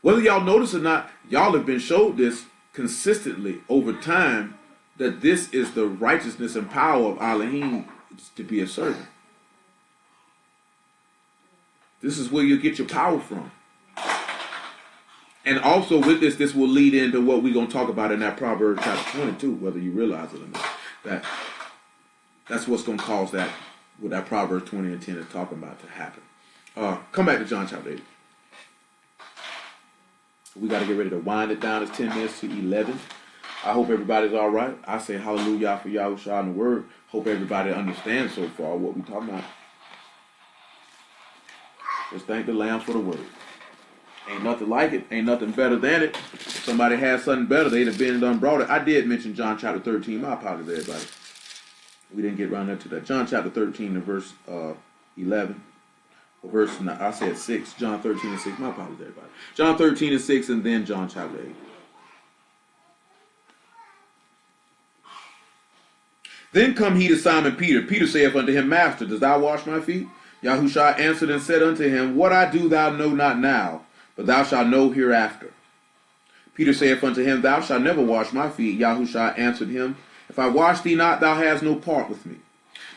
Whether y'all notice or not, y'all have been showed this consistently over time, that this is the righteousness and power of Elohim, to be a servant. This is where you get your power from. And also with this will lead into what we're going to talk about in that Proverbs chapter 22, whether you realize it or not. That's what's going to cause that, what that Proverbs 20 and 10 is talking about, to happen. Come back to John chapter 8. We got to get ready to wind it down. It's 10 minutes to 11. I hope everybody's all right. I say hallelujah for Yahushua and the word. Hope everybody understands so far what we're talking about. Just thank the Lamb for the word. Ain't nothing like it. Ain't nothing better than it. If somebody had something better, they'd have been and done brought it. I did mention John chapter 13. My apologies, everybody. We didn't get around there to that. John chapter 13 and verse 11. Or verse, I said 6. John 13 and 6. My apologies, everybody. John 13 and 6 and then John chapter 8. Then come he to Simon Peter. Peter saith unto him, Master, dost thou wash my feet? Yahushua answered and said unto him, What I do thou know not now, but thou shalt know hereafter. Peter saith unto him, Thou shalt never wash my feet. Yahushua answered him, If I wash thee not, thou hast no part with me.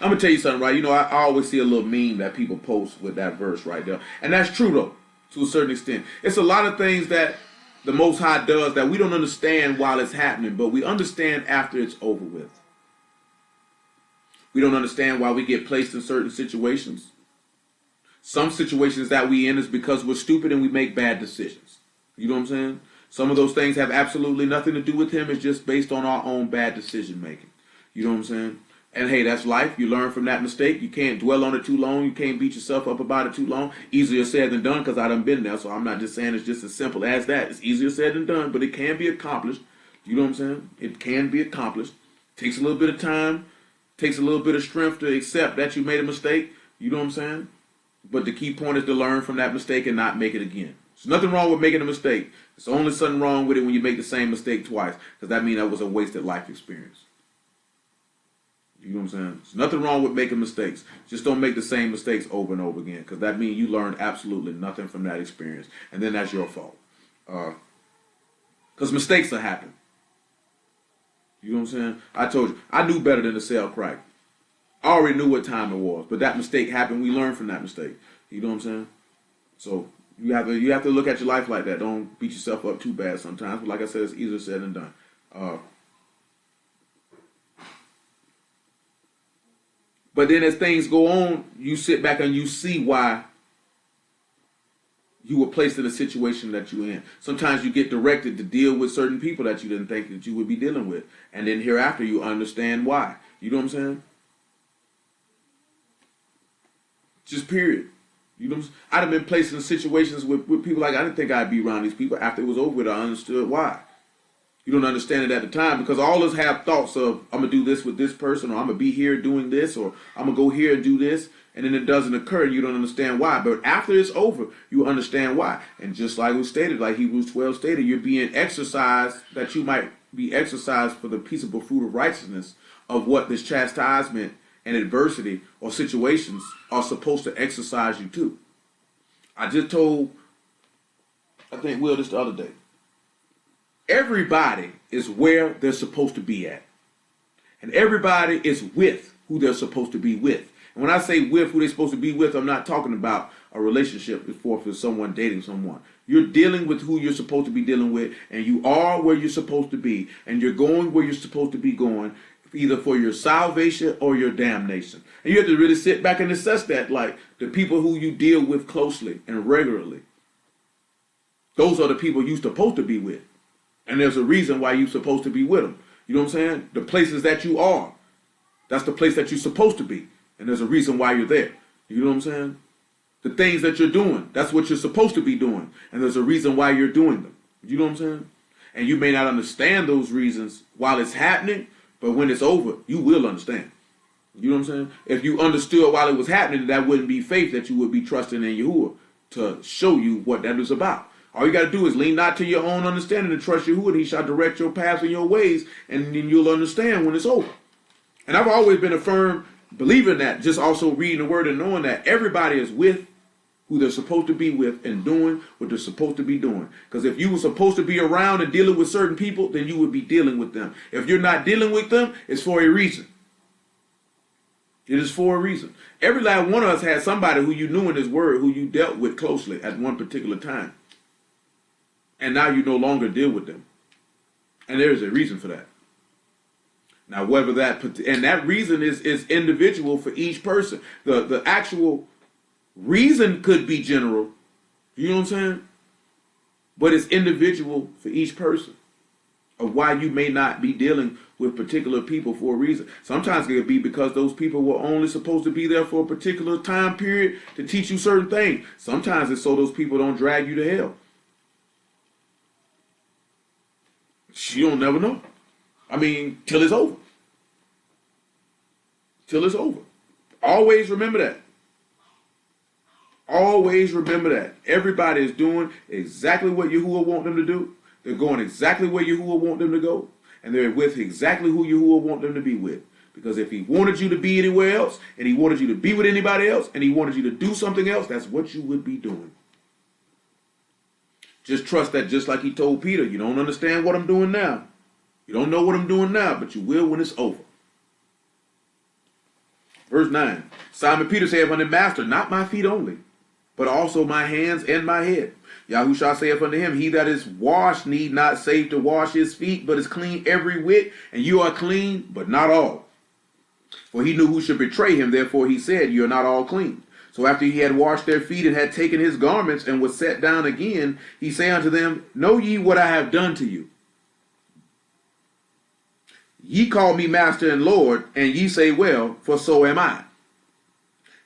I'm going to tell you something, right? You know, I always see a little meme that people post with that verse right there. And that's true, though, to a certain extent. It's a lot of things that the Most High does that we don't understand while it's happening, but we understand after it's over with. We don't understand why we get placed in certain situations. Some situations that we in is because we're stupid and we make bad decisions. You know what I'm saying? Some of those things have absolutely nothing to do with him. It's just based on our own bad decision making. You know what I'm saying? And hey, that's life. You learn from that mistake. You can't dwell on it too long. You can't beat yourself up about it too long. Easier said than done, because I done been there. So I'm not just saying it's just as simple as that. It's easier said than done, but it can be accomplished. You know what I'm saying? It can be accomplished. Takes a little bit of time. Takes a little bit of strength to accept that you made a mistake. You know what I'm saying? But the key point is to learn from that mistake and not make it again. There's nothing wrong with making a mistake. There's only something wrong with it when you make the same mistake twice, because that means that was a wasted life experience. You know what I'm saying? There's nothing wrong with making mistakes. Just don't make the same mistakes over and over again, because that means you learned absolutely nothing from that experience, and then that's your fault. Because mistakes will happen. You know what I'm saying? I told you, I knew better than to sell crack. I already knew what time it was, but that mistake happened. We learned from that mistake. You know what I'm saying? So you have to look at your life like that. Don't beat yourself up too bad sometimes. But like I said, it's easier said than done. But then as things go on, you sit back and you see why you were placed in a situation that you're in. Sometimes you get directed to deal with certain people that you didn't think that you would be dealing with. And then hereafter you understand why. You know what I'm saying? Just period. You know what I'm saying? I'd have been placed in situations with people like I didn't think I'd be around these people. After it was over with, I understood why. You don't understand it at the time because all of us have thoughts of, I'm going to do this with this person, or I'm going to be here doing this, or I'm going to go here and do this, and then it doesn't occur and you don't understand why. But after it's over, you understand why. And just like we stated, like Hebrews 12 stated, you're being exercised, that you might be exercised for the peaceable fruit of righteousness of what this chastisement and adversity or situations are supposed to exercise you to. I just told, I think Will this the other day. Everybody is where they're supposed to be at. And everybody is with who they're supposed to be with. And when I say with who they're supposed to be with, I'm not talking about a relationship with someone dating someone. You're dealing with who you're supposed to be dealing with, and you are where you're supposed to be, and you're going where you're supposed to be going, either for your salvation or your damnation. And you have to really sit back and assess that, like the people who you deal with closely and regularly. Those are the people you're supposed to be with. And there's a reason why you're supposed to be with them. You know what I'm saying? The places that you are, that's the place that you're supposed to be. And there's a reason why you're there. You know what I'm saying? The things that you're doing, that's what you're supposed to be doing. And there's a reason why you're doing them. You know what I'm saying? And you may not understand those reasons while it's happening, but when it's over, you will understand. You know what I'm saying? If you understood while it was happening, that wouldn't be faith, that you would be trusting in Yahuwah to show you what that is about. All you got to do is lean not to your own understanding and trust Yahuwah, and he shall direct your paths and your ways, and then you'll understand when it's over. And I've always been a firm believer in that, just also reading the word and knowing that everybody is with who they're supposed to be with and doing what they're supposed to be doing. Because if you were supposed to be around and dealing with certain people, then you would be dealing with them. If you're not dealing with them, it's for a reason. It is for a reason. Every last one of us had somebody who you knew in his word, who you dealt with closely at one particular time. And now you no longer deal with them. And there is a reason for that. Now, whether that, and that reason is individual for each person. The actual reason could be general. You know what I'm saying? But it's individual for each person of why you may not be dealing with particular people for a reason. Sometimes it could be because those people were only supposed to be there for a particular time period to teach you certain things. Sometimes it's so those people don't drag you to hell. You don't never know. I mean, till it's over. till it's over. Always remember that. Always remember that. Everybody is doing exactly what Yahuwah want them to do. They're going exactly where Yahuwah want them to go. And they're with exactly who Yahuwah want them to be with. Because if he wanted you to be anywhere else, and he wanted you to be with anybody else, and he wanted you to do something else, that's what you would be doing. Just trust that, just like he told Peter, you don't understand what I'm doing now. You don't know what I'm doing now, but you will when it's over. Verse 9. Simon Peter saith unto the master, not my feet only, but also my hands and my head. Yahushua saith unto him, he that is washed need not save to wash his feet, but is clean every whit, and you are clean, but not all. For he knew who should betray him, therefore he said, you are not all clean. So after he had washed their feet and had taken his garments and was set down again, he said unto them, know ye what I have done to you? Ye call me master and Lord, and ye say, well, for so am I.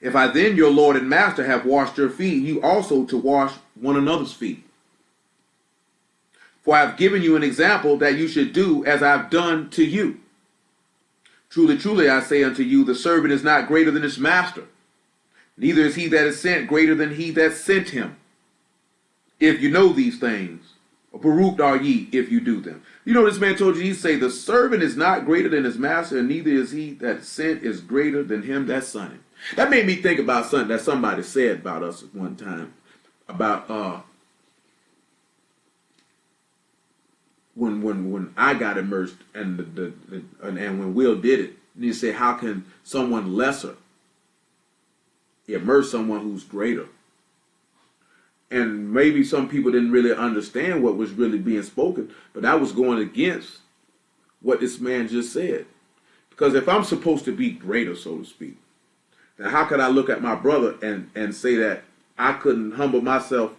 If I then, your Lord and master, have washed your feet, you also to wash one another's feet. For I have given you an example that you should do as I have done to you. Truly, truly, I say unto you, the servant is not greater than his master, neither is he that is sent greater than he that sent him. If you know these things, Baruch are ye if you do them. You know, this man told you, he say, the servant is not greater than his master, and neither is he that sent is greater than him that sent him. That made me think about something that somebody said about us at one time, about when I got immersed and and when Will did it. And he said, how can someone lesser immerse someone who's greater? And maybe some people didn't really understand what was really being spoken, but that was going against what this man just said. Because if I'm supposed to be greater, so to speak, then how could I look at my brother and say that I couldn't humble myself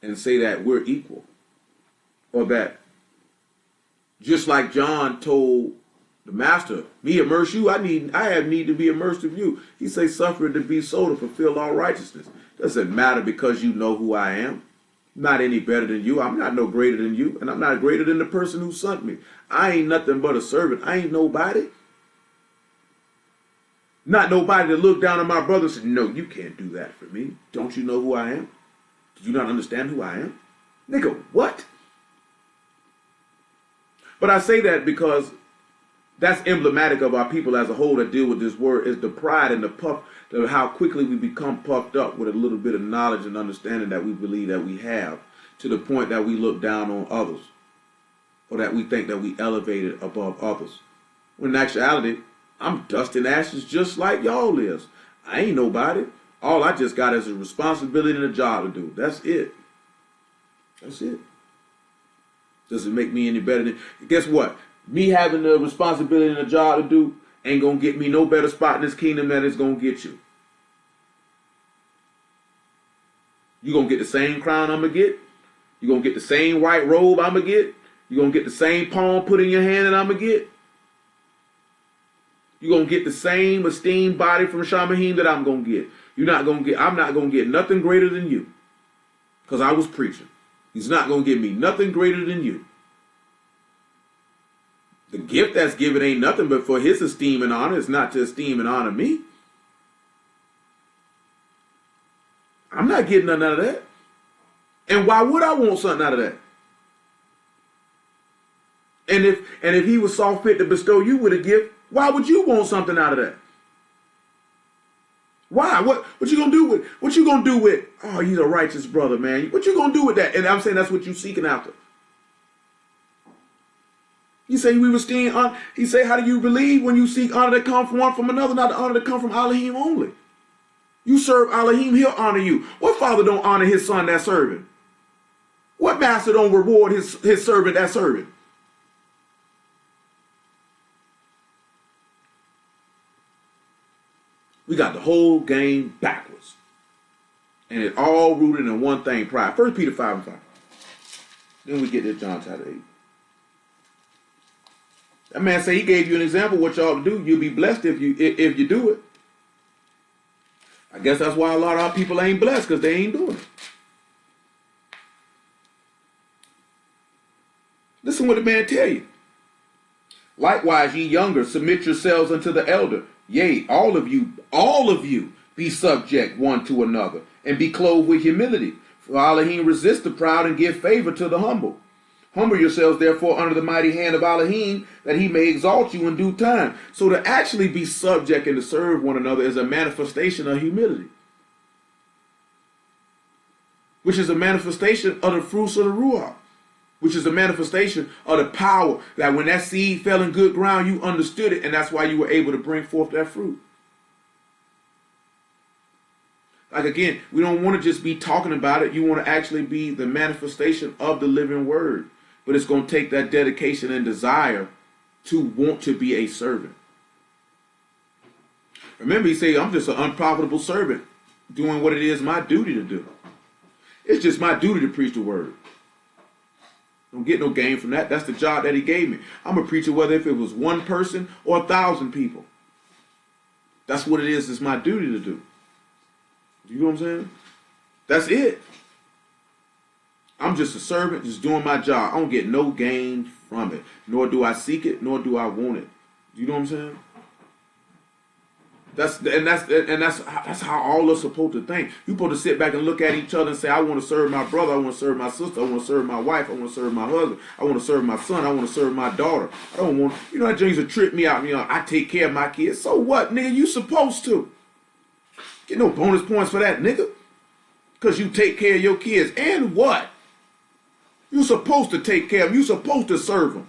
and say that we're equal? Or that, just like John told the master, me immerse you, I have need to be immersed of you. He say, suffer it to be so to fulfill all righteousness. Doesn't matter because you know who I am. I'm not any better than you. I'm not no greater than you. And I'm not greater than the person who sent me. I ain't nothing but a servant. I ain't nobody. Not nobody to look down on my brother and say, no, you can't do that for me. Don't you know who I am? Do you not understand who I am? Nigga, what? But I say that because that's emblematic of our people as a whole that deal with this word, is the pride and the puff, how quickly we become puffed up with a little bit of knowledge and understanding that we believe that we have, to the point that we look down on others, or that we think that we elevated above others. When in actuality, I'm dust and ashes just like y'all is. I ain't nobody. All I just got is a responsibility and a job to do. That's it. That's it. Does it make me any better than... Guess what? Me having the responsibility and a job to do ain't going to get me no better spot in this kingdom than it's going to get you. You're going to get the same crown I'm going to get. You're going to get the same white robe I'm going to get. You're going to get the same palm put in your hand that I'm going to get. You're going to get the same esteemed body from Shamahim that I'm going to get. I'm not going to get nothing greater than you. Because I was preaching. He's not going to give me nothing greater than you. The gift that's given ain't nothing but for his esteem and honor. It's not to esteem and honor me. I'm not getting nothing out of that. And why would I want something out of that? And if he was saw fit to bestow you with a gift, why would you want something out of that? Why? What you gonna do with? What you gonna do with? Oh, he's a righteous brother, man. What you gonna do with that? And I'm saying that's what you seeking after. You say we were esteem honor. He say, how do you believe when you seek honor that come from one from another, not the honor that come from Elohim only? You serve Elohim, he'll honor you. What father don't honor his son that serving? What master don't reward his servant that serving? We got the whole game backwards. And it all rooted in one thing, pride. 1 Peter 5:5. Then we get to John chapter 8. That man say he gave you an example of what you ought to do. You'll be blessed if you do it. I guess that's why a lot of our people ain't blessed, because they ain't doing it. Listen what the man tell you. Likewise, ye younger, submit yourselves unto the elder. Yea, all of you be subject one to another, and be clothed with humility. For Elohim resists the proud and give favor to the humble. Humble yourselves, therefore, under the mighty hand of Elohim, that he may exalt you in due time. So to actually be subject and to serve one another is a manifestation of humility, which is a manifestation of the fruits of the Ruach, which is a manifestation of the power that when that seed fell in good ground, you understood it, and that's why you were able to bring forth that fruit. Like again, we don't want to just be talking about it. You want to actually be the manifestation of the living word. But it's going to take that dedication and desire to want to be a servant. Remember, he said, I'm just an unprofitable servant doing what it is my duty to do. It's just my duty to preach the word. Don't get no gain from that. That's the job that he gave me. I'm a preacher whether if it was one person or 1,000 people. That's what it is. It's my duty to do. You know what I'm saying? That's it. I'm just a servant, just doing my job. I don't get no gain from it. Nor do I seek it, nor do I want it. You know what I'm saying? That's how all are supposed to think. You're supposed to sit back and look at each other and say, I want to serve my brother, I want to serve my sister, I want to serve my wife, I want to serve my husband, I want to serve my son, I want to serve my daughter. I don't want, you know, that things will trip me out. You know, I take care of my kids. So what, nigga? You supposed to. Get no bonus points for that, nigga. Because you take care of your kids. And what? You're supposed to take care of them. You're supposed to serve them.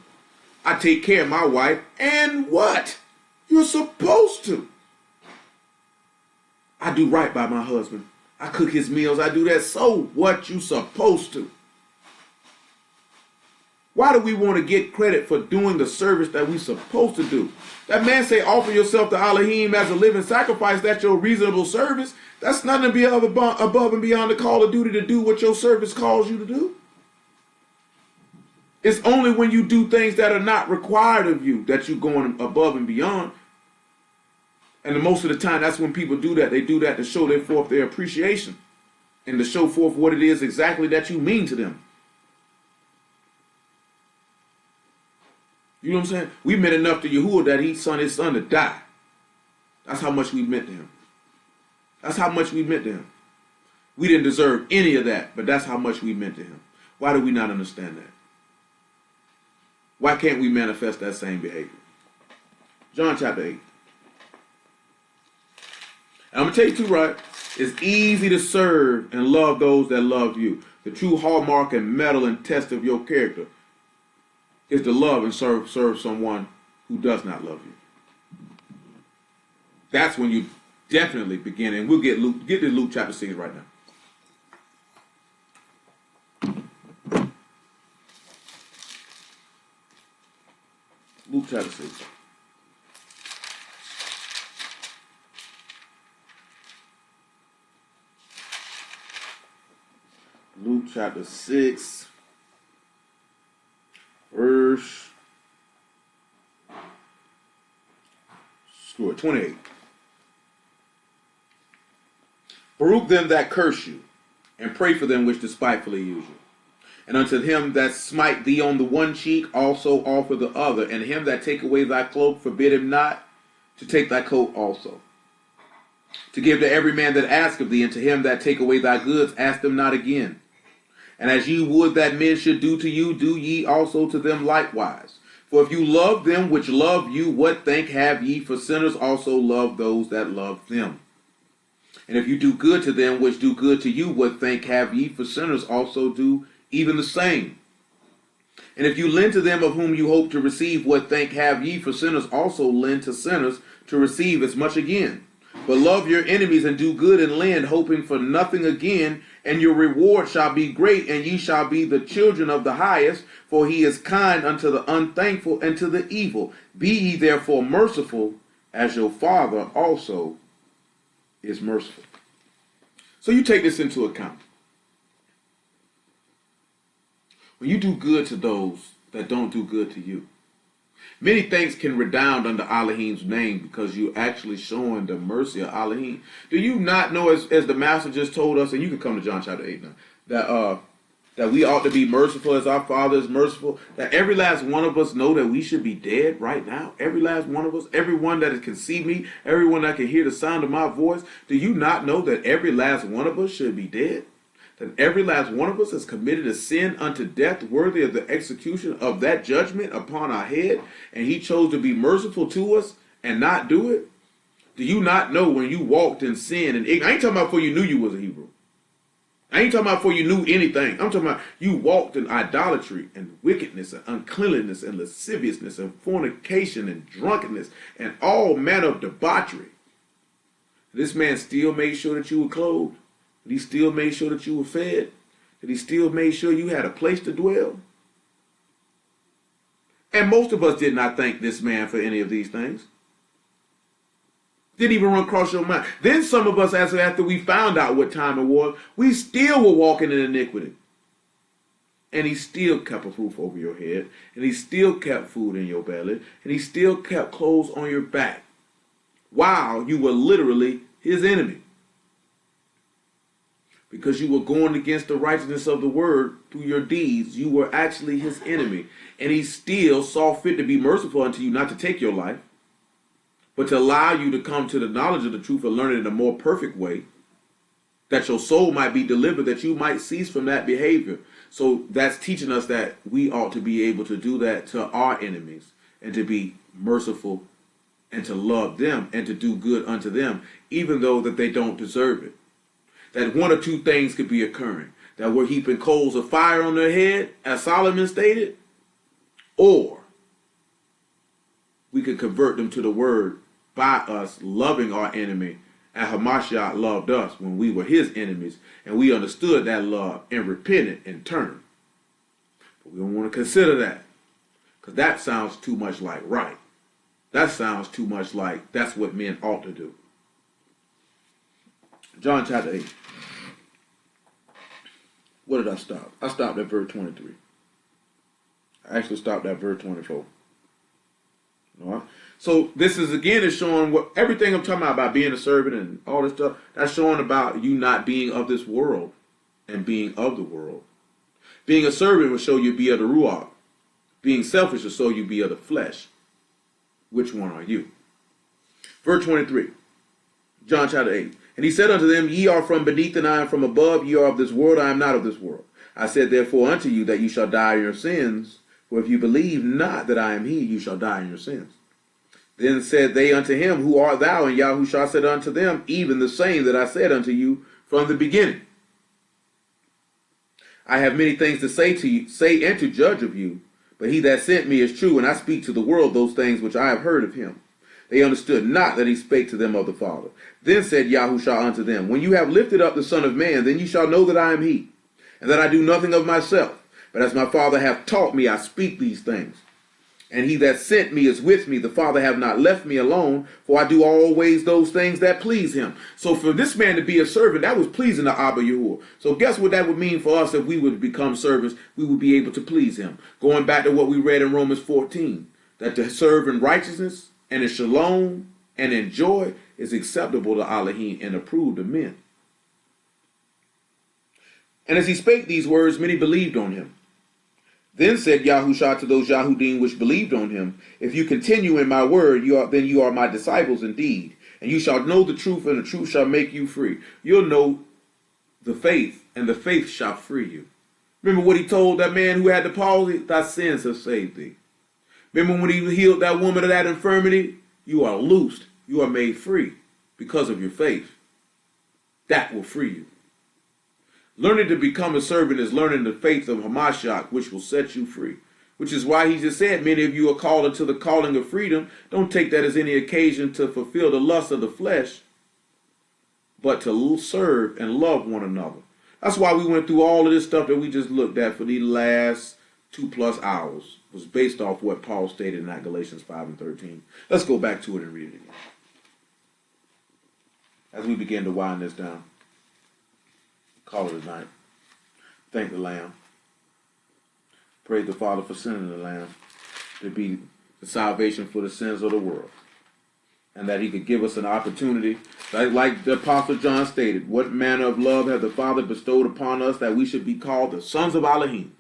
I take care of my wife. And what? You're supposed to. I do right by my husband. I cook his meals. I do that. So what? You supposed to. Why do we want to get credit for doing the service that we supposed to do? That man say, offer yourself to Elohim as a living sacrifice. That's your reasonable service. That's nothing to be above and beyond the call of duty to do what your service calls you to do. It's only when you do things that are not required of you that you're going above and beyond. And most of the time, that's when people do that. They do that to show forth their appreciation and to show forth what it is exactly that you mean to them. You know what I'm saying? We meant enough to Yahuwah that he sent his son to die. That's how much we meant to him. That's how much we meant to him. We didn't deserve any of that, but that's how much we meant to him. Why do we not understand that? Why can't we manifest that same behavior? John chapter 8. And I'm going to tell you too, right? It's easy to serve and love those that love you. The true hallmark and metal and test of your character is to love and serve someone who does not love you. That's when you definitely begin, and we'll get to Luke chapter 6 right now. Luke chapter 6. Luke chapter 6. Verse 28. Baruch them that curse you, and pray for them which despitefully use you. And unto him that smite thee on the one cheek, also offer the other. And him that take away thy cloak, forbid him not to take thy coat also. To give to every man that asketh thee, and to him that take away thy goods, ask them not again. And as ye would that men should do to you, do ye also to them likewise. For if you love them which love you, what thank have ye? For sinners also love those that love them. And if you do good to them which do good to you, what thank have ye? For sinners also do even the same. And if you lend to them of whom you hope to receive, what thank have ye? For sinners also lend to sinners to receive as much again. But love your enemies and do good and lend, hoping for nothing again, and your reward shall be great, and ye shall be the children of the highest, for he is kind unto the unthankful and to the evil. Be ye therefore merciful, as your Father also is merciful. So you take this into account. When you do good to those that don't do good to you, many things can redound under Elohim's name because you're actually showing the mercy of Elohim. Do you not know, as the master just told us, and you can come to John chapter 8 now, that that we ought to be merciful as our Father is merciful, that every last one of us know that we should be dead right now. Every last one of us, everyone that can see me, everyone that can hear the sound of my voice, do you not know that every last one of us should be dead? That every last one of us has committed a sin unto death worthy of the execution of that judgment upon our head, and he chose to be merciful to us and not do it? Do you not know when you walked in sin and I ain't talking about before you knew you was a Hebrew. I ain't talking about before you knew anything. I'm talking about you walked in idolatry and wickedness and uncleanliness and lasciviousness and fornication and drunkenness and all manner of debauchery. This man still made sure that you were clothed. That he still made sure that you were fed. That he still made sure you had a place to dwell. And most of us did not thank this man for any of these things. Didn't even run across your mind. Then some of us, after we found out what time it was, we still were walking in iniquity. And he still kept a roof over your head. And he still kept food in your belly. And he still kept clothes on your back. While you were literally his enemy. Because you were going against the righteousness of the word through your deeds, you were actually his enemy. And he still saw fit to be merciful unto you, not to take your life, but to allow you to come to the knowledge of the truth and learn it in a more perfect way, that your soul might be delivered, that you might cease from that behavior. So that's teaching us that we ought to be able to do that to our enemies and to be merciful and to love them and to do good unto them, even though that they don't deserve it. That one or two things could be occurring. That we're heaping coals of fire on their head, as Solomon stated, or we could convert them to the word by us loving our enemy, and Hamashiach loved us when we were his enemies, and we understood that love and repented and turned. But we don't want to consider that, because that sounds too much like right. That sounds too much like that's what men ought to do. John chapter 8. Where did I stop? I stopped at verse 23. I actually stopped at verse 24. All right. So this is again is showing what everything I'm talking about being a servant and all this stuff. That's showing about you not being of this world and being of the world. Being a servant will show you be of the ruach. Being selfish will show you be of the flesh. Which one are you? Verse 23. John chapter 8. And he said unto them, Ye are from beneath, and I am from above. Ye are of this world, I am not of this world. I said therefore unto you that you shall die in your sins. For if you believe not that I am he, you shall die in your sins. Then said they unto him, Who art thou? And Yahushua said unto them, Even the same that I said unto you from the beginning. I have many things to say to you, say and to judge of you. But he that sent me is true, and I speak to the world those things which I have heard of him. They understood not that he spake to them of the Father. Then said Yahushua unto them, When you have lifted up the Son of Man, then you shall know that I am he, and that I do nothing of myself. But as my Father hath taught me, I speak these things. And he that sent me is with me. The Father have not left me alone, for I do always those things that please him. So for this man to be a servant, that was pleasing to Abba Yahuwah. So guess what that would mean for us if we would become servants? We would be able to please him. Going back to what we read in Romans 14, that to serve in righteousness and in shalom and in joy is acceptable to Elohim and approved of men. And as he spake these words, many believed on him. Then said Yahushua to those Yahudim which believed on him, If you continue in my word, then you are my disciples indeed. And you shall know the truth, and the truth shall make you free. You'll know the faith, and the faith shall free you. Remember what he told that man who had the palsy? Thy sins have saved thee. Remember when he healed that woman of that infirmity? You are loosed. You are made free because of your faith. That will free you. Learning to become a servant is learning the faith of Hamashiach, which will set you free. Which is why he just said, many of you are called into the calling of freedom. Don't take that as any occasion to fulfill the lust of the flesh, but to serve and love one another. That's why we went through all of this stuff that we just looked at for the last 2+ hours. It was based off what Paul stated in that Galatians 5 and 13. Let's go back to it and read it again. As we begin to wind this down. Call it a night. Thank the Lamb. Praise the Father for sending the Lamb to be the salvation for the sins of the world. and that he could give us an opportunity. Like the Apostle John stated, what manner of love hath the Father bestowed upon us that we should be called the sons of Elohim?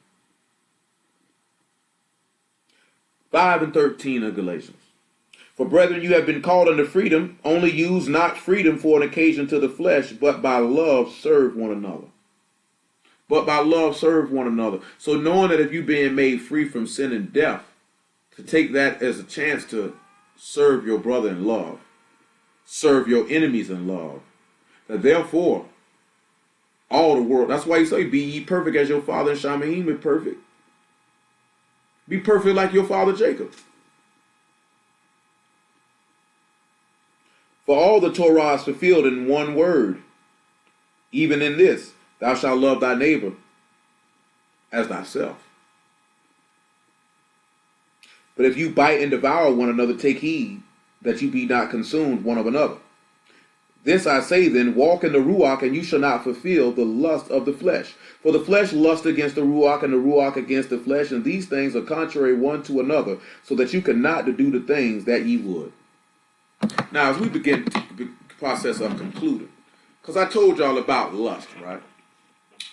5 and 13 of Galatians. For brethren, you have been called unto freedom, only use not freedom for an occasion to the flesh, but by love serve one another. But by love serve one another. So knowing that if you're being made free from sin and death, to take that as a chance to serve your brother in love, serve your enemies in love, that therefore all the world, that's why you say, be ye perfect as your father in Shamaim is perfect. Be perfect like your father Jacob. For all the Torah is fulfilled in one word, even in this, thou shalt love thy neighbor as thyself. But if you bite and devour one another, take heed that you be not consumed one of another. This I say then, walk in the Ruach, and you shall not fulfill the lust of the flesh. For the flesh lusts against the Ruach, and the Ruach against the flesh, and these things are contrary one to another, so that you cannot do the things that ye would. Now, as we begin the process of concluding, because I told y'all about lust, right?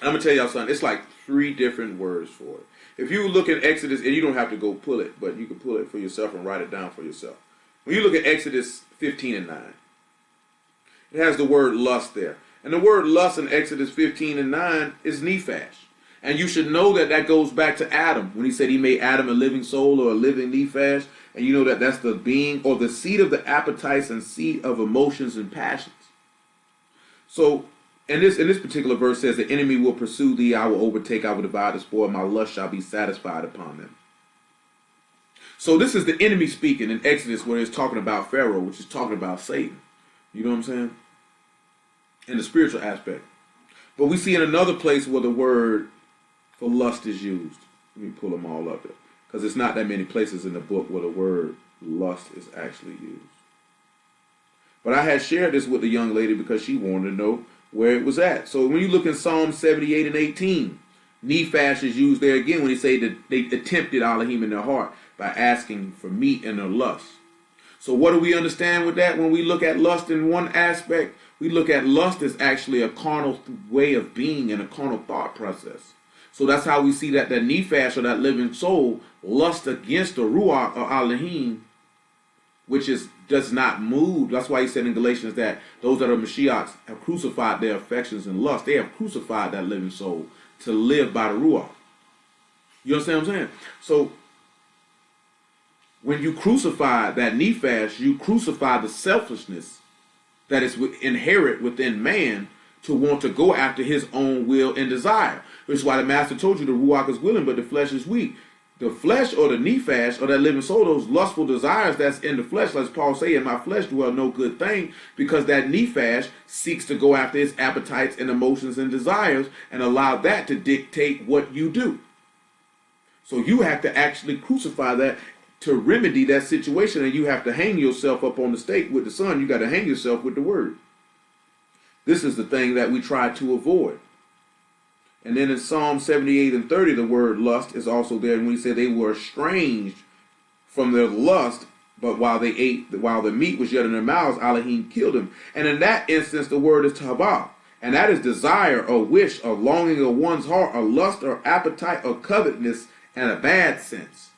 I'm going to tell y'all something. It's like 3 different words for it. If you look at Exodus, and you don't have to go pull it, but you can pull it for yourself and write it down for yourself. When you look at Exodus 15 and 9, it has the word lust there. And the word lust in Exodus 15 and 9 is nephash. And you should know that that goes back to Adam, when he said he made Adam a living soul or a living nephash. And you know that that's the being or the seat of the appetites and seat of emotions and passions. So, in this particular verse says, the enemy will pursue thee, I will overtake, I will divide the spoil, my lust shall be satisfied upon them. So this is the enemy speaking in Exodus, where it's talking about Pharaoh, which is talking about Satan. You know what I'm saying? In the spiritual aspect. But we see in another place where the word for lust is used. Let me pull them all up there. Because it's not that many places in the book where the word lust is actually used. But I had shared this with the young lady because she wanted to know where it was at. So when you look in Psalm 78 and 18, nephash is used there again when he say that they attempted Elohim in their heart by asking for meat in their lust. So what do we understand with that? When we look at lust in one aspect, we look at lust as actually a carnal way of being and a carnal thought process. So that's how we see that nephash, or that living soul, lust against the Ruach or Elohim, which does not move. That's why he said in Galatians that those that are Mashiachs have crucified their affections and lust. They have crucified that living soul to live by the Ruach. You understand what I'm saying? So when you crucify that nephash, you crucify the selfishness that is inherent within man to want to go after his own will and desire. Which is why the master told you the Ruach is willing, but the flesh is weak. The flesh or the nephash or that living soul, those lustful desires that's in the flesh, as Paul say, in my flesh dwell no good thing, because that nephash seeks to go after his appetites and emotions and desires and allow that to dictate what you do. So you have to actually crucify that to remedy that situation, and you have to hang yourself up on the stake with the sun. You got to hang yourself with the word. This is the thing that we try to avoid. And then in Psalm 78 and 30, the word lust is also there. And when he said they were estranged from their lust, but while the meat was yet in their mouths, Elohim killed them. And in that instance, the word is tabah. And that is desire or wish or longing of one's heart or lust or appetite or covetousness in a bad sense.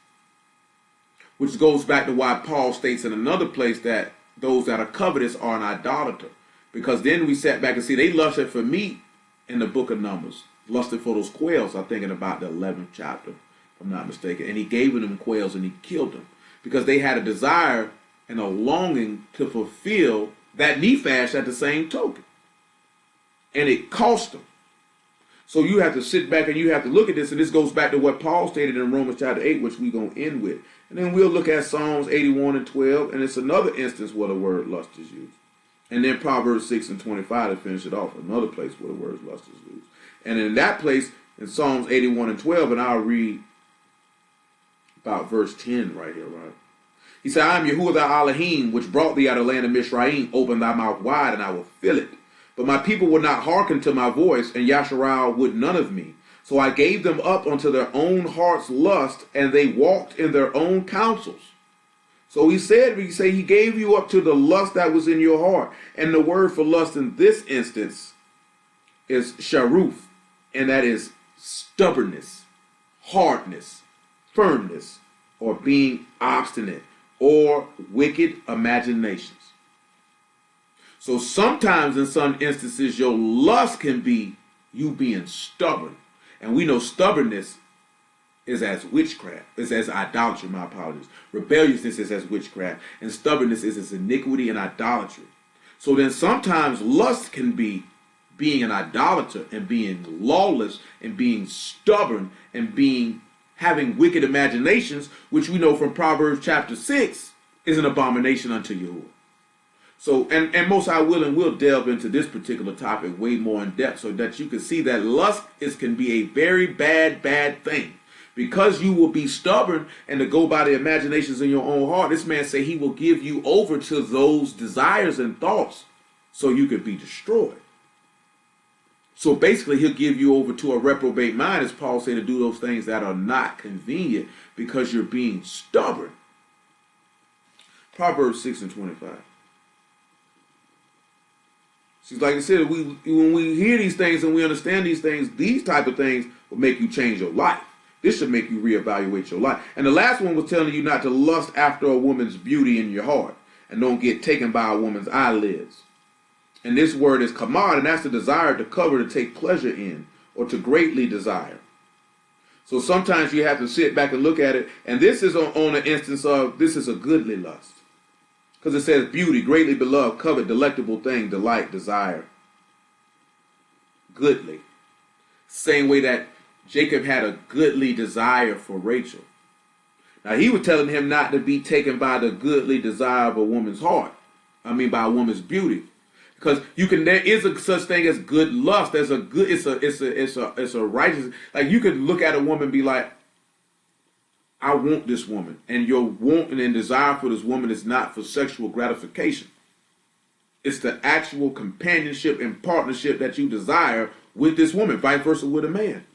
Which goes back to why Paul states in another place that those that are covetous are an idolater. Because then we sat back and see they lusted for meat in the book of Numbers. Lusted for those quails, I'm thinking about the 11th chapter, if I'm not mistaken. And he gave them quails and he killed them. Because they had a desire and a longing to fulfill that nephash at the same token. And it cost them. So you have to sit back and you have to look at this. And this goes back to what Paul stated in Romans chapter 8, which we're going to end with. And then we'll look at Psalms 81 and 12. And it's another instance where the word lust is used. And then Proverbs 6 and 25 to finish it off. Another place where the word lust is used. And in that place, in Psalms 81 and 12, and I'll read about verse 10 right here, right? He said, I am Yahuwah thy Elohim, which brought thee out of the land of Mishraim. Open thy mouth wide, and I will fill it. But my people would not hearken to my voice, and Yasharal would none of me. So I gave them up unto their own heart's lust, and they walked in their own counsels. So he gave you up to the lust that was in your heart. And the word for lust in this instance is sharuf, and that is stubbornness, hardness, firmness, or being obstinate, or wicked imaginations. So sometimes in some instances your lust can be you being stubborn. And we know stubbornness is as witchcraft, is as idolatry, my apologies. Rebelliousness is as witchcraft, and stubbornness is as iniquity and idolatry. So then sometimes lust can be being an idolater and being lawless and being stubborn and having wicked imaginations, which we know from Proverbs chapter 6 is an abomination unto Yahuwah. So, and Most High will delve into this particular topic way more in depth so that you can see that lust can be a very bad thing. Because you will be stubborn and to go by the imaginations in your own heart, this man say he will give you over to those desires and thoughts so you can be destroyed. So basically he'll give you over to a reprobate mind, as Paul said, to do those things that are not convenient because you're being stubborn. Proverbs 6:25. See, like I said, when we hear these things and we understand these type of things will make you change your life. This should make you reevaluate your life. And the last one was telling you not to lust after a woman's beauty in your heart and don't get taken by a woman's eyelids. And this word is kamad, and that's the desire to cover, to take pleasure in, or to greatly desire. So sometimes you have to sit back and look at it, and this is on an instance of, this is a goodly lust. Because it says beauty, greatly beloved, covet, delectable thing, delight, desire. Goodly. Same way that Jacob had a goodly desire for Rachel. Now he was telling him not to be taken by the goodly desire of a woman's heart. By a woman's beauty. Because there is a such thing as good lust. There's a good, it's a righteous, like you could look at a woman and be like, I want this woman. And your want and desire for this woman is not for sexual gratification. It's the actual companionship and partnership that you desire with this woman. Vice versa with a man.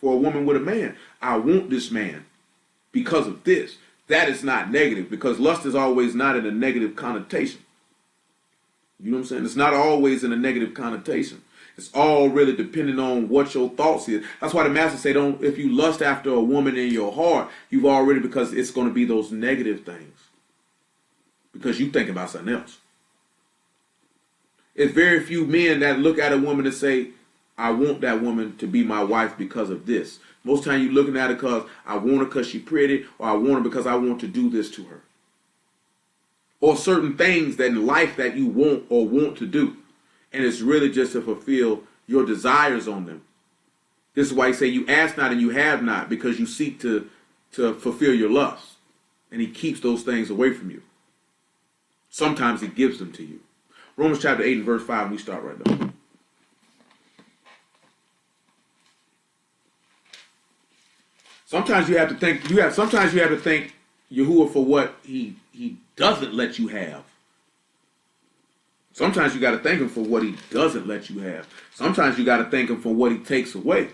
For a woman with a man, I want this man because of this. That is not negative, because lust is always not in a negative connotation. You know what I'm saying? It's not always in a negative connotation. It's all really depending on what your thoughts is. That's why the master say, if you lust after a woman in your heart, you've already, because it's going to be those negative things. Because you think about something else. It's very few men that look at a woman and say, I want that woman to be my wife because of this. Most time you're looking at her because I want her because she's pretty, or I want her because I want to do this to her. Or certain things that in life that you want or want to do. And it's really just to fulfill your desires on them. This is why he say you ask not and you have not, because you seek to fulfill your lust. And he keeps those things away from you. Sometimes he gives them to you. Romans chapter 8 and verse 5, we start right there. Sometimes you have to thank Yahuwah for what he doesn't let you have. Sometimes you got to thank him for what he doesn't let you have. Sometimes you got to thank him for what he takes away.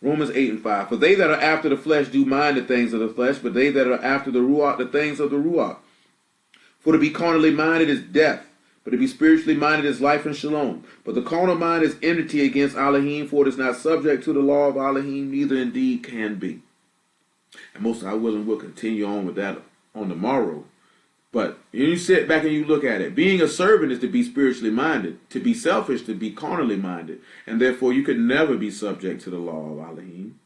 Romans 8 and 5. For they that are after the flesh do mind the things of the flesh, but they that are after the Ruach, the things of the Ruach. For to be carnally minded is death, but to be spiritually minded is life and shalom. But the carnal mind is enmity against Elohim, for it is not subject to the law of Elohim, neither indeed can be. And most I will continue on with that on the morrow. But you sit back and you look at it. Being a servant is to be spiritually minded. To be selfish, to be carnally minded. And therefore you could never be subject to the law of Elohim.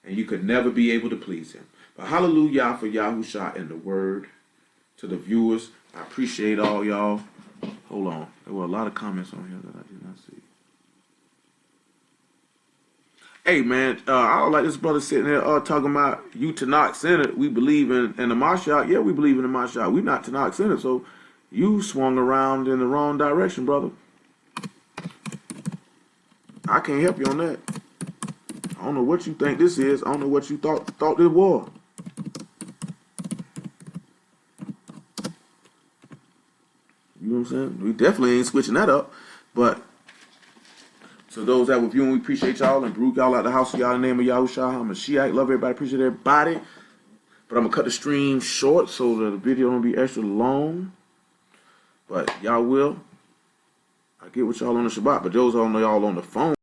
And you could never be able to please him. But hallelujah for Yahusha and the word. To the viewers, I appreciate all y'all. Hold on. There were a lot of comments on here that I did not see. Hey, man, I don't like this brother sitting there talking about you Tanakh Center. We believe in the Mashiach. Yeah, we believe in the Mashiach. We're not Tanakh Center, so you swung around in the wrong direction, brother. I can't help you on that. I don't know what you think this is. I don't know what you thought this was. You know what I'm saying? We definitely ain't switching that up. But So those that were viewing, we appreciate y'all and Baruch y'all out the house of y'all in the name of Yahushua. I'm a Shiite, love everybody, appreciate everybody. But I'm gonna cut the stream short so that the video don't be extra long. But y'all will. I get with y'all on the Shabbat, but those all know y'all on the phone.